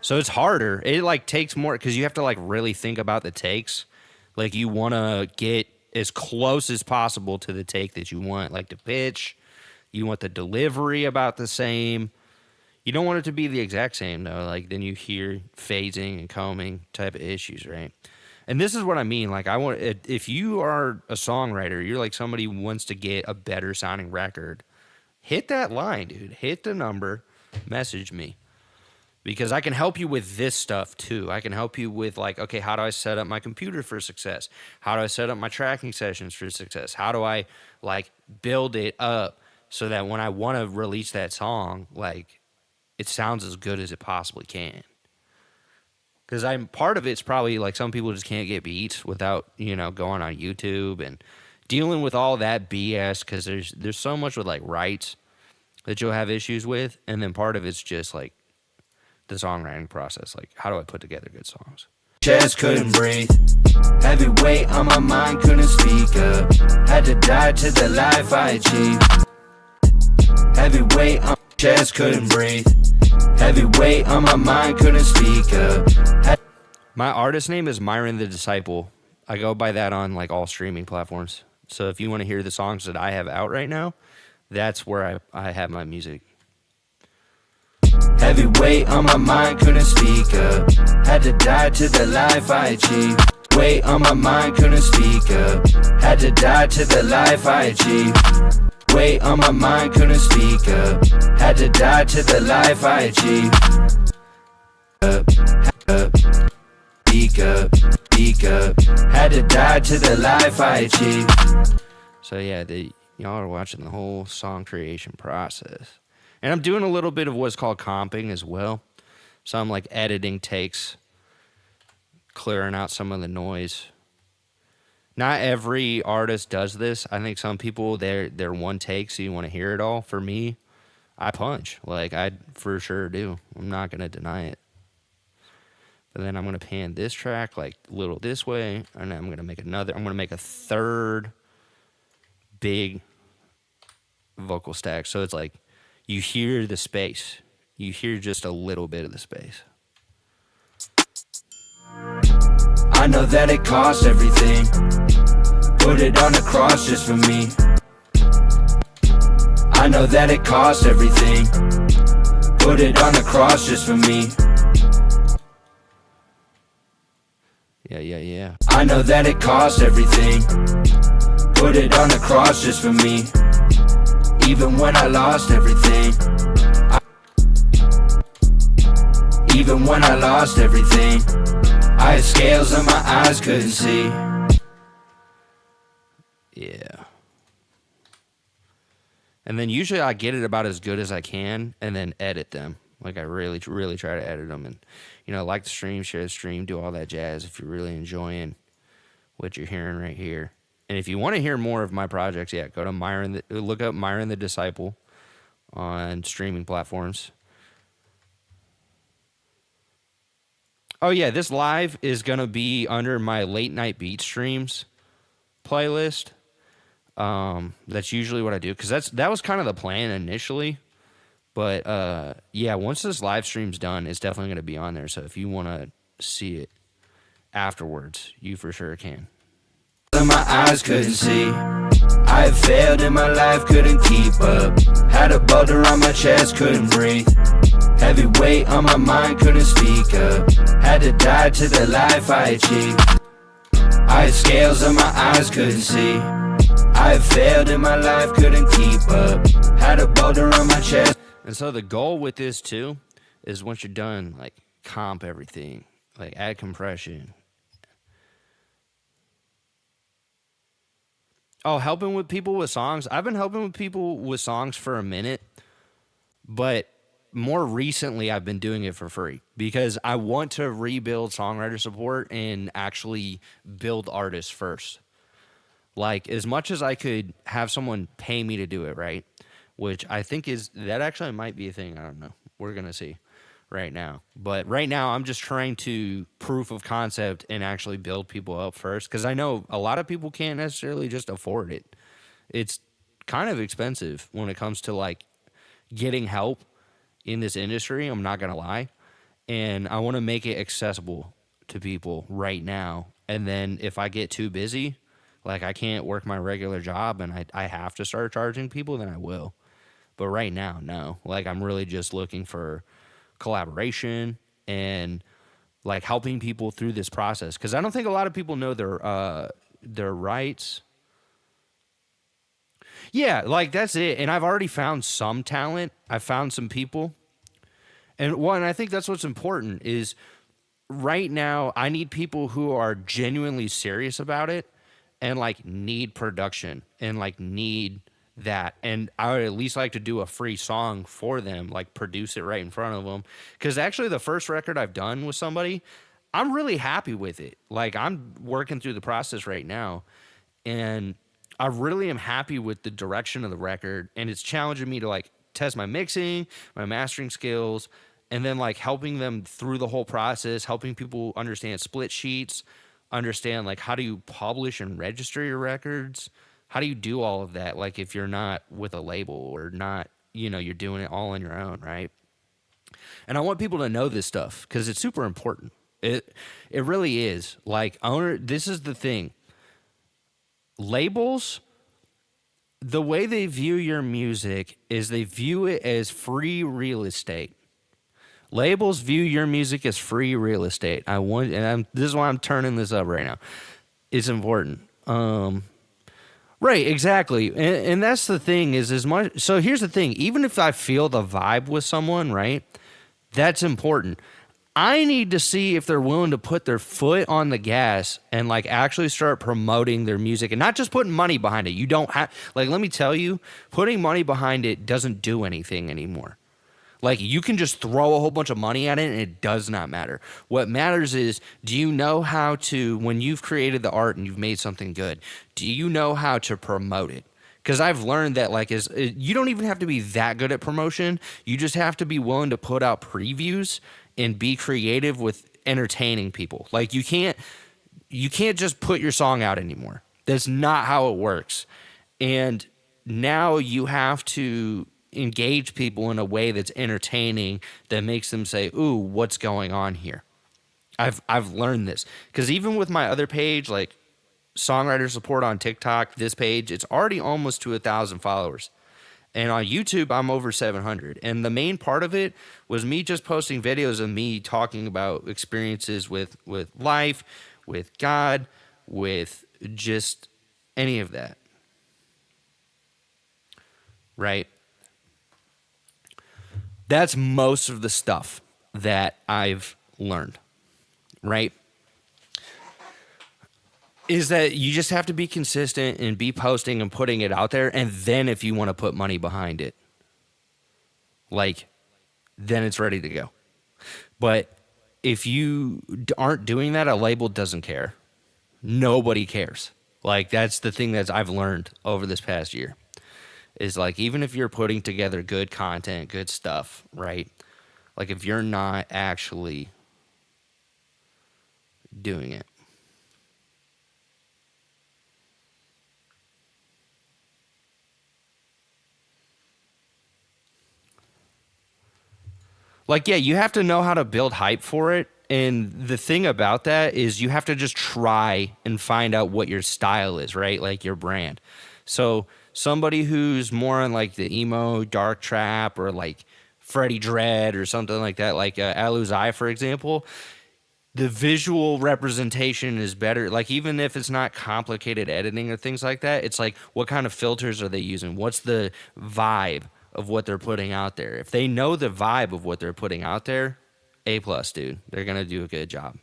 So it's harder. It like takes more because you have to like really think about the takes. Like you want to get as close as possible to the take that you want, like the pitch. You want the delivery about the same. You don't want it to be the exact same though. Like then you hear phasing and combing type of issues, right? And this is what I mean. Like I want, if you are a songwriter, you're like somebody who wants to get a better sounding record. Hit that line, dude. Hit the number. Message me. Because I can help you with this stuff too. I can help you with like, okay, how do I set up my computer for success? How do I set up my tracking sessions for success? How do I like build it up so that when I want to release that song, like it sounds as good as it possibly can? Because I'm part of it's probably like some people just can't get beats without, you know, going on YouTube and dealing with all that BS because there's so much with like rights that you'll have issues with. And then part of it's just like the songwriting process. Like, how do I put together good songs? Chest couldn't breathe. Heavy weight on my mind, couldn't speak up. Had to die to the life I achieved. Heavy weight on my chest, couldn't breathe. Heavy weight on my mind, couldn't speak up. My artist name is Myron the Disciple. I go by that on like all streaming platforms. So if you want to hear the songs that I have out right now, that's where I have my music. Heavy weight on my mind, couldn't speak up. Had to die to the life I achieved. Weight on my mind, couldn't speak up. Had to die to the life I achieved. Weight on my mind, couldn't speak up. Had to die to the life I achieved. Speak up, speak up. Had to die to the life I achieved. So yeah, y'all are watching the whole song creation process. And I'm doing a little bit of what's called comping as well. So I'm like editing takes, clearing out some of the noise. Not every artist does this. I think some people, they're one take, so you want to hear it all. For me, I punch. Like, I for sure do. I'm not going to deny it. But then I'm going to pan this track, like, a little this way, and then I'm going to make another. I'm going to make a third big vocal stack. So it's like, you hear the space. You hear just a little bit of the space. I know that it costs everything. Put it on the cross just for me. I know that it costs everything. Put it on the cross just for me. Yeah. I know that it costs everything. Put it on the cross just for me. Even when I lost everything. Even when I lost everything. I had scales in my eyes, couldn't see. Yeah. And then usually I get it about as good as I can and then edit them. Like I really try to edit them and, you know, like the stream, share the stream, do all that jazz if you're really enjoying what you're hearing right here. And if you want to hear more of my projects, yeah, go to look up Myron the Disciple on streaming platforms. Oh yeah, this live is gonna be under my late night beat streams playlist. That's usually what I do because that was kind of the plan initially. But yeah, once this live stream's done, it's definitely gonna be on there. So if you want to see it afterwards, you for sure can. My eyes couldn't see. I had failed in my life, couldn't keep up. Had a boulder on my chest, couldn't breathe. Heavy weight on my mind, couldn't speak up. Had to die to the life I achieved. I had scales on my eyes, couldn't see. I had failed in my life, couldn't keep up. Had a boulder on my chest. And so the goal with this too is once you're done, like comp everything, like add compression. Oh, helping with people with songs. I've been helping with people with songs for a minute, but more recently I've been doing it for free because I want to rebuild songwriter support and actually build artists first. Like, as much as I could have someone pay me to do it, right? Which I think is that actually might be a thing. I don't know. We're gonna see right now. But right now, I'm just trying to proof of concept and actually build people up first, because I know a lot of people can't necessarily just afford it. It's kind of expensive when it comes to like getting help in this industry. I'm not gonna lie, and I want to make it accessible to people right now. And then if I get too busy, like I can't work my regular job and I have to start charging people, then I will. But right now, no. Like I'm really just looking for collaboration and like helping people through this process, because I don't think a lot of people know their rights. Yeah, like that's it. And I've already found some talent. I've found some people. And one, I think that's what's important is right now I need people who are genuinely serious about it and like need production and like need that. And I would at least like to do a free song for them, like produce it right in front of them. Because actually, the first record I've done with somebody, I'm really happy with it. Like I'm working through the process right now, and I really am happy with the direction of the record. And it's challenging me to like test my mixing, my mastering skills, and then like helping them through the whole process, helping people understand split sheets, understand like how do you publish and register your records, how do you do all of that, like if you're not with a label or not, you're doing it all on your own, right? And I want people to know this stuff because it's super important. It really is. Like owner, this is the thing. Labels, the way they view your music is they view it as free real estate. Labels view your music as free real estate. This is why I'm turning this up right now. It's important. Right, exactly. And that's the thing is as much. So here's the thing. Even if I feel the vibe with someone, right, that's important. I need to see if they're willing to put their foot on the gas and like actually start promoting their music and not just putting money behind it. You don't have, like, let me tell you, putting money behind it doesn't do anything anymore. Like, you can just throw a whole bunch of money at it and it does not matter. What matters is, do you know how to, when you've created the art and you've made something good, do you know how to promote it? Because I've learned that, like, you don't even have to be that good at promotion. You just have to be willing to put out previews and be creative with entertaining people. Like, you can't just put your song out anymore. That's not how it works. And now you have to engage people in a way that's entertaining, that makes them say, ooh, what's going on here? I've learned this because even with my other page, like Songwriter Support on TikTok, this page, it's already almost to 1,000 followers. And on YouTube, I'm over 700. And the main part of it was me just posting videos of me talking about experiences with life, with God, with just any of that. Right? That's most of the stuff that I've learned, right? Is that you just have to be consistent and be posting and putting it out there. And then if you want to put money behind it, like, then it's ready to go. But if you aren't doing that, a label doesn't care. Nobody cares. Like, that's the thing that I've learned over this past year. Is like, even if you're putting together good content, good stuff, right? Like, if you're not actually doing it. Like, yeah, you have to know how to build hype for it. And the thing about that is you have to just try and find out what your style is, right? Like your brand. So somebody who's more on like the emo, dark trap, or like Freddie Dredd or something like that, like Aluzai, for example, the visual representation is better. Like, even if it's not complicated editing or things like that, it's like, what kind of filters are they using? What's the vibe of what they're putting out there? If they know the vibe of what they're putting out there, A+, dude. They're going to do a good job.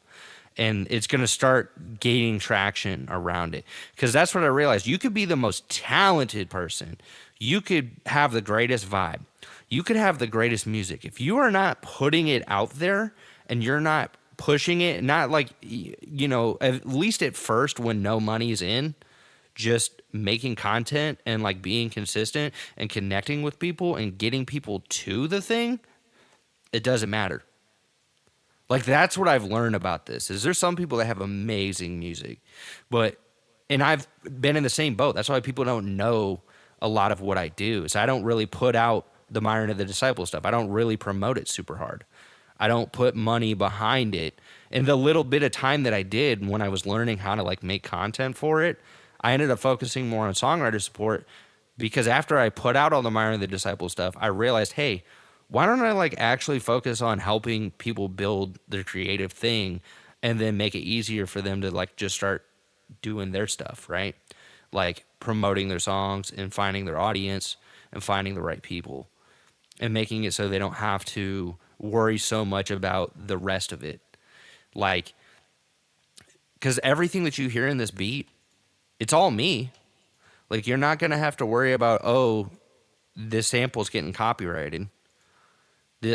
And it's going to start gaining traction around it. Because that's what I realized. You could be the most talented person. You could have the greatest vibe. You could have the greatest music. If you are not putting it out there and you're not pushing it, not like, at least at first when no money's in, just making content and like being consistent and connecting with people and getting people to the thing, it doesn't matter. Like that's what I've learned about this. Is there's some people that have amazing music, but and I've been in the same boat. That's why people don't know a lot of what I do. Is I don't really put out the Myron of the Disciple stuff. I don't really promote it super hard. I don't put money behind it. And the little bit of time that I did when I was learning how to like make content for it, I ended up focusing more on songwriter support because after I put out all the Myron of the Disciple stuff, I realized, hey, why don't I like actually focus on helping people build their creative thing and then make it easier for them to like just start doing their stuff, right? Like promoting their songs and finding their audience and finding the right people and making it so they don't have to worry so much about the rest of it. Like, because everything that you hear in this beat, it's all me. Like, you're not going to have to worry about, oh, this sample's getting copyrighted.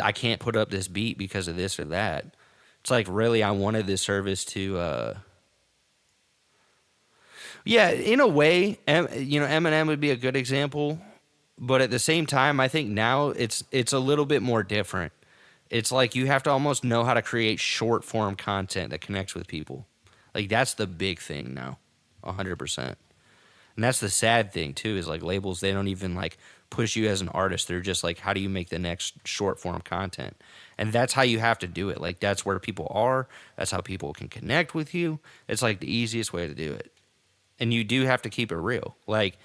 I can't put up this beat because of this or that. It's like, really, I wanted this service to, yeah, in a way, Eminem would be a good example. But at the same time, I think now it's a little bit more different. It's like you have to almost know how to create short form content that connects with people. Like that's the big thing now, 100%. And that's the sad thing too, is like labels, they don't even like push you as an artist. They're just like, how do you make the next short form content? And that's how you have to do it. Like that's where people are. That's how people can connect with you. It's like the easiest way to do it. And you do have to keep it real. Like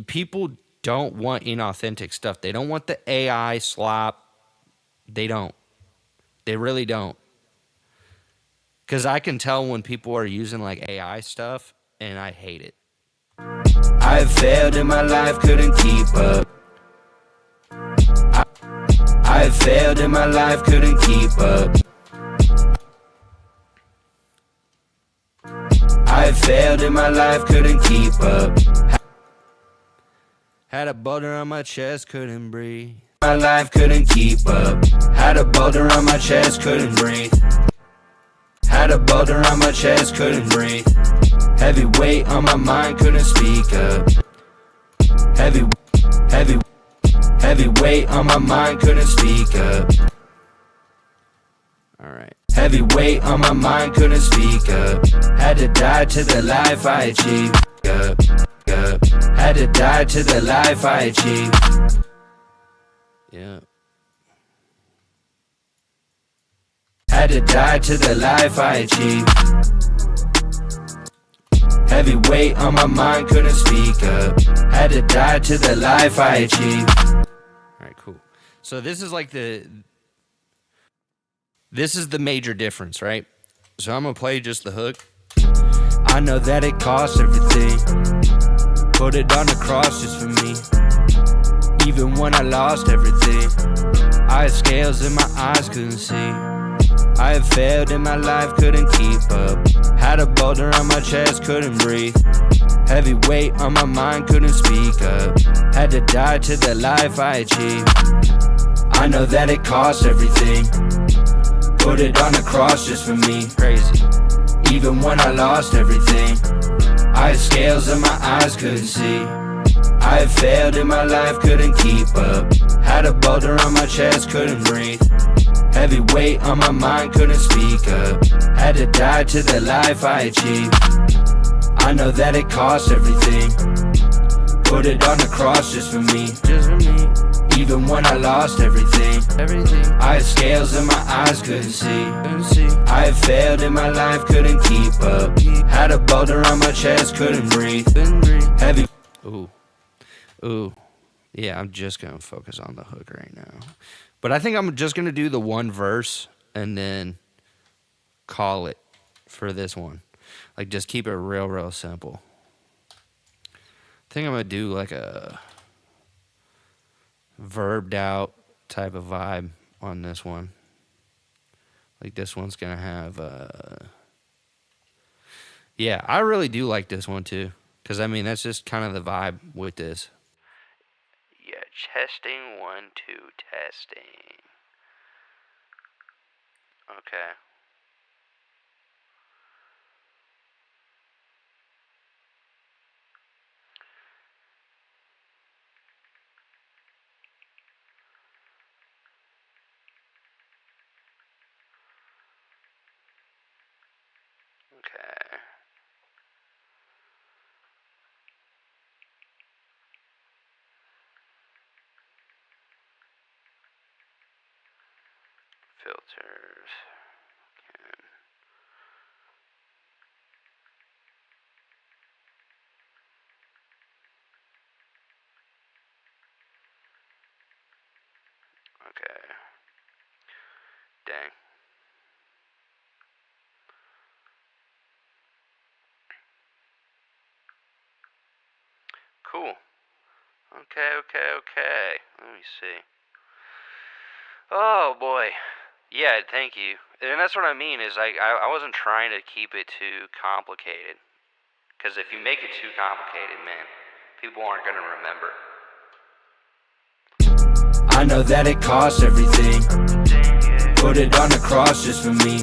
people don't want inauthentic stuff. They don't want the AI slop. They don't. They really don't. Because I can tell when people are using like AI stuff, and I hate it. I failed in my life, couldn't keep up. I failed in my life, couldn't keep up. I failed in my life, couldn't keep up. Had a boulder on my chest, couldn't breathe. My life couldn't keep up. Had a boulder on my chest, couldn't breathe. Had a boulder on my chest, couldn't breathe. Heavy weight on my mind, couldn't speak up. Heavy weight on my mind, couldn't speak up. Alright. Heavy weight on my mind, couldn't speak up. Had to die to the life I achieved. Had to die to the life I achieved. Yeah. Had to die to the life I achieved. Heavy weight on my mind, couldn't speak up. Had to die to the life I achieved. Alright, cool. So this is like this is the major difference, right? So I'm gonna play just the hook. I know that it costs everything. Put it on the cross just for me. Even when I lost everything, I had scales in my eyes, couldn't see. I had failed in my life, couldn't keep up. Had a boulder on my chest, couldn't breathe. Heavy weight on my mind, couldn't speak up. Had to die to the life I achieved. I know that it costs everything. Put it on the cross just for me. Crazy. Even when I lost everything, I had scales in my eyes, couldn't see. I had failed in my life, couldn't keep up. Had a boulder on my chest, couldn't breathe. Heavy weight on my mind, couldn't speak up. Had to die to the life I achieved. I know that it costs everything. Put it on the cross just for me. Just for me. Even when I lost everything, I had scales in my eyes, couldn't see. I had failed in my life, couldn't keep up. Had a boulder on my chest, couldn't breathe. Heavy. Ooh. Yeah, I'm just gonna focus on the hook right now. But I think I'm just gonna do the one verse and then call it for this one. Like just keep it real simple. I think I'm gonna do like a verbed out type of vibe on this one. Like this one's gonna have yeah, I really do like this one too. Cause I mean that's just kind of the vibe with this. Yeah, testing 1 2 testing. Okay. filters. Okay. Dang. Cool. Okay. Let me see. Oh boy. Yeah, thank you. And that's what I mean is I wasn't trying to keep it too complicated. Because if you make it too complicated, man, people aren't going to remember. I know that it costs everything. Put it on the cross just for me.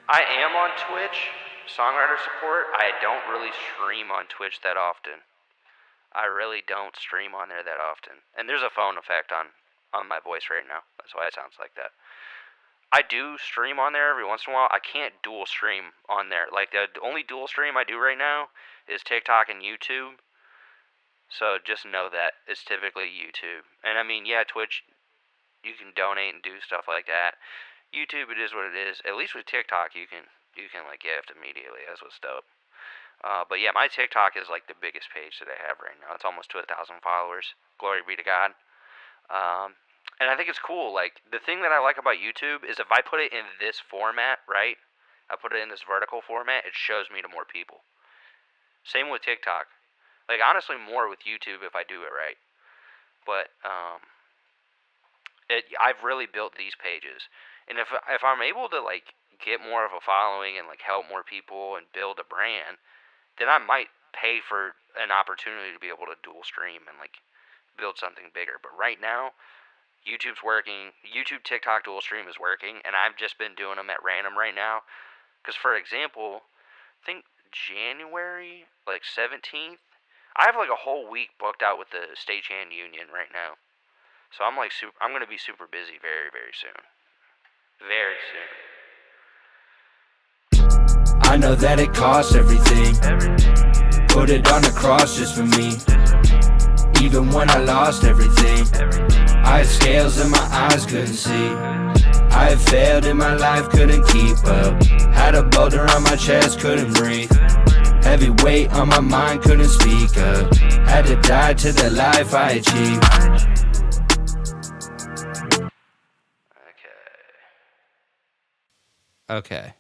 I am on Twitch, Songwriter support. I don't really stream on Twitch that often. I really don't stream on there that often. And there's a phone effect on my voice right now. That's why it sounds like that. I do stream on there every once in a while. I can't dual stream on there. Like, the only dual stream I do right now is TikTok and YouTube. So just know that it's typically YouTube. And I mean, yeah, Twitch, you can donate and do stuff like that. YouTube, it is what it is. At least with TikTok, you can like gift immediately. That's what's dope. But yeah, my TikTok is like the biggest page that I have right now. It's almost to 1,000 followers. Glory be to God. And I think it's cool. Like, the thing that I like about YouTube is if I put it in this format, right? I put it in this vertical format, it shows me to more people. Same with TikTok. Like, honestly, more with YouTube if I do it right. But I've really built these pages, and if I'm able to like get more of a following and like help more people and build a brand, then I might pay for an opportunity to be able to dual stream and like build something bigger. But right now, YouTube's working. YouTube TikTok dual stream is working, and I've just been doing them at random right now. Because for example, I think January like 17th, I have like a whole week booked out with the stagehand union right now. So I'm like I'm gonna be super busy very, very soon. Very soon. I know that it costs everything. Put it on the cross just for me. Even when I lost everything, I had scales in my eyes, couldn't see. I had failed in my life, couldn't keep up. Had a boulder on my chest, couldn't breathe. Heavy weight on my mind, couldn't speak up. Had to die to the life I achieved. Okay.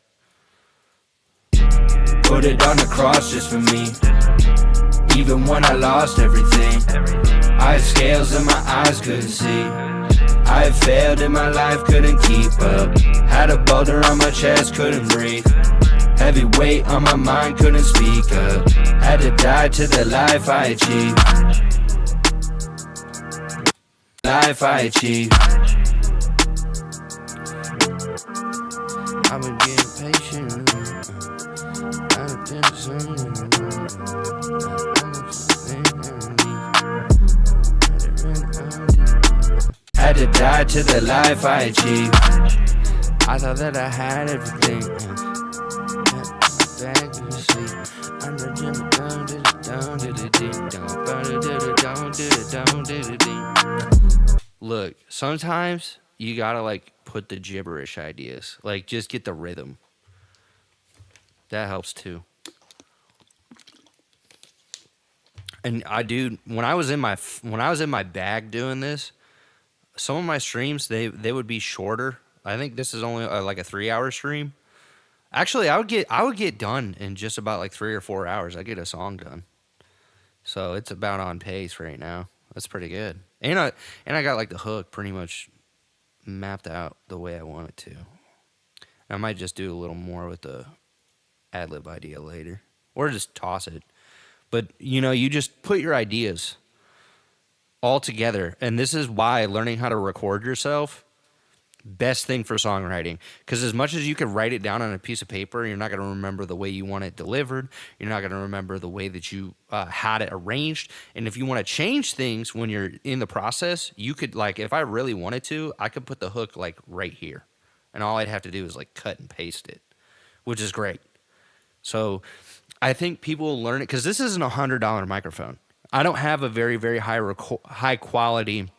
Put it on the cross just for me. Even when I lost everything, I had scales in my eyes, couldn't see. I had failed in my life, couldn't keep up. Had a boulder on my chest, couldn't breathe. Heavy weight on my mind, couldn't speak up. Had to die to the life I achieved. Life I achieved. I've been getting patient. Had to die to the life I achieved. I thought that I had everything. Look, sometimes you gotta like put the gibberish ideas. Like, just get the rhythm. That helps too. And when I was in my bag doing this, some of my streams they would be shorter. I think this is only like a 3-hour stream. Actually, I would get done in just about like 3 or 4 hours. I get a song done. So it's about on pace right now. That's pretty good. And I got like the hook pretty much mapped out the way I want it to. I might just do a little more with the ad-lib idea later, or just toss it. But you just put your ideas all together, and this is why learning how to record yourself, best thing for songwriting. Because as much as you can write it down on a piece of paper, you're not going to remember the way you want it delivered. You're not going to remember the way that you had it arranged. And if you want to change things when you're in the process, you could, like, if I really wanted to, I could put the hook like right here, and all I'd have to do is like cut and paste it, which is great. So I think people will learn it, because this isn't $100 microphone. I don't have a very, very high quality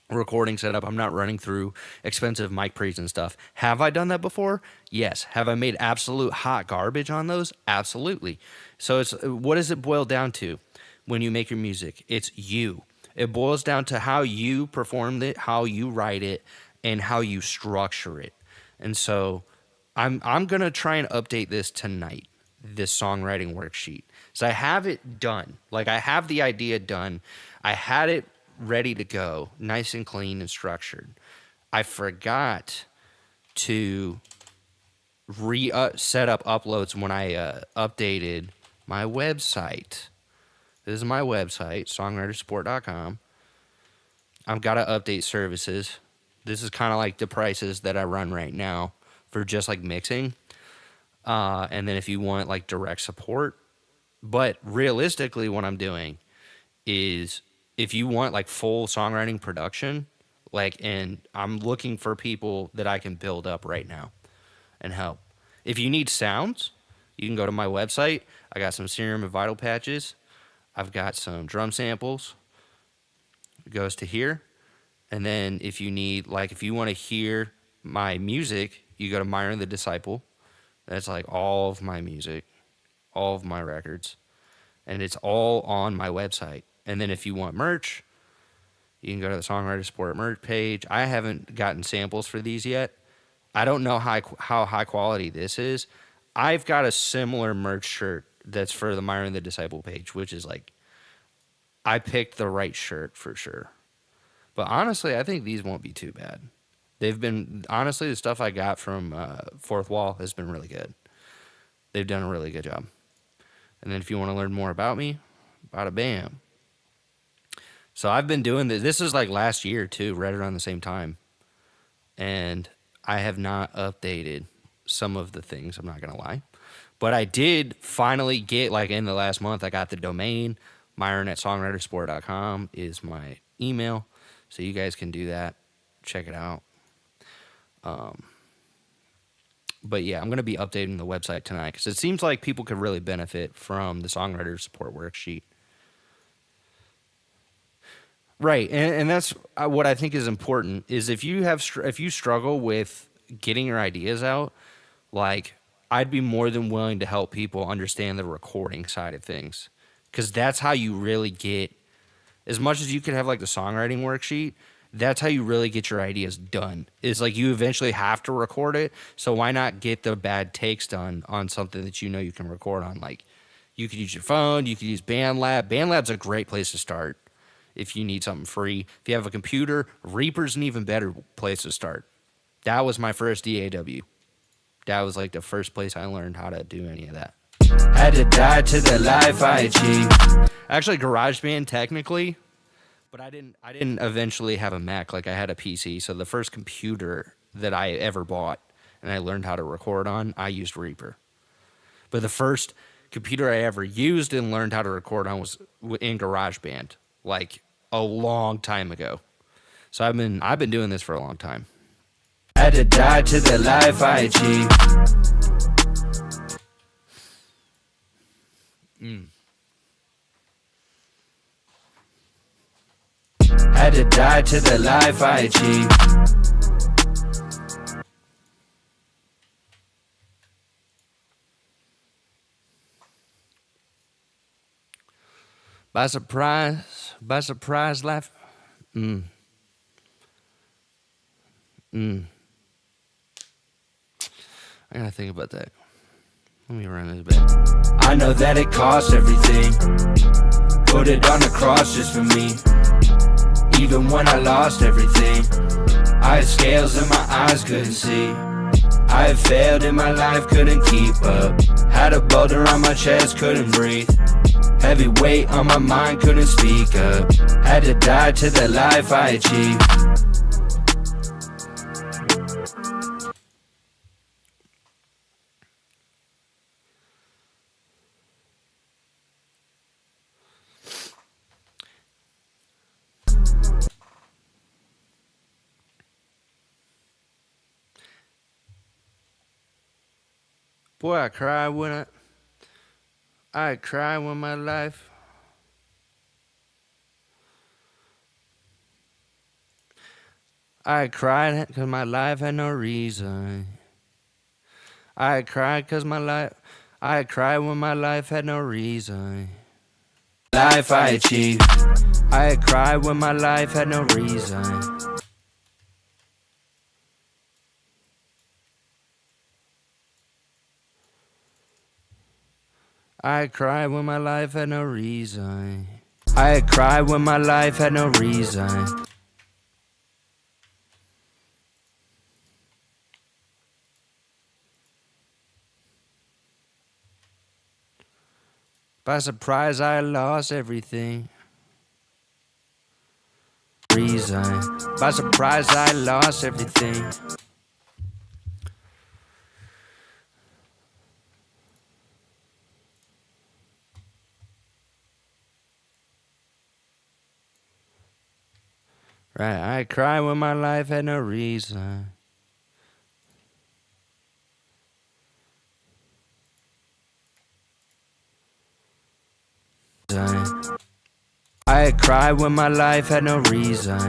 recording setup. I'm not running through expensive mic pre's and stuff. Have I done that before? Yes. Have I made absolute hot garbage on those? Absolutely. So it's what does it boil down to when you make your music? It's you. It boils down to how you perform it, how you write it, and how you structure it. And so I'm gonna try and update this tonight, this songwriting worksheet. So I have it done. Like I have the idea done. I had it ready to go, nice and clean and structured. I forgot to set up uploads when I updated my website. This is my website, songwritersupport.com. I've got to update services. This is kind of like the prices that I run right now for just like mixing. And then if you want like direct support. But realistically, what I'm doing is if you want like full songwriting production, like, and I'm looking for people that I can build up right now and help. If you need sounds, you can go to my website. I got some Serum and Vital patches. I've got some drum samples. It goes to here. And then if you need, like, if you want to hear my music, you go to Myron the Disciple. That's like all of my music, all of my records. And it's all on my website. And then if you want merch, you can go to the Songwriter Support merch page. I haven't gotten samples for these yet. I don't know how high quality this is. I've got a similar merch shirt that's for the Myron the Disciple page, which is like, I picked the right shirt for sure. But honestly, I think these won't be too bad. They've been, honestly, the stuff I got from Fourth Wall has been really good. They've done a really good job. And then if you want to learn more about me, bada bam. So I've been doing this. This is like last year too, right around the same time. And I have not updated some of the things, I'm not going to lie. But I did finally get, like in the last month, I got the domain. Myron at songwritersupport.com is my email. So you guys can do that. Check it out. But yeah, I'm going to be updating the website tonight because it seems like people could really benefit from the Songwriter Support worksheet. Right, and that's what I think is important. Is if you struggle with getting your ideas out, like I'd be more than willing to help people understand the recording side of things, because that's how you really get. As much as you could have like the songwriting worksheet, that's how you really get your ideas done. Is like you eventually have to record it, so why not get the bad takes done on something that you know you can record on? Like you could use your phone, you could use BandLab. BandLab's a great place to start. If you need something free. If you have a computer, Reaper's an even better place to start. That was my first DAW. That was like the first place I learned how to do any of that. Had to die to the life I achieved. Actually, GarageBand technically, but I didn't eventually have a Mac. Like I had a PC. So the first computer that I ever bought and I learned how to record on, I used Reaper. But the first computer I ever used and learned how to record on was in GarageBand. Like a long time ago. So I've been doing this for a long time. Had to die to the life I achieved. Had to die to the life I achieved. By surprise life. I gotta think about that. Let me run this back. I know that it cost everything. Put it on the cross just for me. Even when I lost everything, I had scales in my eyes, couldn't see. I had failed in my life, couldn't keep up. Had a boulder on my chest, couldn't breathe. Heavy weight on my mind, couldn't speak up. Had to die to the life I achieved. Boy, I cry when I cry when my life. I cried cause my life had no reason. I cried cause my life. I cried when my life had no reason. Life I achieved. I cried when my life had no reason. I cried when my life had no reason. I cried when my life had no reason. By surprise, I lost everything. Reason. By surprise, I lost everything. Right, I cried when my life had no reason. I cried when my life had no reason.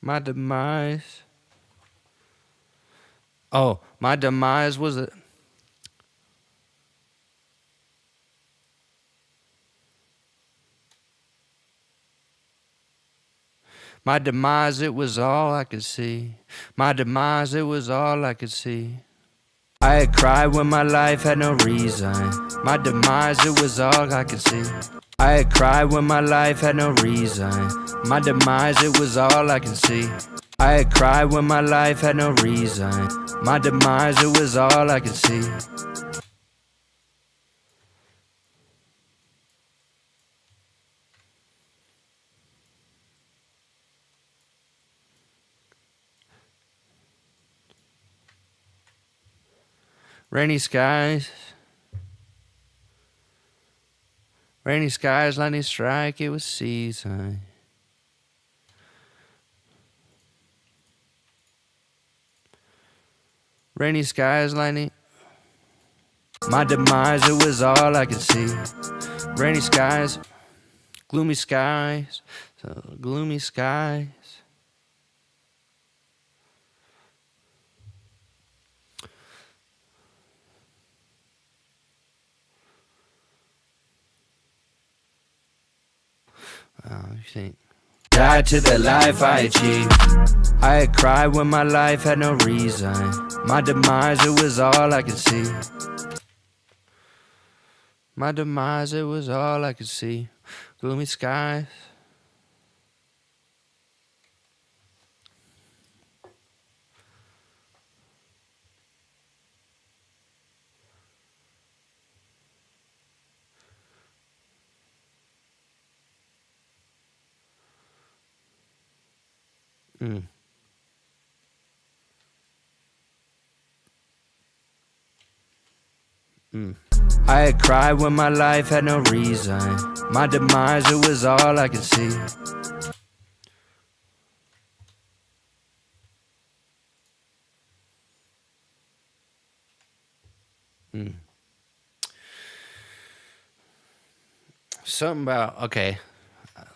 My demise. Oh, my demise was a. My demise, it was all I could see. My demise, it was all I could see. I cried when my life had no reason. My demise, it was all I could see. I cried when my life had no reason. My demise, it was all I could see. I cried when my life had no reason. My demise, it was all I could see. Rainy skies. Rainy skies, lightning strike, it was season. Rainy skies, lightning. My demise, it was all I could see. Rainy skies, gloomy skies, gloomy skies. You think? Died to the life I achieved. I cried when my life had no reason. My demise, it was all I could see. My demise, it was all I could see. Gloomy skies. I cried when my life had no reason. My demise, it was all I could see. Something about, okay,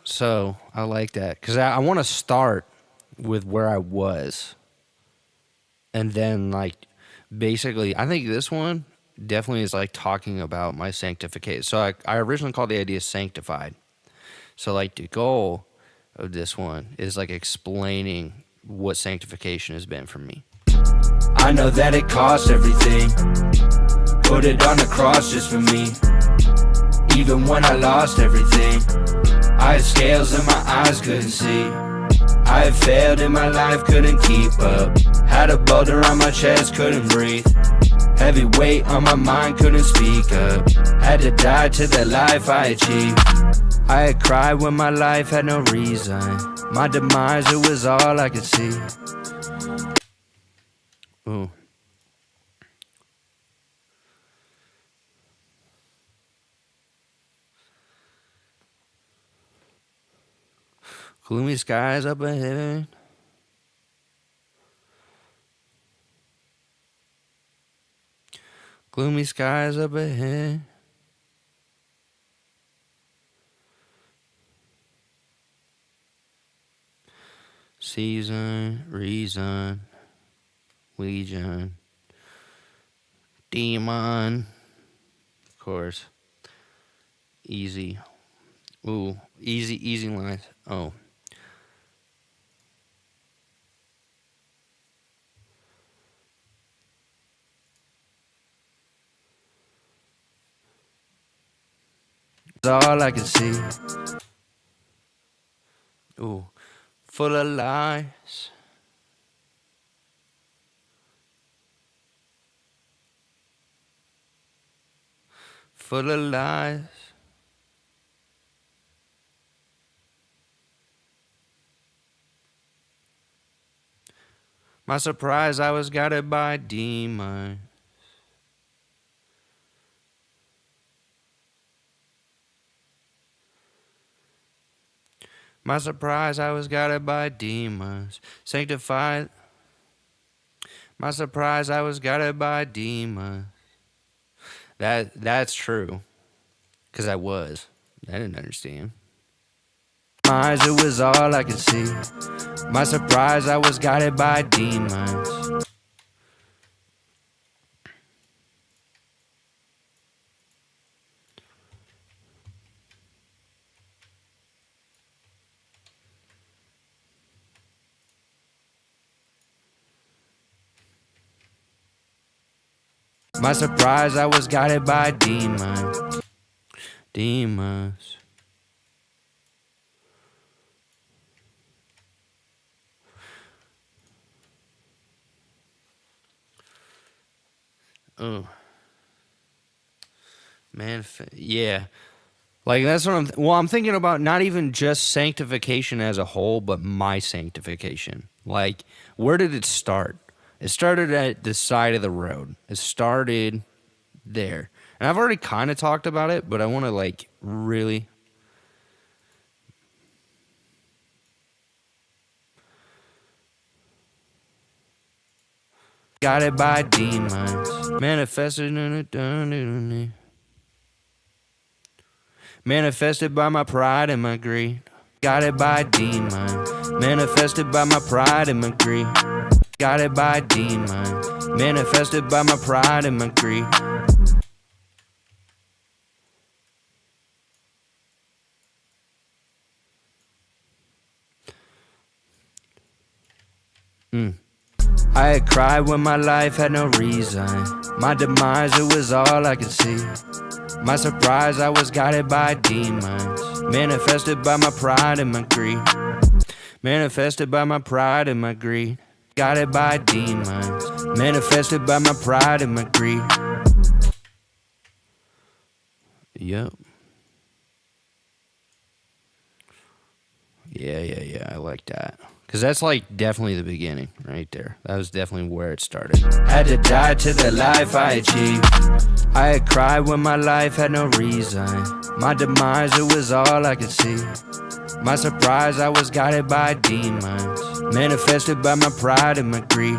so I like that because I want to start with where I was, and then like basically I think this one definitely is like talking about my sanctification. So I originally called the idea sanctified. So like the goal of this one is like explaining what sanctification has been for me. I know that it cost everything. Put it on the cross just for me. Even when I lost everything, I had scales in my eyes, couldn't see. I had failed in my life, couldn't keep up. Had a boulder on my chest, couldn't breathe. Heavy weight on my mind, couldn't speak up. Had to die to the life I achieved. I had cried when my life had no reason. My demise, it was all I could see. Ooh. Gloomy skies up ahead. Gloomy skies up ahead. season, reason, legion, demon, of course, easy. Ooh, easy lines. Oh. That's all I can see. Ooh, full of lies. Full of lies. My surprise, I was guided by demons. My surprise, I was guided by demons. Sanctified. My surprise, I was guided by demons. That's true. Because I was. I didn't understand. My eyes, it was all I could see. My surprise, I was guided by demons. My surprise, I was guided by demons. Demons. Oh. Man, yeah. Like that's what I'm thinking about, not even just sanctification as a whole, but my sanctification. Like, where did it start? It started at the side of the road. It started there. And I've already kind of talked about it, but I want to like really guided by demons. Manifested in a manifested by my pride and my greed. Guided by demons. Manifested by my pride and my greed. Guided by demons. Manifested by my pride and my greed. I had cried when my life had no reason. My demise, it was all I could see. My surprise, I was guided by demons. Manifested by my pride and my greed. Manifested by my pride and my greed. Guided by demons. Manifested by my pride and my greed. Yep. Yeah, I like that. Because that's like definitely the beginning right there. That was definitely where it started. Had to die to the life I achieved. I had cried when my life had no reason. My demise, it was all I could see. My surprise, I was guided by demons. Manifested by my pride and my greed.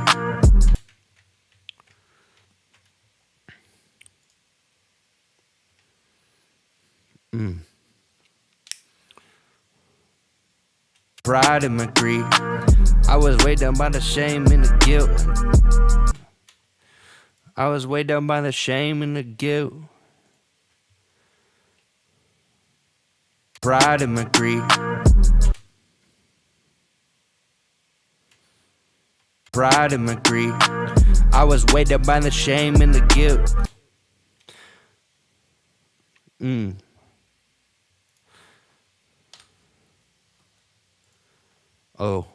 Pride and my greed. I was weighed down by the shame and the guilt. I was weighed down by the shame and the guilt. Pride and my greed. Pride and my greed. I was weighed down by the shame and the guilt. Oh.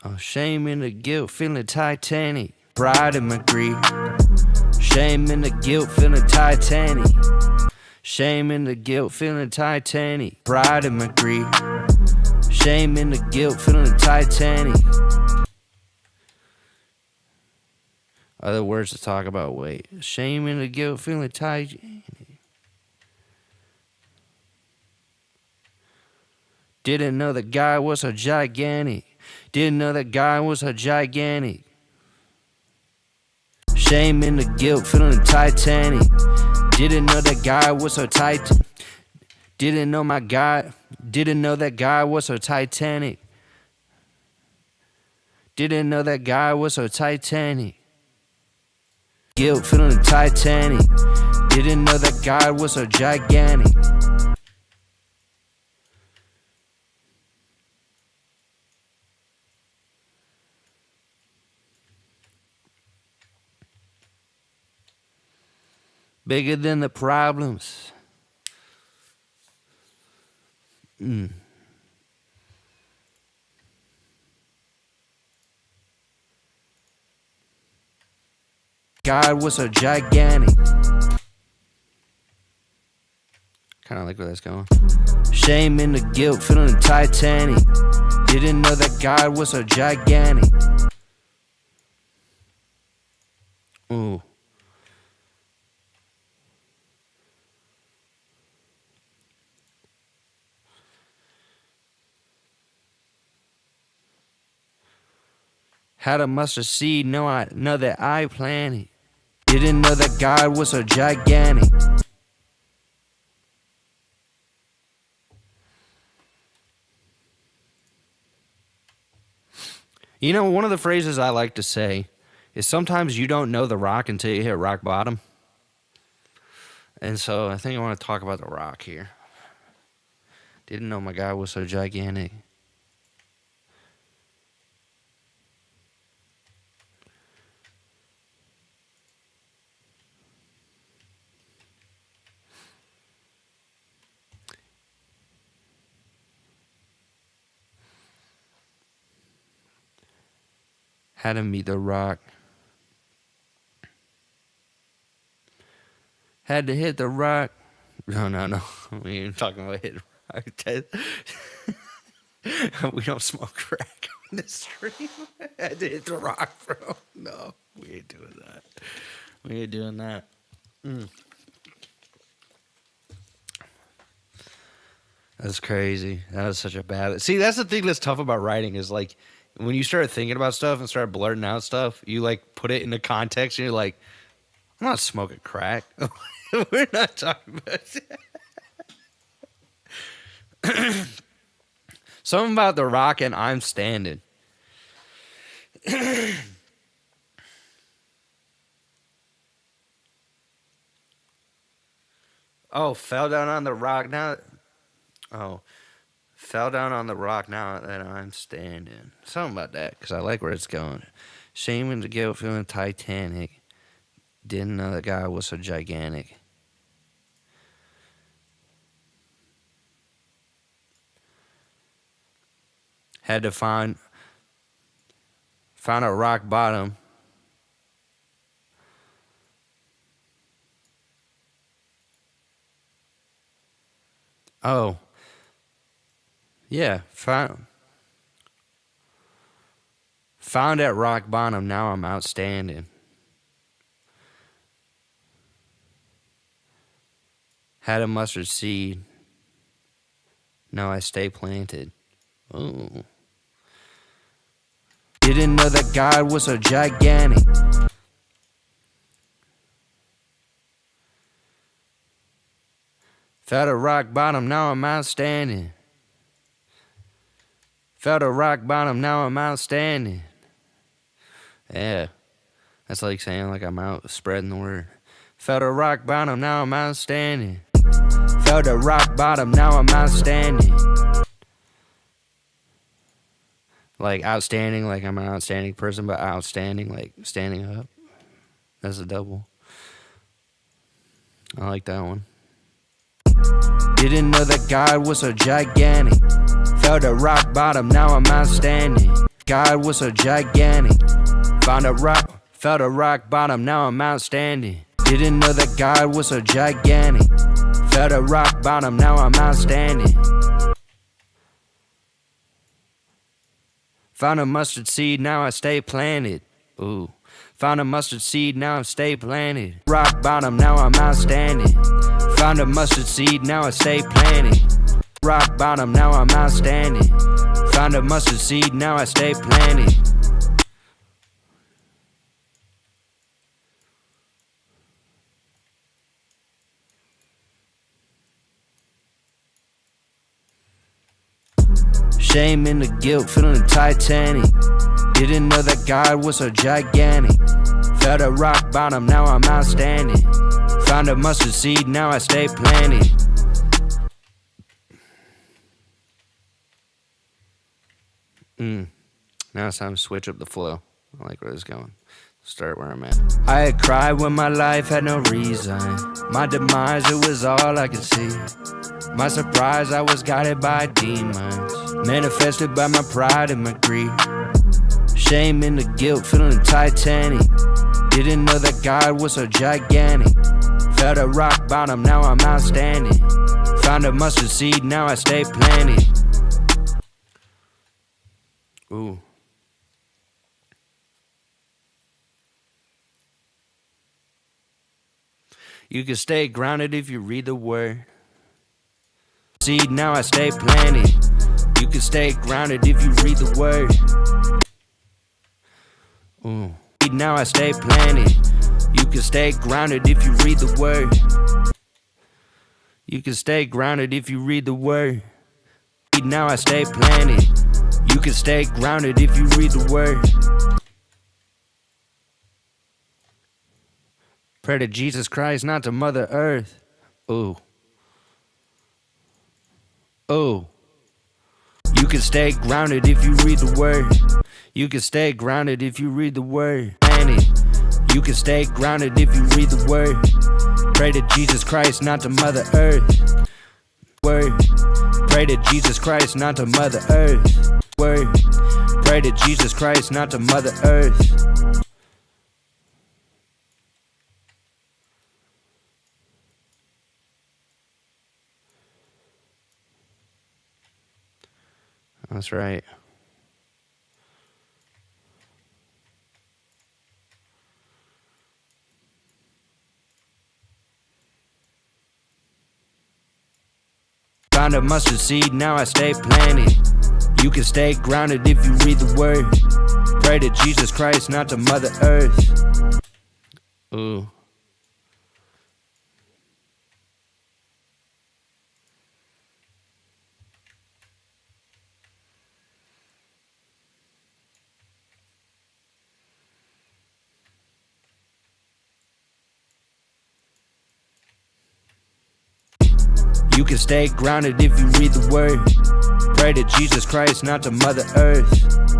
Oh, shame and the guilt, feeling Titanic. Pride and my greed. Shame and the guilt, feeling Titanic. Shame and the guilt, feeling Titanic. Pride and my greed. Shame and the guilt, feeling Titanic. Other words to talk about, wait. Shame and the guilt, feeling Titanic. Didn't know the guy was so gigantic. Didn't know that guy was so gigantic. Shame and the guilt, feeling Titanic. Didn't know that guy was so tight. Didn't know my guy. Didn't know that guy was so Titanic. Didn't know that guy was so Titanic. Guilt, feeling Titanic. Didn't know that guy was so gigantic. Bigger than the problems. God was so gigantic. Kind of like where that's going. Shame and the guilt, feeling Titanic. Didn't know that God was so gigantic. Ooh. Had a mustard seed, know that I planted. Didn't know that God was so gigantic. You know, one of the phrases I like to say is sometimes you don't know the rock until you hit rock bottom. And so I think I want to talk about the rock here. Didn't know my guy was so gigantic. Had to meet the rock. Had to hit the rock. No. We ain't talking about hitting rock. We don't smoke crack on the stream. Had to hit the rock, bro. No, we ain't doing that. We ain't doing that. That's crazy. That was such a bad... See, that's the thing that's tough about writing is like, when you start thinking about stuff and start blurting out stuff, you like put it into context and you're like, I'm not smoking crack. We're not talking about that. Something about the rock and I'm standing. Oh, fell down on the rock now. Oh. Fell down on the rock now that I'm standing. Something about that, because I like where it's going. Shame and the guilt, feeling Titanic. Didn't know the guy was so gigantic. Had to find a rock bottom. Oh. Yeah, found at rock bottom, now I'm outstanding. Had a mustard seed, now I stay planted. Ooh. Didn't know that God was so gigantic. Felt a rock bottom, now I'm outstanding. Felt a rock bottom, now I'm outstanding. Yeah, that's like saying like I'm out spreading the word. Felt a rock bottom, now I'm outstanding. Felt a rock bottom, now I'm outstanding. Like outstanding, like I'm an outstanding person, but outstanding, like standing up. That's a double. I like that one. Didn't know that God was so gigantic. Felt a rock bottom, now I'm outstanding. God was so gigantic. Felt a rock bottom, now I'm outstanding. Didn't know that God was so gigantic. Felt a rock bottom, now I'm outstanding. Found a mustard seed, now I stay planted. Ooh. Found a mustard seed, now I stay planted. Rock bottom, now I'm outstanding. Found a mustard seed, now I stay planted. Rock bottom, now I'm outstanding. Found a mustard seed, now I stay planted. Shame and the guilt, feeling Titanic. Didn't know that God was so gigantic. Felt at rock bottom, now I'm outstanding. Found a mustard seed, now I stay planted. Now it's time to switch up the flow. I like where this is going. Start where I'm at. I had cried when my life had no reason. My demise, it was all I could see. My surprise, I was guided by demons, manifested by my pride and my greed. Shame and the guilt, feeling Titanic. Didn't know that God was so gigantic. Felt at rock bottom, now I'm outstanding. Found a mustard seed, now I stay planted. Ooh. You can stay grounded if you read the word. Seed, now I stay planted. You can stay grounded if you read the word. Ooh. Now I stay planted. You can stay grounded if you read the word. You can stay grounded if you read the word. Now I stay planted. You can stay grounded if you read the word. Pray to Jesus Christ, not to Mother Earth. Ooh. Oh, you can stay grounded if you read the word. You can stay grounded if you read the word. You can stay grounded if you read the word. Pray to Jesus Christ, not to Mother Earth. Word. Pray to Jesus Christ, not to Mother Earth. Word. Pray to Jesus Christ, not to Mother Earth. That's right. Found a mustard seed, now I stay planted. You can stay grounded if you read the word. Pray to Jesus Christ, not to Mother Earth. Ooh. You can stay grounded if you read the word. Pray to Jesus Christ, not to Mother Earth.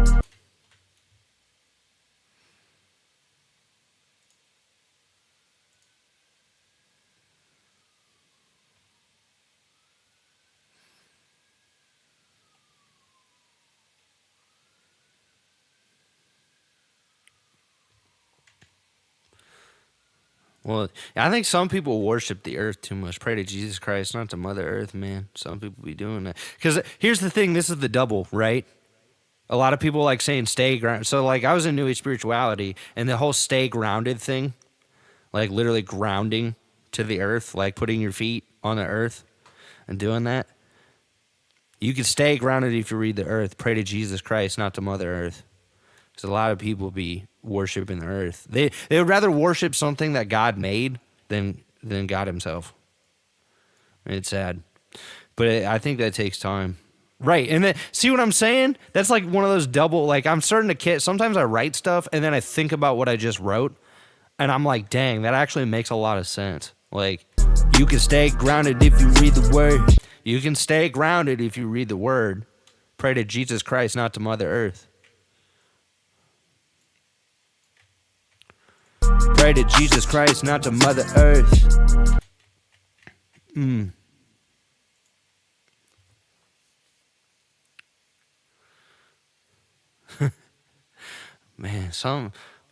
Well, I think some people worship the earth too much. Pray to Jesus Christ, not to Mother Earth, man. Some people be doing that. Because here's the thing, this is the double, right? A lot of people like saying stay grounded. So, like, I was in New Age spirituality, and the whole stay grounded thing, like literally grounding to the earth, like putting your feet on the earth and doing that. You can stay grounded if you read the earth. Pray to Jesus Christ, not to Mother Earth. Because a lot of people be worshiping the earth. They would rather worship something that God made than God himself. It's sad. But I think that takes time. Right. And then, see what I'm saying? That's like one of those double, like I'm starting to kid. Sometimes I write stuff and then I think about what I just wrote. And I'm like, dang, that actually makes a lot of sense. Like, you can stay grounded if you read the word. You can stay grounded if you read the word. Pray to Jesus Christ, not to Mother Earth. Pray to Jesus Christ, not to Mother Earth. Man,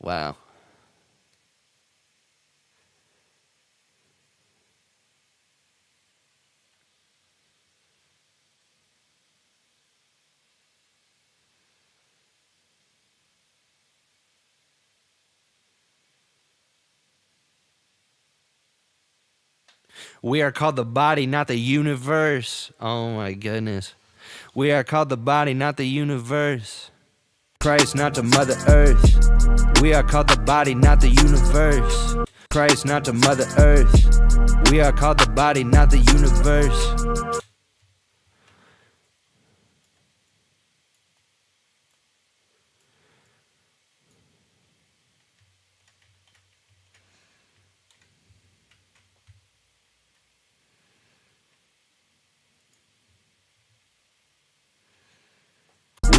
wow. We are called the body, not the universe. Oh my goodness. We are called the body, not the universe. Christ, not the Mother Earth. We are called the body, not the universe. Christ, not the Mother Earth. We are called the body, not the universe.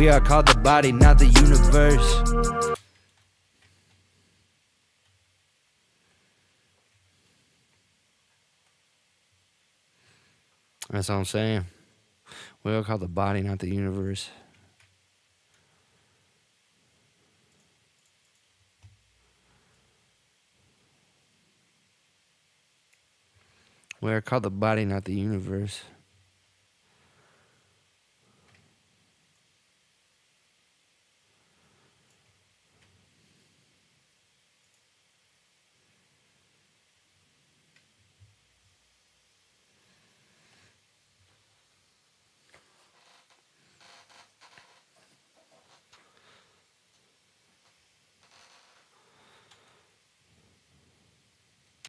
We are called the body, not the universe. That's all I'm saying. We are called the body, not the universe. We are called the body, not the universe.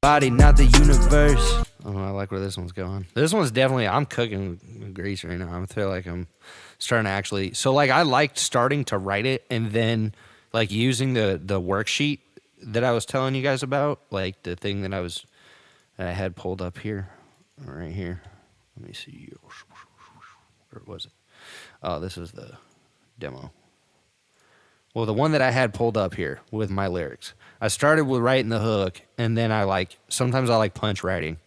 Body, not the universe. Oh, I like where this one's going. This one's definitely, I'm cooking with grease right now. I feel like I'm starting to actually, so like I liked starting to write it and then like using the worksheet that I was telling you guys about, like the thing that I had pulled up here, right here. Let me see. Where was it? Oh, this is the demo. Well, the one that I had pulled up here with my lyrics. I started with writing the hook, and then sometimes I like punch writing.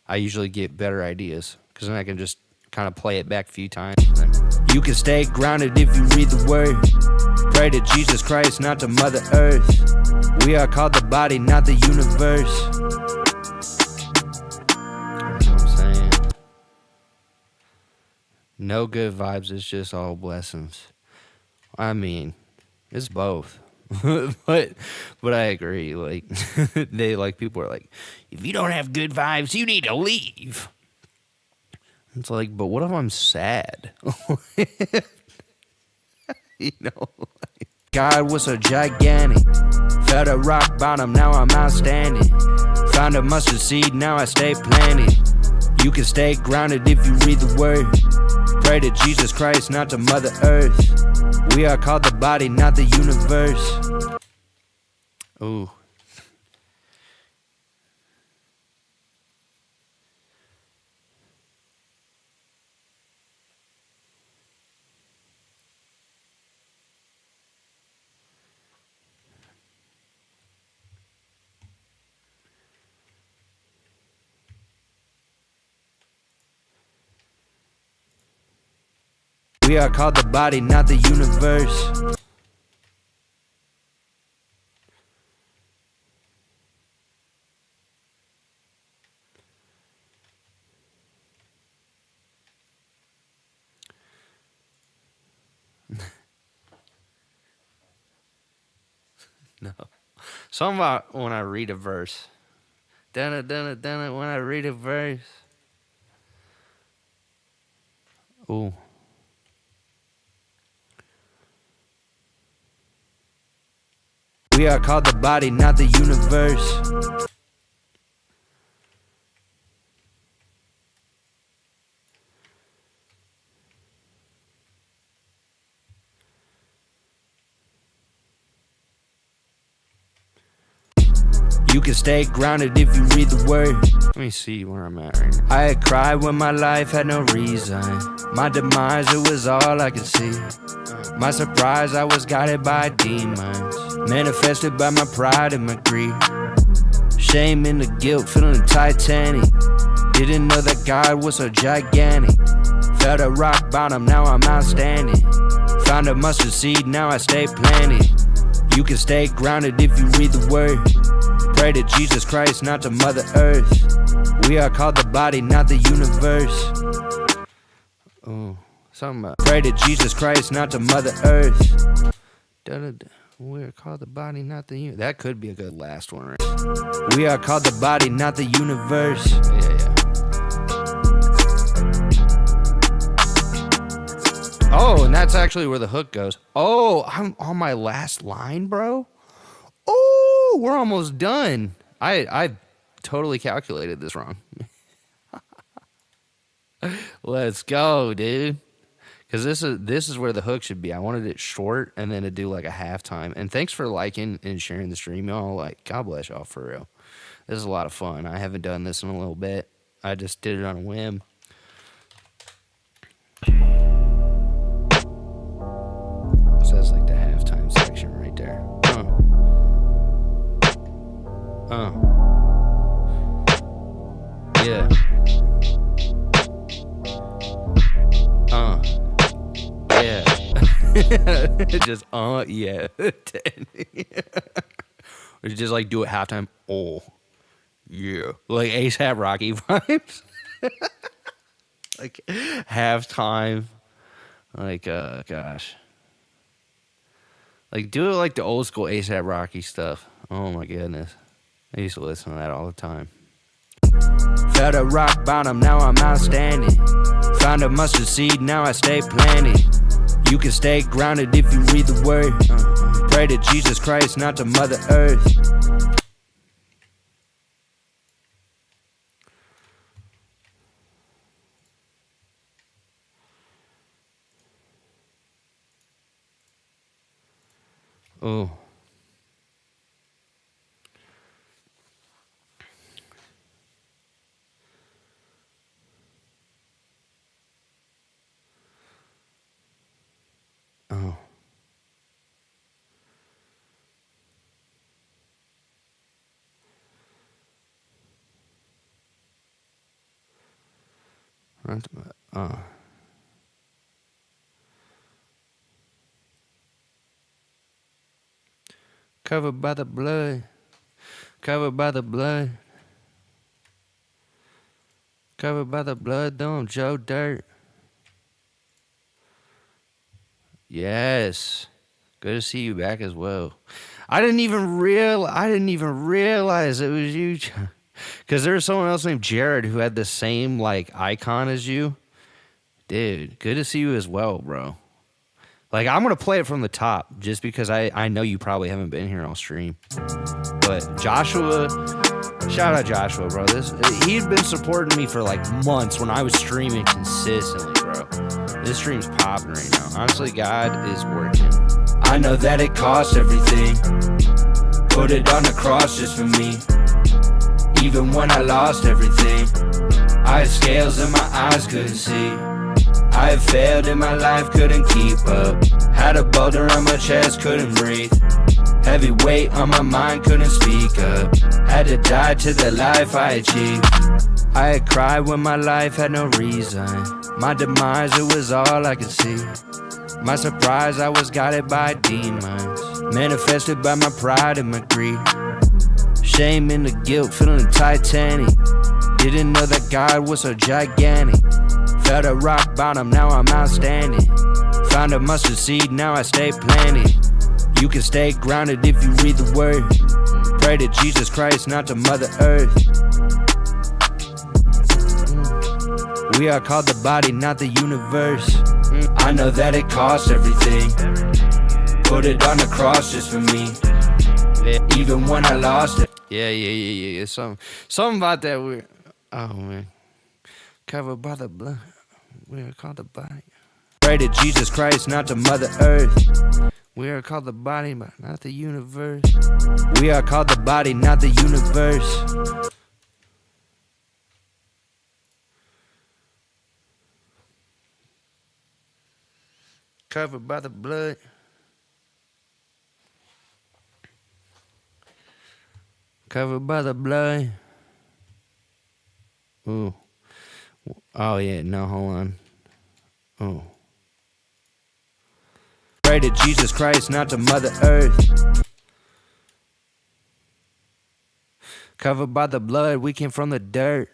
I usually get better ideas, because then I can just kind of play it back a few times. You can stay grounded if you read the word. Pray to Jesus Christ, not to Mother Earth. We are called the body, not the universe. That's what I'm saying. No good vibes, it's just all blessings. I mean, it's both. but I agree. Like people are like, if you don't have good vibes, you need to leave. It's like, but what if I'm sad? You know. God was so gigantic. Felt a rock bottom, now I'm outstanding. Found a mustard seed, now I stay planted. You can stay grounded if you read the word. Pray to Jesus Christ, not to Mother Earth. We are called the body, not the universe. Ooh. We are called the body, not the universe. No. Something about when I read a verse. Dun it, when I read a verse. Ooh. We are called the body, not the universe. You can stay grounded if you read the word. Let me see where I'm at right now. I had cried when my life had no reason. My demise, it was all I could see. My surprise, I was guided by demons. Manifested by my pride and my greed. Shame and the guilt, feeling Titanic. Didn't know that God was so gigantic. Felt a rock bottom, now I'm outstanding. Found a mustard seed, now I stay planted. You can stay grounded if you read the word. Pray to Jesus Christ, not to Mother Earth. We are called the body, not the universe. Oh, something about pray to Jesus Christ, not to Mother Earth. We are called the body, not the universe. That could be a good last one, right? We are called the body, not the universe. Yeah. Oh, and that's actually where the hook goes. Oh, I'm on my last line, bro. Oh, we're almost done. I totally calculated this wrong. Let's go, dude. Because this is where the hook should be. I wanted it short and then to do like a halftime. And thanks for liking and sharing the stream, y'all. Like, God bless y'all for real. This is a lot of fun. I haven't done this in a little bit. I just did it on a whim. So that's like the halftime section right there. Yeah. Yeah. Just yeah. Or just like do it halftime. Oh, yeah. Like ASAP Rocky vibes. Like halftime. Like gosh. Like do it like the old school ASAP Rocky stuff. Oh my goodness. I used to listen to that all the time. Felt a rock bottom, now I'm outstanding. Found a mustard seed, now I stay planted. You can stay grounded if you read the word. Pray to Jesus Christ, not to Mother Earth. Oh. Oh. Covered by the blood. Covered by the blood. Covered by the blood, don't Joe Dirt. Yes. Good to see you back as well. I didn't even realize it was you. Because there's someone else named Jared who had the same like icon as you. Dude, good to see you as well, bro. Like, I'm going to play it from the top just because I know you probably haven't been here on stream. But Joshua, shout out Joshua, bro. He'd been supporting me for like months when I was streaming consistently, bro. This stream's popping right now. Honestly, God is working. I know that it costs everything. Put it on the cross just for me. Even when I lost everything, I had scales in my eyes, couldn't see. I had failed in my life, couldn't keep up. Had a boulder on my chest, couldn't breathe. Heavy weight on my mind, couldn't speak up. Had to die to the life I achieved. I had cried when my life had no reason. My demise, it was all I could see. My surprise, I was guided by demons. Manifested by my pride and my greed. Shame and the guilt, feeling the Titanic. Didn't know that God was so gigantic. Felt a rock bottom, now I'm outstanding. Found a mustard seed, now I stay planted. You can stay grounded if you read the word. Pray to Jesus Christ, not to Mother Earth. We are called the body, not the universe. I know that it costs everything. Put it on the cross just for me. Even when I lost it. Yeah. Something about that weird. Oh, man. Covered by the blood. We are called the body. Pray to Jesus Christ, not to Mother Earth. We are called the body, but not the universe. We are called the body, not the universe. Covered by the blood. Covered by the blood. Ooh. Oh, yeah. No, hold on. Oh. Pray to Jesus Christ, not to Mother Earth. Covered by the blood, we came from the dirt.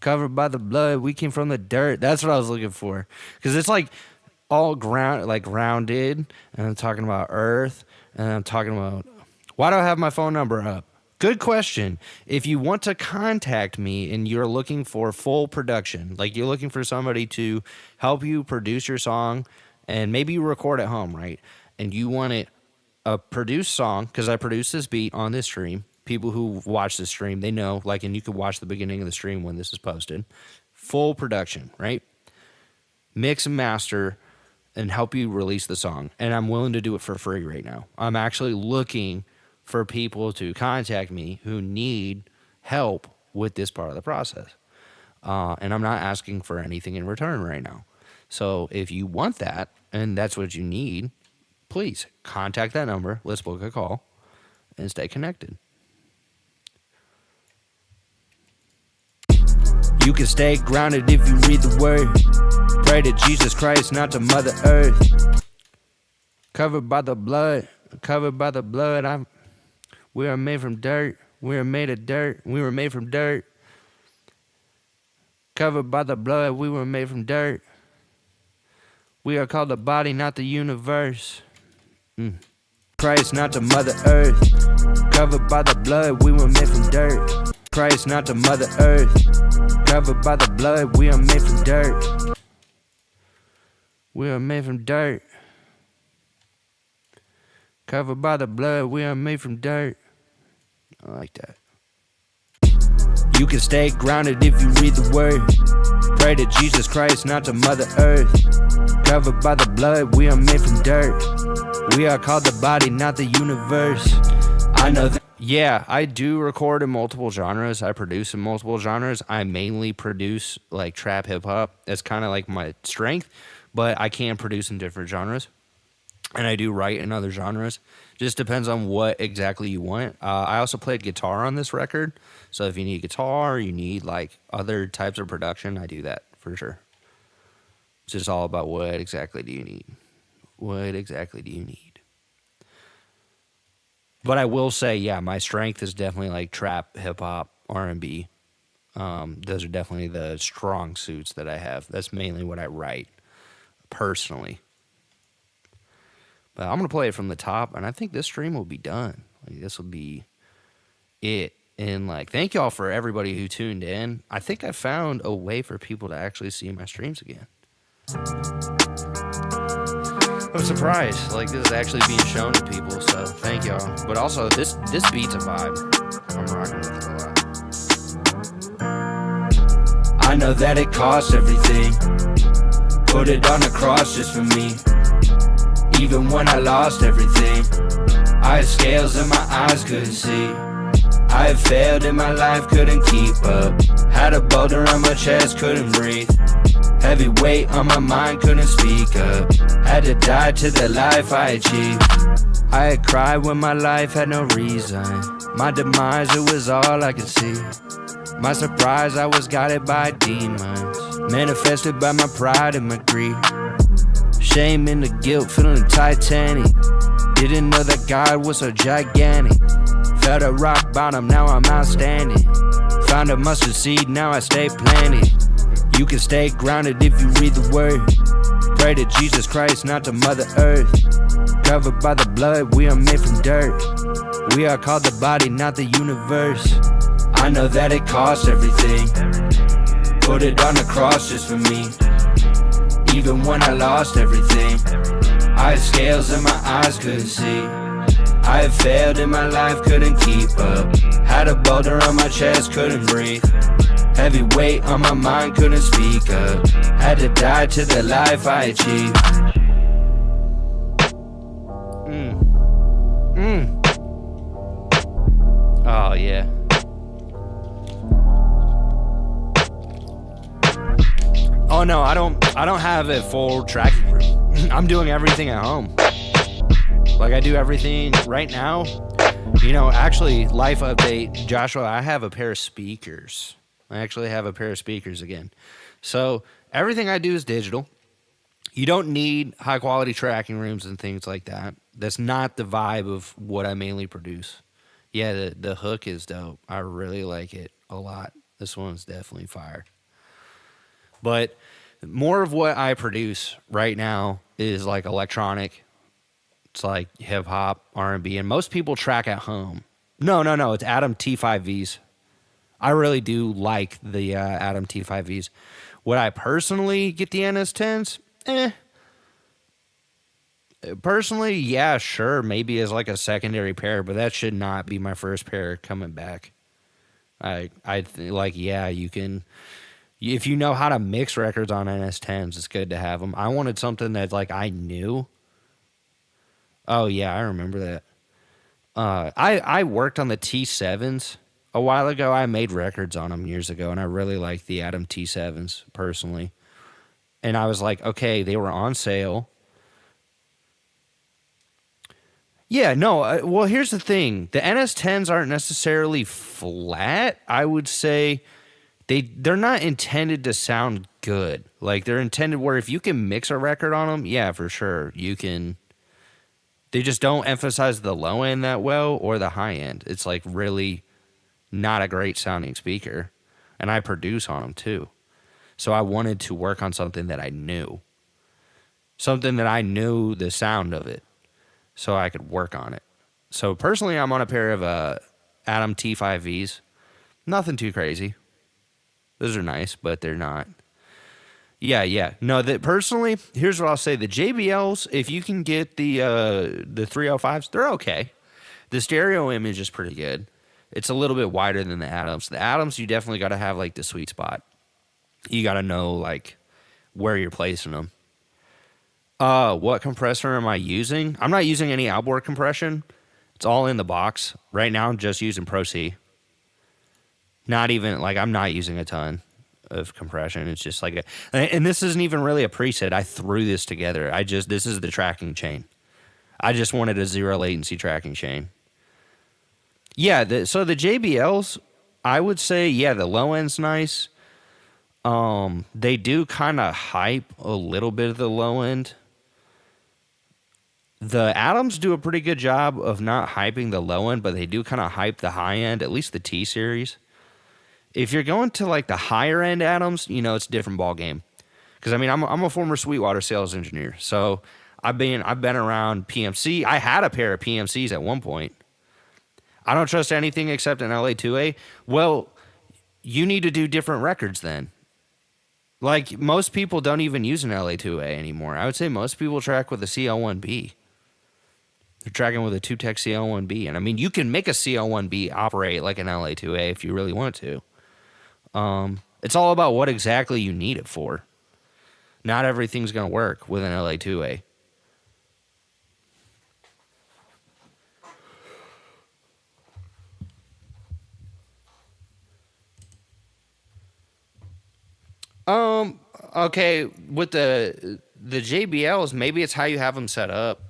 Covered by the blood, we came from the dirt. That's what I was looking for. Because it's like all grounded. And I'm talking about earth. And I'm talking about... Why do I have my phone number up? Good question. If you want to contact me and you're looking for full production, like you're looking for somebody to help you produce your song, and maybe you record at home, right? And you want it a produced song, because I produce this beat on this stream. People who watch this stream, they know, like, and you can watch the beginning of the stream when this is posted. Full production, right? Mix and master and help you release the song. And I'm willing to do it for free right now. I'm actually looking for people to contact me who need help with this part of the process. And I'm not asking for anything in return right now. So if you want that and that's what you need, please contact that number. Let's book a call and stay connected. You can stay grounded if you read the word. Pray to Jesus Christ, not to Mother Earth. Covered by the blood, we are made from dirt. We are made of dirt. We were made from dirt. Covered by the blood, we were made from dirt. We are called the body, not the universe. Christ, not to Mother Earth. Covered by the blood, we were made from dirt. Christ, not to Mother Earth. Covered by the blood, we are made from dirt. We are made from dirt. Covered by the blood, we are made from dirt. I like that. You can stay grounded if you read the word. Pray to Jesus Christ, not to Mother Earth. Covered by the blood, we are made from dirt. We are called the body, not the universe. I know that. Yeah, I do record in multiple genres. I produce in multiple genres. I mainly produce like trap hip hop. That's kind of like my strength, but I can produce in different genres. And I do write in other genres. Just depends on what exactly you want. I also played guitar on this record. So if you need guitar, you need like other types of production, I do that for sure. It's just all about what exactly do you need? What exactly do you need? But I will say, yeah, my strength is definitely like trap, hip hop, R&B. Those are definitely the strong suits that I have. That's mainly what I write personally. But I'm going to play it from the top, and I think this stream will be done. Like, this will be it. And, like, thank y'all for everybody who tuned in. I think I found a way for people to actually see my streams again. I'm surprised. Like, this is actually being shown to people, so thank y'all. But also, this beat's a vibe. I'm rocking with it a lot. I know that it costs everything. Put it on the cross just for me. Even when I lost everything, I had scales in my eyes, couldn't see. I had failed in my life, couldn't keep up. Had a boulder on my chest, couldn't breathe. Heavy weight on my mind, couldn't speak up. Had to die to the life I achieved. I had cried when my life had no reason. My demise, it was all I could see. My surprise, I was guided by demons. Manifested by my pride and my greed. Shame and the guilt, feeling Titanic. Didn't know that God was so gigantic. Felt at rock bottom, now I'm outstanding. Found a mustard seed, now I stay planted. You can stay grounded if you read the word. Pray to Jesus Christ, not to Mother Earth. Covered by the blood, we are made from dirt. We are called the body, not the universe. I know that it costs everything. Put it on the cross just for me. Even when I lost everything, I had scales in my eyes, couldn't see. I had failed in my life, couldn't keep up. Had a boulder on my chest, couldn't breathe. Heavy weight on my mind, couldn't speak up. Had to die to the life I achieved. Oh, yeah. Oh no, I don't have a full tracking room. I'm doing everything at home. Like I do everything right now. You know, actually, life update, Joshua, I have a pair of speakers. I actually have a pair of speakers again. So everything I do is digital. You don't need high quality tracking rooms and things like that. That's not the vibe of what I mainly produce. Yeah, the hook is dope. I really like it a lot. This one's definitely fire. But more of what I produce right now is like electronic. It's like hip hop, R&B, and most people track at home. No, no, no. It's Atom T5Vs. I really do like the Atom T5Vs. Would I personally get the NS10s? Personally, yeah, sure, maybe as like a secondary pair, but that should not be my first pair coming back. Like, yeah, you can, if you know how to mix records on NS10s, it's good to have them. I wanted something that like I knew. Oh yeah, I remember that. I worked on the T7s a while ago. I made records on them years ago, and I really liked the Atom T7s personally. And I was like, okay, they were on sale. Yeah, no. Well, here's the thing: the NS10s aren't necessarily flat. I would say they're not intended to sound good. Like they're intended where if you can mix a record on them, yeah, for sure you can. They just don't emphasize the low end that well or the high end. It's like really not a great sounding speaker, and I produce on them too. So I wanted to work on something that I knew the sound of it, so I could work on it. So personally, I'm on a pair of Atom T5Vs. Nothing too crazy. Those are nice, but they're not. Yeah, yeah. No, that personally, here's what I'll say: the JBLs, if you can get the 305s, they're okay. The stereo image is pretty good. It's a little bit wider than the Atoms. The Atoms, you definitely got to have like the sweet spot. You got to know like where you're placing them. What compressor am I using? I'm not using any outboard compression. It's all in the box. Right now, I'm just using Pro C. Not even like I'm not using a ton of compression. It's just like and this isn't even really a preset. I threw this together. This is the tracking chain. I just wanted a zero latency tracking chain. Yeah, so the JBLs, I would say, yeah, the low end's nice. They do kind of hype a little bit of the low end. The Atoms do a pretty good job of not hyping the low end, but they do kind of hype the high end, at least the T series. If you're going to like the higher end Atoms, it's a different ball game. Because I mean, I'm a former Sweetwater sales engineer, so I've been around PMC. I had a pair of PMCs at one point. I don't trust anything except an LA2A. Well, you need to do different records then. Like most people don't even use an LA2A anymore. I would say most people track with a CL1B. They're tracking with a 2-tech CL1B. And I mean, you can make a CL1B operate like an LA2A if you really want to. It's all about what exactly you need it for. Not everything's going to work with an LA2A. Okay, with the JBLs, maybe it's how you have them set up.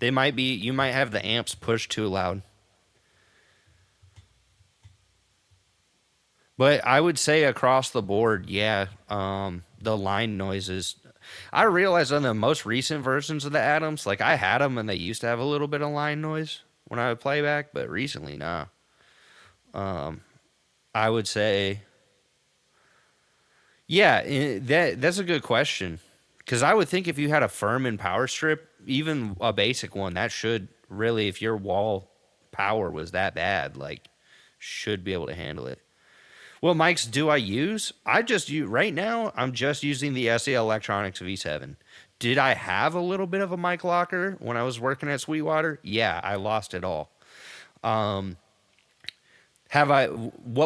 You might have the amps pushed too loud. But I would say across the board, yeah, the line noises. I realized on the most recent versions of the Atoms, like I had them and they used to have a little bit of line noise when I would play back, but recently, nah. I would say, yeah, that's a good question. Because I would think if you had a Furman power strip, even a basic one, that should really, if your wall power was that bad, like, should be able to handle it. What mics do I use? Right now, I'm just using the SE Electronics V7. Did I have a little bit of a mic locker when I was working at Sweetwater? Yeah, I lost it all. What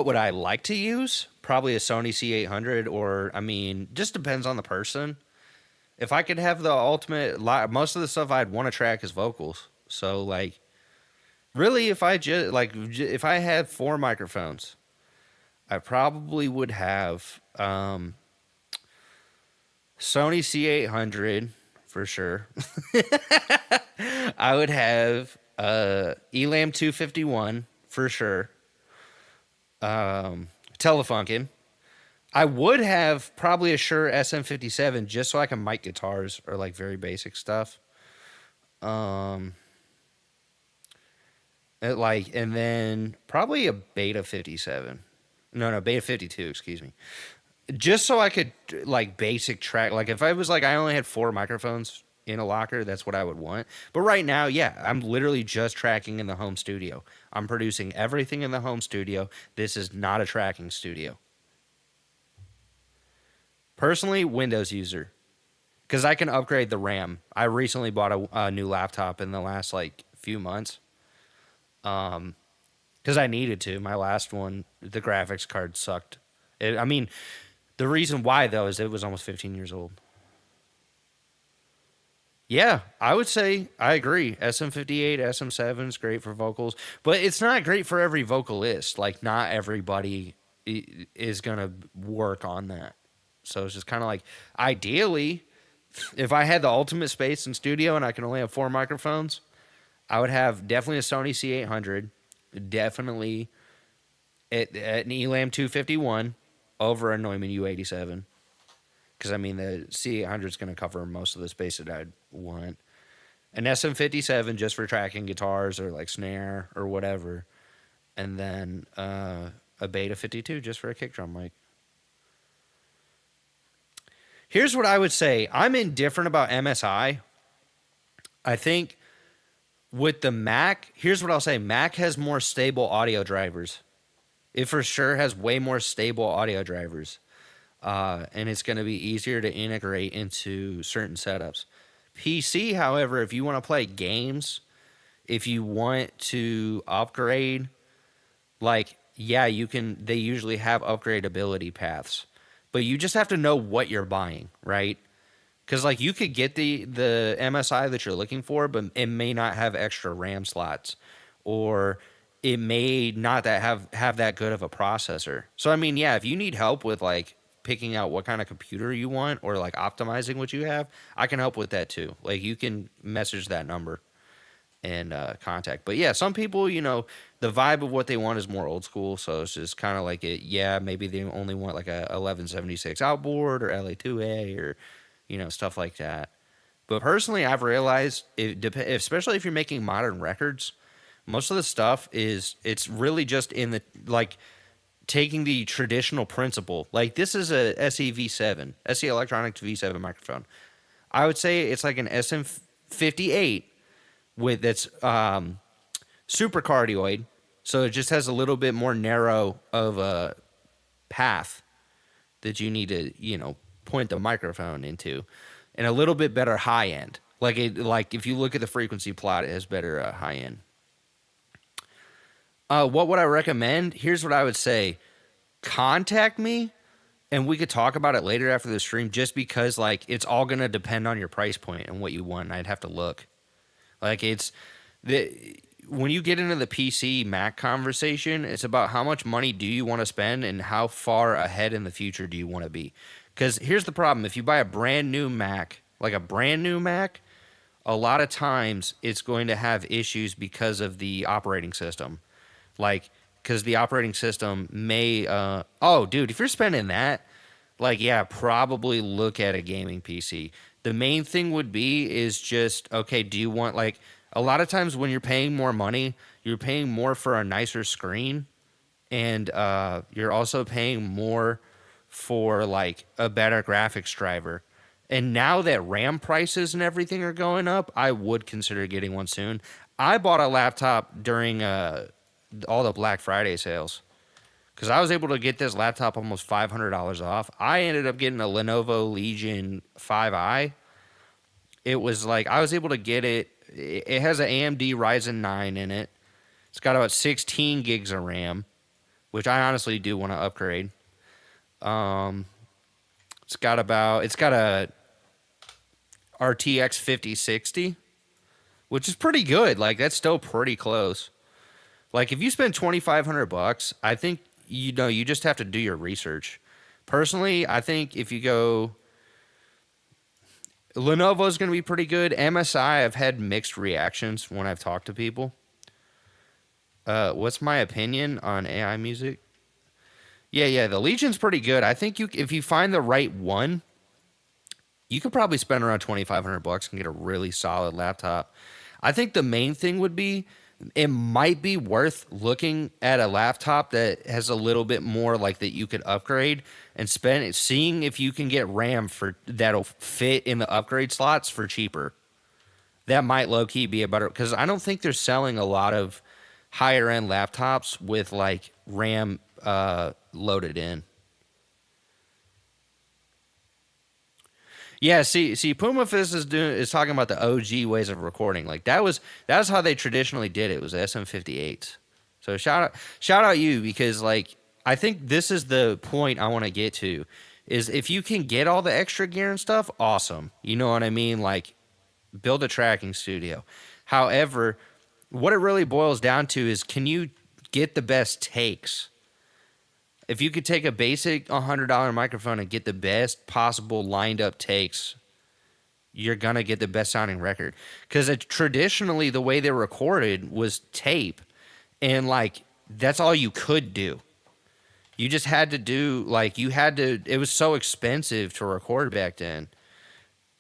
would I like to use? Probably a Sony C800 or, I mean, just depends on the person. If I could have the ultimate, most of the stuff I'd want to track is vocals. So, like, really, if I had 4 microphones, I probably would have Sony C800 for sure. I would have Elam 251 for sure. Telefunken. I would have probably a Shure SM57 just so I can mic guitars or like very basic stuff. And then probably a Beta 57. No, Beta 52, excuse me. Just so I could like basic track. Like if I was like I only had 4 microphones in a locker, that's what I would want. But right now, yeah, I'm literally just tracking in the home studio. I'm producing everything in the home studio. This is not a tracking studio. Personally, Windows user. Because I can upgrade the RAM. I recently bought a new laptop in the last like few months. Because I needed to. My last one, the graphics card sucked. I mean, the reason why though is it was almost 15 years old. Yeah, I would say I agree. SM58, SM7 is great for vocals, but it's not great for every vocalist. Like, not everybody is gonna work on that. So it's just kind of like, ideally, if I had the ultimate space in studio and I can only have 4 microphones, I would have definitely a Sony C800, definitely an Elam 251 over a Neumann U87. Because, I mean, the C800 is going to cover most of the space that I'd want. An SM57 just for tracking guitars or like snare or whatever. And then a Beta 52 just for a kick drum mic. Here's what I would say. I'm indifferent about MSI. I think with the Mac, here's what I'll say. Mac has more stable audio drivers. It for sure has way more stable audio drivers. And it's going to be easier to integrate into certain setups. PC, however, if you want to play games, if you want to upgrade, like, yeah, you can. They usually have upgradability paths, but you just have to know what you're buying, right? Because like you could get the MSI that you're looking for, but it may not have extra RAM slots, or it may not have that good of a processor. So I mean, yeah, if you need help with like picking out what kind of computer you want or like optimizing what you have, I can help with that too. Like you can message that number and contact. But yeah, some people, you know, the vibe of what they want is more old school. So it's just kind of like it. Yeah, maybe they only want like a 1176 outboard or LA2A or, you know, stuff like that. But personally, I've realized, especially if you're making modern records, most of the stuff it's really just in the, like, taking the traditional principle. Like, this is a SE V7, SE Electronics V7 microphone. I would say it's like an SM58 with that's super cardioid, so it just has a little bit more narrow of a path that you need to, you know, point the microphone into, and a little bit better high end. Like if you look at the frequency plot, it has better high end. What would I recommend? Here's what I would say. Contact me, and we could talk about it later after the stream, just because, like, it's all going to depend on your price point and what you want. I'd have to look. Like, when you get into the PC Mac conversation, it's about how much money do you want to spend and how far ahead in the future do you want to be. Because here's the problem. If you buy a brand new Mac, like a brand new Mac, a lot of times it's going to have issues because of the operating system. Like, because the operating system may, oh, dude, if you're spending that, like, yeah, probably look at a gaming PC. The main thing would be is just, okay, do you want, like, a lot of times when you're paying more money, you're paying more for a nicer screen, and you're also paying more for, like, a better graphics driver. And now that RAM prices and everything are going up, I would consider getting one soon. I bought a laptop during all the Black Friday sales, because I was able to get this laptop almost $500 off. I ended up getting a Lenovo Legion 5i. It was like, I was able to get it. It has an AMD Ryzen 9 in it. It's got about 16 gigs of RAM, which I honestly do want to upgrade. It's got a RTX 5060, which is pretty good. Like, that's still pretty close. Like, if you spend $2,500, I think, you know, you just have to do your research. Personally, I think if you go, Lenovo's going to be pretty good. MSI, I've had mixed reactions when I've talked to people. What's my opinion on AI music? Yeah, the Legion's pretty good. I think if you find the right one, you could probably spend around $2,500 and get a really solid laptop. I think the main thing would be it might be worth looking at a laptop that has a little bit more like that you could upgrade and spend it, seeing if you can get RAM for that'll fit in the upgrade slots for cheaper. That might low key be a better, because I don't think they're selling a lot of higher end laptops with like RAM loaded in. Yeah, see, Puma Fist is talking about the OG ways of recording. Like that's how they traditionally did it. Was SM58s. So shout out you, because like I think this is the point I want to get to, is if you can get all the extra gear and stuff, awesome. You know what I mean? Like build a tracking studio. However, what it really boils down to is, can you get the best takes? If you could take a basic $100 microphone and get the best possible lined up takes, you're going to get the best sounding record. Because traditionally, the way they recorded was tape. And, like, that's all you could do. You just had to do, like, it was so expensive to record back then.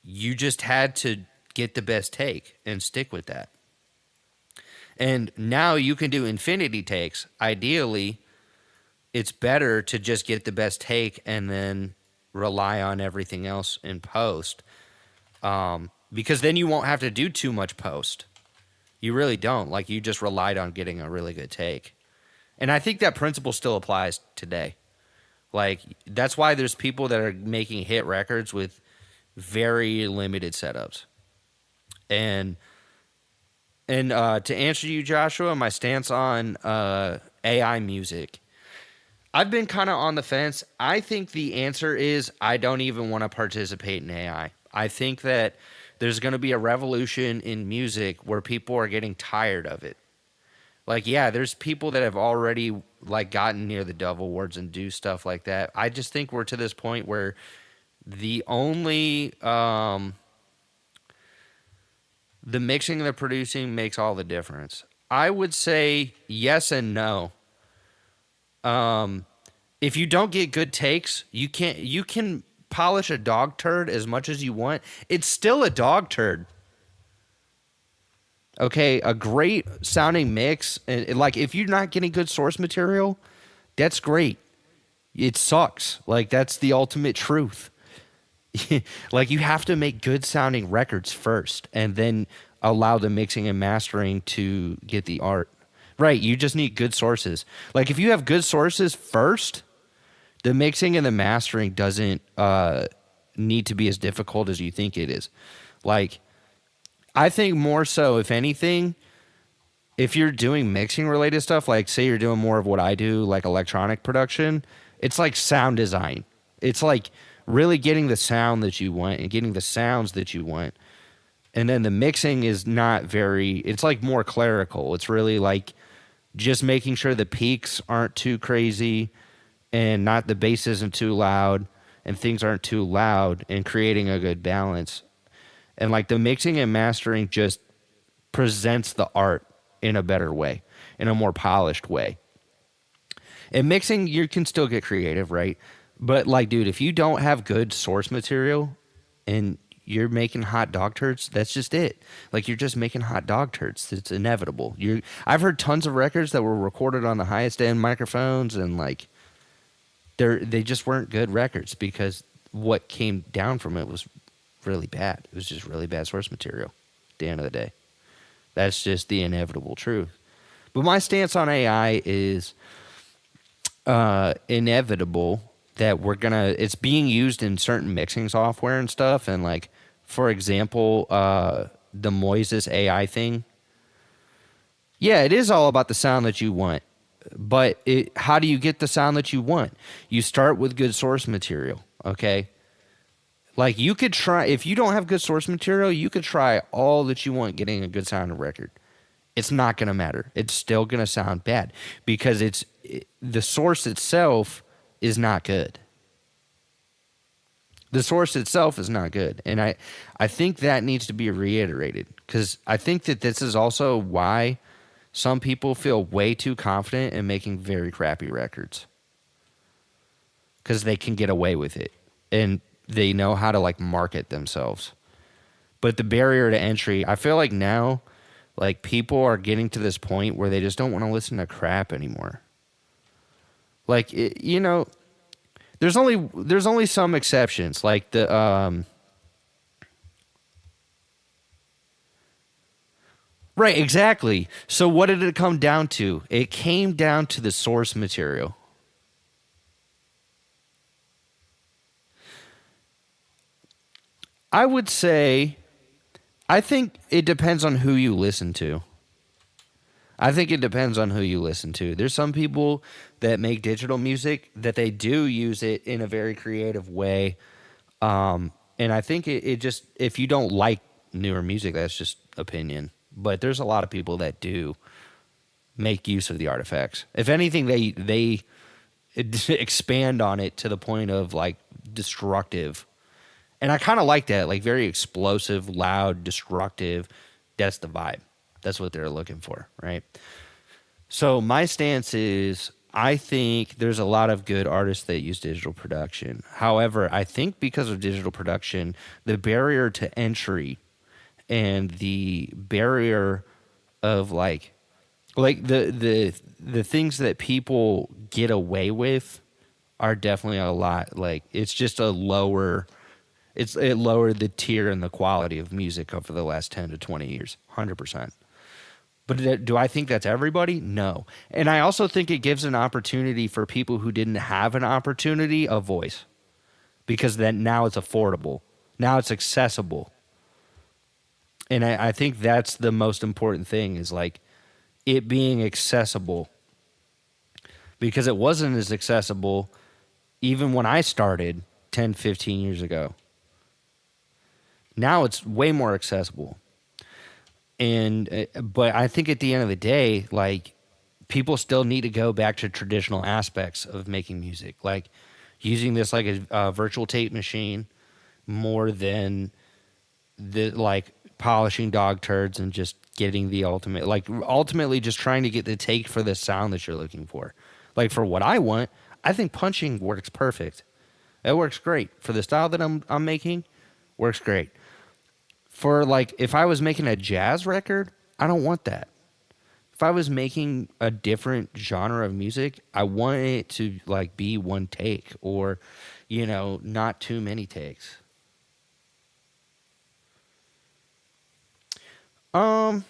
You just had to get the best take and stick with that. And now you can do infinity takes. Ideally, it's better to just get the best take and then rely on everything else in post. Because then you won't have to do too much post. You really don't. Like, you just relied on getting a really good take. And I think that principle still applies today. Like, that's why there's people that are making hit records with very limited setups. And to answer you, Joshua, my stance on AI music, I've been kind of on the fence. I think the answer is I don't even want to participate in AI. I think that there's going to be a revolution in music where people are getting tired of it. Like, yeah, there's people that have already like gotten near the Dove Awards and do stuff like that. I just think we're to this point where the only the mixing and the producing makes all the difference. I would say yes and no. If you don't get good takes, you can polish a dog turd as much as you want. It's still a dog turd. Okay, a great sounding mix, and like if you're not getting good source material, that's great. It sucks. Like that's the ultimate truth. Like you have to make good sounding records first and then allow the mixing and mastering to get the art. Right, you just need good sources. Like if you have good sources first, the mixing and the mastering doesn't need to be as difficult as you think it is. Like I think more so, if anything, if you're doing mixing related stuff, like say you're doing more of what I do, like electronic production, it's like sound design. It's like really getting the sound that you want and getting the sounds that you want. And then the mixing is not very, it's like more clerical. It's really like just making sure the peaks aren't too crazy and not the bass isn't too loud and things aren't too loud and creating a good balance. And like the mixing and mastering just presents the art in a better way, in a more polished way. And mixing, you can still get creative, right? But like, dude, if you don't have good source material and you're making hot dog turds, that's just it. Like you're just making hot dog turds. It's inevitable. I've heard tons of records that were recorded on the highest end microphones and like they just weren't good records because what came down from it was really bad. It was just really bad source material at the end of the day. That's just the inevitable truth. But my stance on AI is inevitable that it's being used in certain mixing software and stuff. And like, for example, the Moises AI thing. Yeah, it is all about the sound that you want. But how do you get the sound that you want? You start with good source material, okay? Like you could try, if you don't have good source material, you could try all that you want getting a good sounding record. It's not going to matter. It's still going to sound bad because the source itself is not good. The source itself is not good. And I think that needs to be reiterated because I think that this is also why some people feel way too confident in making very crappy records because they can get away with it and they know how to like market themselves. But the barrier to entry, I feel like now Like people are getting to this point where they just don't want to listen to crap anymore. Like there's only some exceptions. Like the right, exactly. So what did it come down to? It came down to the source material. I would say I think it depends on who you listen to. I think it depends on who you listen to. There's some people that make digital music that they do use it in a very creative way. And I think it just, if you don't like newer music, that's just opinion. But there's a lot of people that do make use of the artifacts. If anything, they expand on it to the point of like destructive. And I kind of like that, like very explosive, loud, destructive. That's the vibe. That's what they're looking for, right? So my stance is I think there's a lot of good artists that use digital production. However, I think because of digital production, the barrier to entry and the barrier of like the things that people get away with are definitely a lot, like it's just a lower, it lowered the tier and the quality of music over the last 10 to 20 years, 100%. But do I think that's everybody? No. And I also think it gives an opportunity for people who didn't have an opportunity a voice, because then now it's affordable. Now it's accessible. And I think that's the most important thing, is like it being accessible, because it wasn't as accessible even when I started 10, 15 years ago. Now it's way more accessible. And but I think at the end of the day, like people still need to go back to traditional aspects of making music, like using this like a virtual tape machine more than the like polishing dog turds and just getting the ultimate, like ultimately just trying to get the take for the sound that you're looking for. Like for what I want, I think punching works perfect. It works great for the style that I'm making. Works great. For like, if I was making a jazz record, I don't want that. If I was making a different genre of music, I want it to like be one take, or, not too many takes. I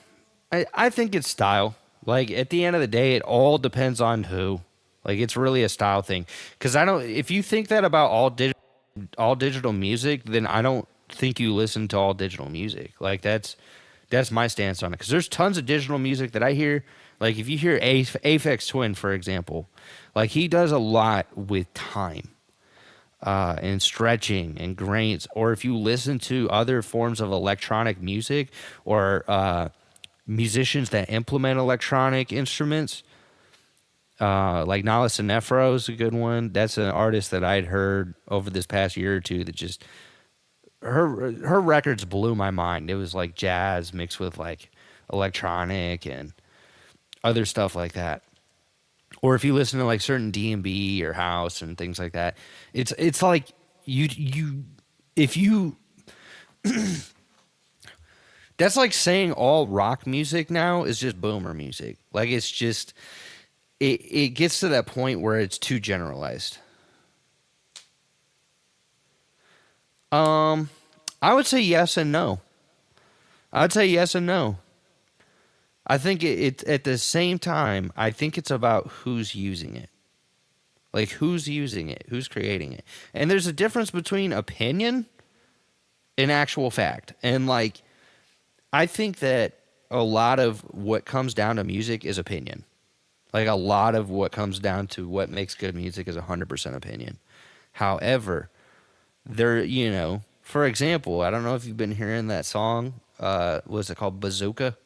think it's style. Like at the end of the day, it all depends on who. Like it's really a style thing. Because I don't. If you think that about all digital music, then I don't think you listen to all digital music. Like that's my stance on it. Because there's tons of digital music that I hear. Like if you hear Aphex Twin, for example, like he does a lot with time. And stretching and grains, or if you listen to other forms of electronic music, or musicians that implement electronic instruments, like Nala Sinefro is a good one. That's an artist that I'd heard over this past year or two that just her records blew my mind. It was like jazz mixed with like electronic and other stuff like that. Or if you listen to like certain D&B or house and things like that, it's like you if you that's like saying all rock music now is just boomer music. Like it's just it gets to that point where it's too generalized. I would say yes and no. I'd say yes and no. I think it at the same time, I think it's about who's using it. Like who's using it, who's creating it. And there's a difference between opinion and actual fact. And like I think that a lot of what comes down to music is opinion. Like a lot of what comes down to what makes good music is 100% opinion. However, for example, I don't know if you've been hearing that song, what's it called, Bazooka?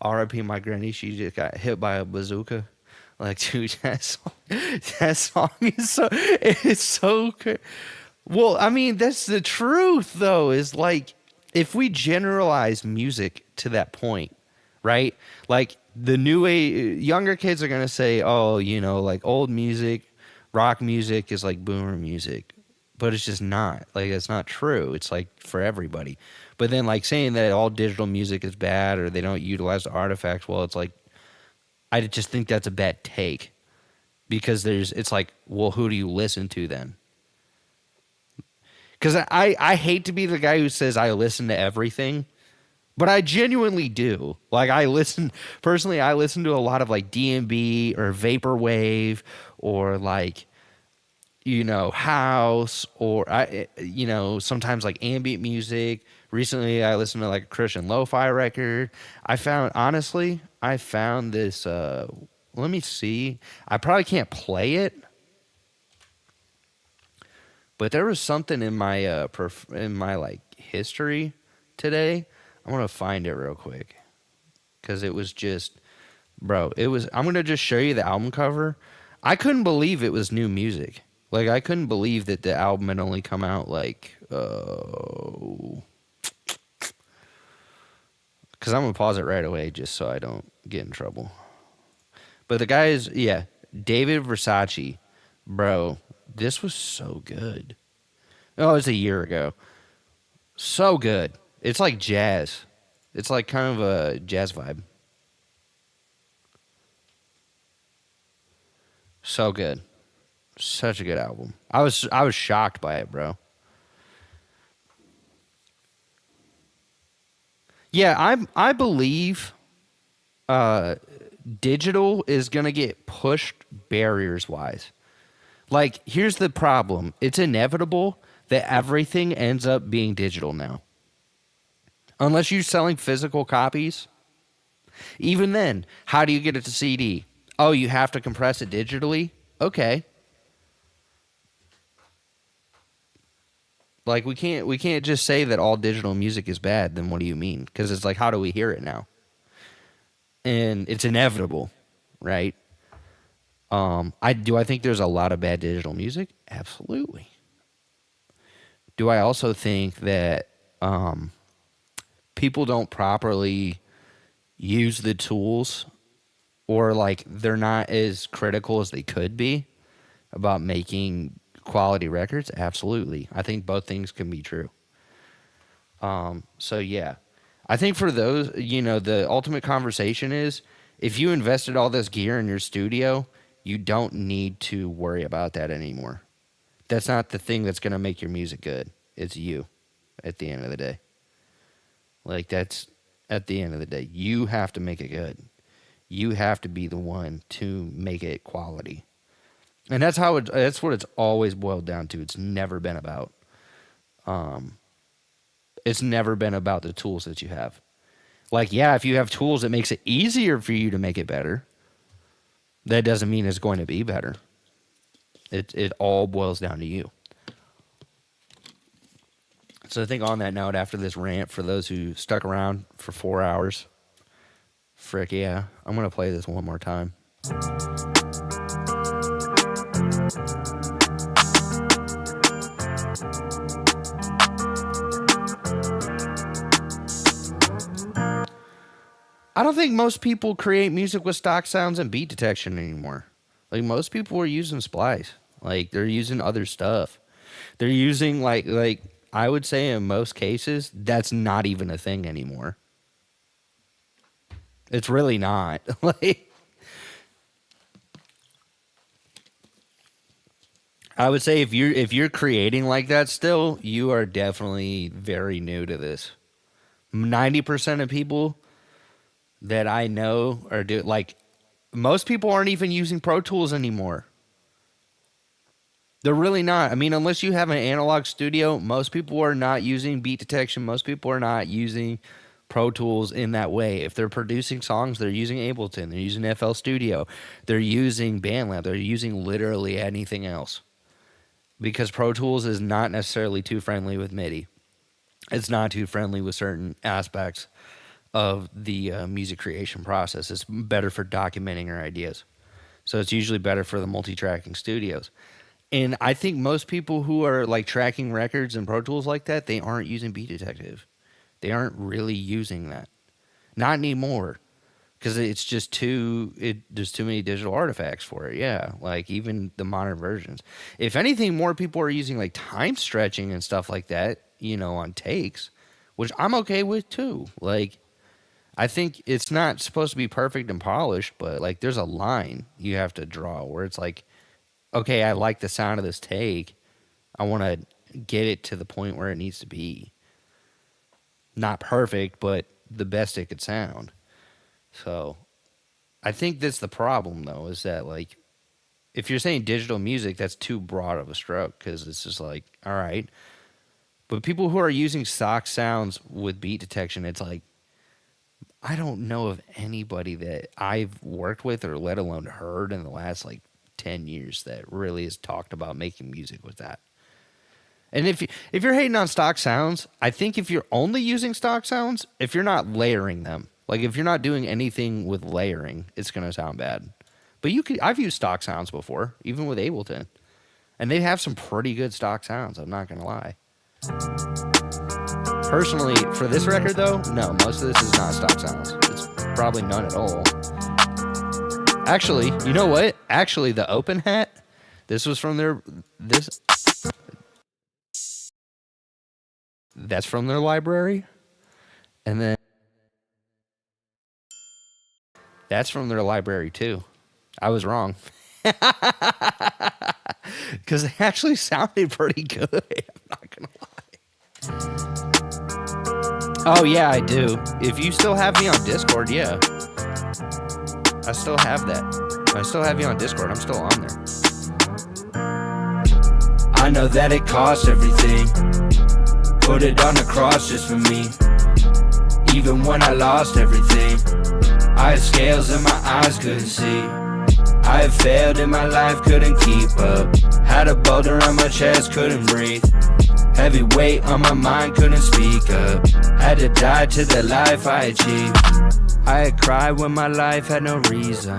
R.I.P. my granny, she just got hit by a bazooka. Like, dude, that song is it's so good. Well, I mean, that's the truth, though, is like, if we generalize music to that point, right? Like, the younger kids are going to say, oh, like old music, rock music is like boomer music. But it's just not. Like, it's not true. It's like for everybody. But then like saying that all digital music is bad or they don't utilize the artifacts, well, it's like I just think that's a bad take because it's like, well, who do you listen to then? Because I hate to be the guy who says I listen to everything, but I genuinely do. Like I listen to a lot of like D&B or vaporwave or like house or sometimes like ambient music. Recently I listened to like a Christian lo-fi record. I found this let me see. I probably can't play it, but there was something in my in my like history today. I'm gonna find it real quick because it was just, bro. It was. I'm gonna just show you the album cover. I couldn't believe it was new music. Like I couldn't believe that the album had only come out like because I'm gonna pause it right away just so I don't get in trouble. But the guy is David Versace, bro. This was so good. Oh, it was a year ago. So good. It's like jazz. It's like kind of a jazz vibe. So good. Such a good album. I was shocked by it, bro. Yeah, I believe digital is gonna get pushed barriers wise. Like, here's the problem. It's inevitable that everything ends up being digital now. Unless you're selling physical copies. Even then, how do you get it to CD? Oh, you have to compress it digitally? Okay. Like we can't just say that all digital music is bad, then what do you mean? Because it's like, how do we hear it now? And it's inevitable, right? I think there's a lot of bad digital music? Absolutely. Do I also think that people don't properly use the tools or like they're not as critical as they could be about making quality records? Absolutely. I think both things can be true. So yeah. I think for those, the ultimate conversation is if you invested all this gear in your studio, you don't need to worry about that anymore. That's not the thing that's going to make your music good. It's you at the end of the day. Like that's at the end of the day. You have to make it good. You have to be the one to make it quality. And that's what it's always boiled down to. It's never been about the tools that you have. Like, yeah, if you have tools that makes it easier for you to make it better, that doesn't mean it's going to be better. It all boils down to you. So I think on that note, after this rant, for those who stuck around for 4 hours, frick yeah, I'm going to play this one more time. I don't think most people create music with stock sounds and beat detection anymore. Like most people are using splice. Like they're using other stuff. They're using like I would say in most cases that's not even a thing anymore. It's really not. Like I would say if you're creating like that still, you are definitely very new to this. 90% of people that I know are most people aren't even using Pro Tools anymore. They're really not. I mean, unless you have an analog studio, most people are not using beat detection. Most people are not using Pro Tools in that way. If they're producing songs, they're using Ableton, they're using FL Studio, they're using BandLab, they're using literally anything else. Because Pro Tools is not necessarily too friendly with MIDI. It's not too friendly with certain aspects of the music creation process. It's better for documenting your ideas. So it's usually better for the multi-tracking studios. And I think most people who are like tracking records and Pro Tools like that, they aren't using Beat Detective. They aren't really using that. Not anymore. Because it's just there's too many digital artifacts for it. Yeah, like even the modern versions. If anything, more people are using like time stretching and stuff like that, on takes, which I'm okay with too. Like, I think it's not supposed to be perfect and polished, but like there's a line you have to draw where it's like, okay, I like the sound of this take. I want to get it to the point where it needs to be. Not perfect, but the best it could sound. So I think that's the problem, though, is that, like, if you're saying digital music, that's too broad of a stroke because it's just like, all right. But people who are using stock sounds with beat detection, it's like, I don't know of anybody that I've worked with or let alone heard in the last, like, 10 years that really has talked about making music with that. And if you're hating on stock sounds, I think if you're only using stock sounds, if you're not layering them, like if you're not doing anything with layering, it's going to sound bad. But I've used stock sounds before, even with Ableton. And they have some pretty good stock sounds, I'm not going to lie. Personally, for this record though, no, most of this is not stock sounds. It's probably none at all. Actually, you know what? Actually, the open hat, this was from that's from their library. And then that's from their library too. I was wrong. Because they actually sounded pretty good. I'm not going to lie. Oh, yeah, I do. If you still have me on Discord, yeah. I still have that. I still have you on Discord. I'm still on there. I know that it costs everything. Put it on the cross just for me. Even when I lost everything, I had scales in my eyes, couldn't see. I had failed in my life, couldn't keep up. Had a boulder on my chest, couldn't breathe. Heavy weight on my mind, couldn't speak up. Had to die to the life I achieved. I had cried when my life had no reason.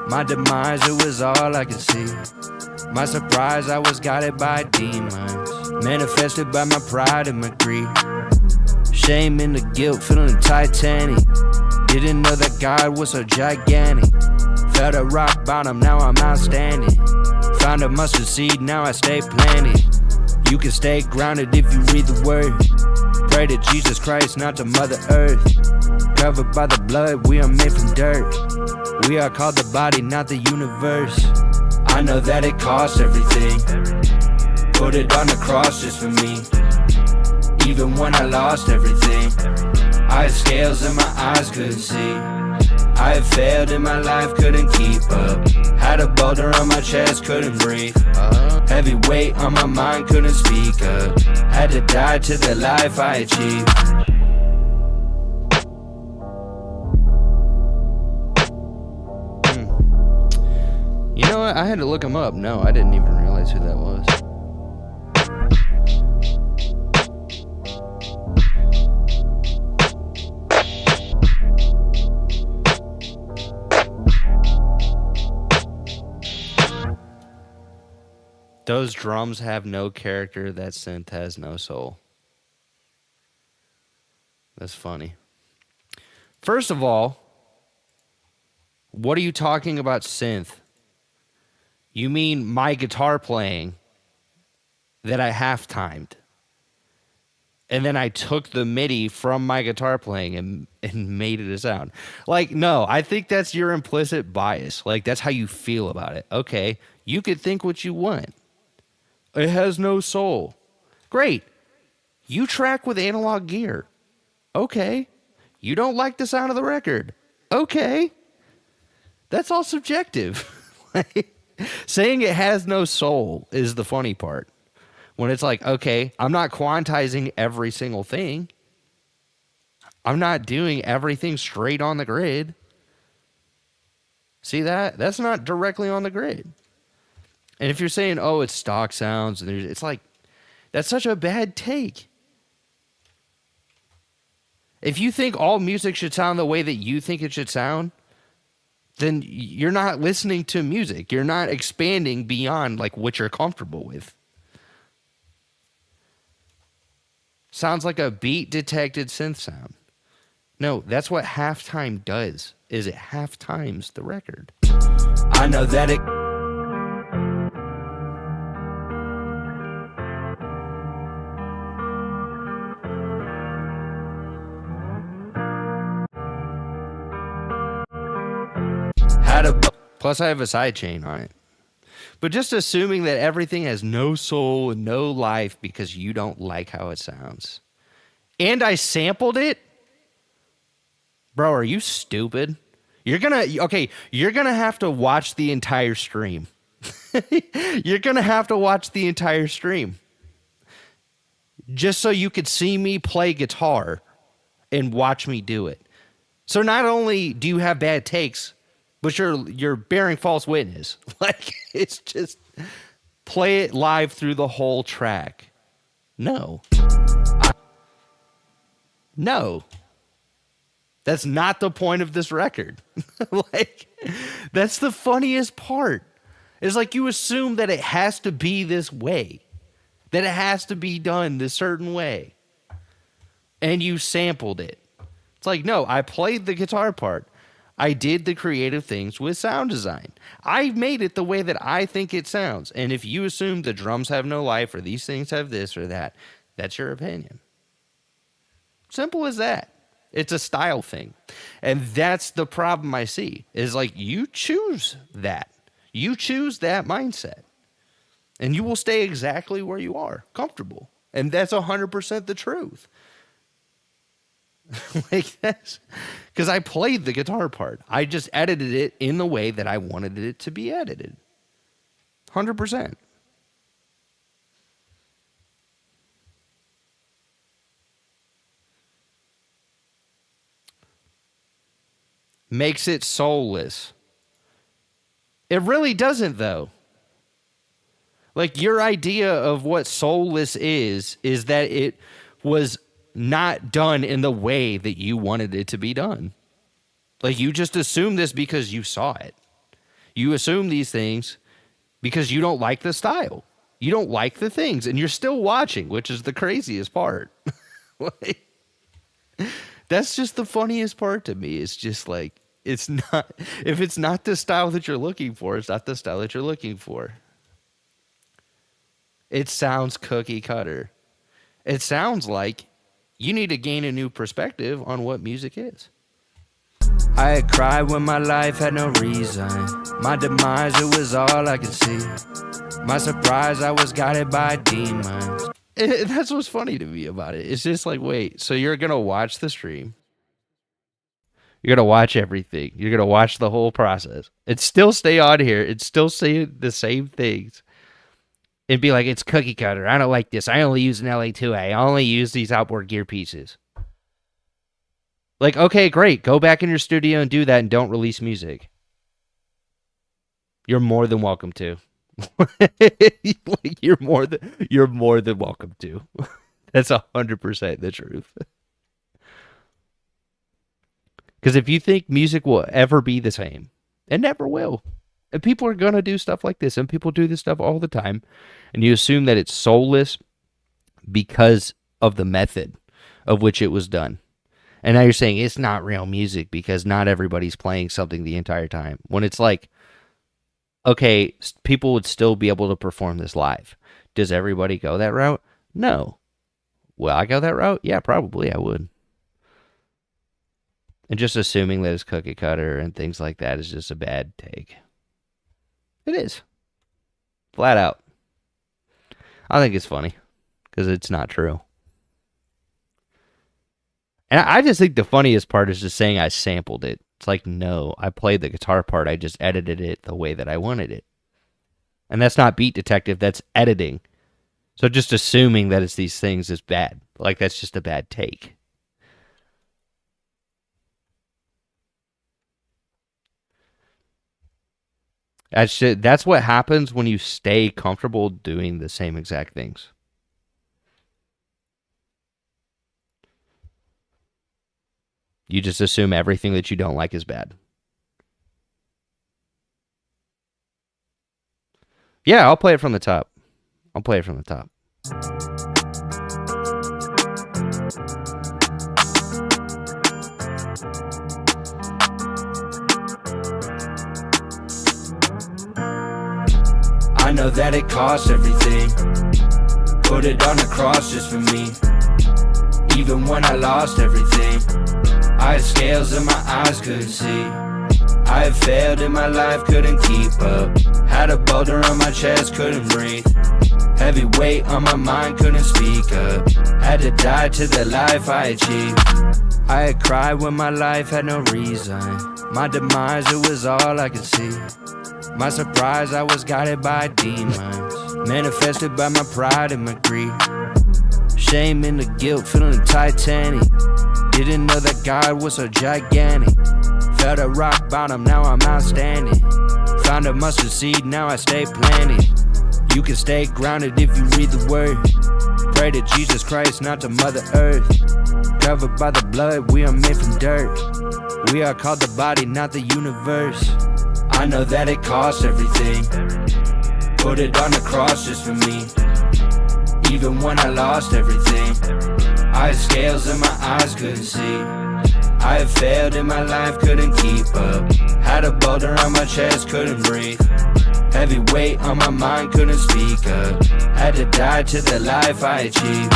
My demise, it was all I could see. My surprise, I was guided by demons, manifested by my pride and my greed. Shame and the guilt, feeling Titanic. Didn't know that God was so gigantic. Felt at rock bottom, now I'm outstanding. Found a mustard seed, now I stay planted. You can stay grounded if you read the word. Pray to Jesus Christ, not to Mother Earth. Covered by the blood, we are made from dirt. We are called the body, not the universe. I know that it costs everything. Put it on the cross just for me. Even when I lost everything, I had scales in my eyes, couldn't see. I had failed in my life, couldn't keep up. Had a boulder on my chest, couldn't breathe. Heavy weight on my mind, couldn't speak up. Had to die to the life I achieved. You know what? I had to look him up. No, I didn't even realize who that was. Those drums have no character. That synth has no soul. That's funny. First of all, what are you talking about synth? You mean my guitar playing that I half-timed. And then I took the MIDI from my guitar playing and made it a sound. Like, no, I think that's your implicit bias. Like, that's how you feel about it. Okay, you could think what you want. It has no soul. Great. You track with analog gear. Okay. You don't like the sound of the record. Okay. That's all subjective. Saying it has no soul is the funny part. When it's like, okay, I'm not quantizing every single thing. I'm not doing everything straight on the grid. See that? That's not directly on the grid. And if you're saying, oh, it's stock sounds, it's like, that's such a bad take. If you think all music should sound the way that you think it should sound, then you're not listening to music. You're not expanding beyond like what you're comfortable with. Sounds like a beat detected synth sound. No, that's what halftime does, is it half times the record. I know that it Plus, I have a sidechain on it. But just assuming that everything has no soul and no life because you don't like how it sounds. And I sampled it? Bro, are you stupid? You're gonna have to watch the entire stream. You're gonna have to watch the entire stream. Just so you could see me play guitar and watch me do it. So not only do you have bad takes, but you're bearing false witness. Like, it's just play it live through the whole track. No. No. That's not the point of this record. Like, that's the funniest part. It's like you assume that it has to be this way. That it has to be done this certain way. And you sampled it. It's like, no, I played the guitar part. I did the creative things with sound design. I made it the way that I think it sounds. And if you assume the drums have no life or these things have this or that, that's your opinion. Simple as that. It's a style thing. And that's the problem I see. Is like, you choose that. You choose that mindset. And you will stay exactly where you are, comfortable. And that's 100% the truth. Like, that's because I played the guitar part. I just edited it in the way that I wanted it to be edited. 100%. Makes it soulless. It really doesn't, though. Like, your idea of what soulless is that it was not done in the way that you wanted it to be done. Like, you just assume this because you saw it. You assume these things because you don't like the style. You don't like the things, and you're still watching, which is the craziest part. Like, that's just the funniest part to me. It's just like, it's not, if it's not the style that you're looking for, it's not the style that you're looking for. It sounds cookie cutter. It sounds like you need to gain a new perspective on what music is. I had cried when my life had no reason. My demise, it was all I could see. My surprise, I was guided by demons. That's what's funny to me about it. It's just like, wait, so you're going to watch the stream. You're going to watch everything. You're going to watch the whole process. And still stay on here and still say the same things. And be like, it's cookie cutter. I don't like this. I only use an LA2A. I only use these outboard gear pieces. Like, okay, great. Go back in your studio and do that and don't release music. You're more than welcome to. Like, you're more than welcome to. That's 100% the truth. Because if you think music will ever be the same, it never will. And people are going to do stuff like this, and people do this stuff all the time, and you assume that it's soulless because of the method of which it was done. And now you're saying it's not real music because not everybody's playing something the entire time. When it's like, okay, people would still be able to perform this live. Does everybody go that route? No. Will I go that route? Yeah, probably I would. And just assuming that it's cookie cutter and things like that is just a bad take. It is. Flat out. I think it's funny because it's not true. And I just think the funniest part is just saying I sampled it. It's like, no, I played the guitar part. I just edited it the way that I wanted it. And that's not Beat Detective. That's editing. So just assuming that it's these things is bad. Like, that's just a bad take. That's what happens when you stay comfortable doing the same exact things. You just assume everything that you don't like is bad. Yeah, I'll play it from the top. I know that it costs everything. Put it on the cross just for me. Even when I lost everything, I had scales in my eyes couldn't see. I had failed in my life, couldn't keep up. Had a boulder on my chest, couldn't breathe. Heavy weight on my mind, couldn't speak up. Had to die to the life I achieved. I had cried when my life had no reason. My demise, it was all I could see. My surprise, I was guided by demons, manifested by my pride and my greed. Shame and the guilt, feeling Titanic. Didn't know that God was so gigantic. Felt at rock bottom, now I'm outstanding. Found a mustard seed, now I stay planted. You can stay grounded if you read the word. Pray to Jesus Christ, not to Mother Earth. Covered by the blood, we are made from dirt. We are called the body, not the universe. I know that it costs everything. Put it on the cross just for me. Even when I lost everything, I had scales in my eyes, couldn't see. I had failed in my life, couldn't keep up. Had a boulder on my chest, couldn't breathe. Heavy weight on my mind, couldn't speak up. Had to die to the life I achieved.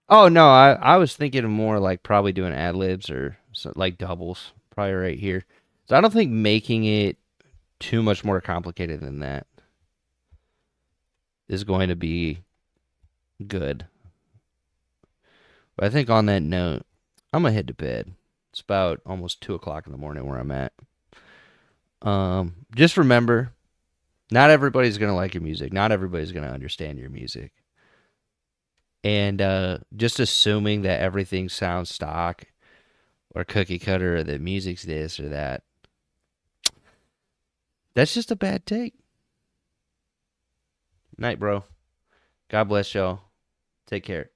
Oh no, I was thinking of more like probably doing ad libs or like doubles, probably right here. So I don't think making it too much more complicated than that is going to be good. But I think on that note, I'm gonna head to bed. It's about almost 2 o'clock in the morning where I'm at. Just remember, not everybody's gonna like your music. Not everybody's gonna understand your music. And just assuming that everything sounds stock or cookie cutter or that music's this or that, that's just a bad take. Night, bro. God bless y'all. Take care.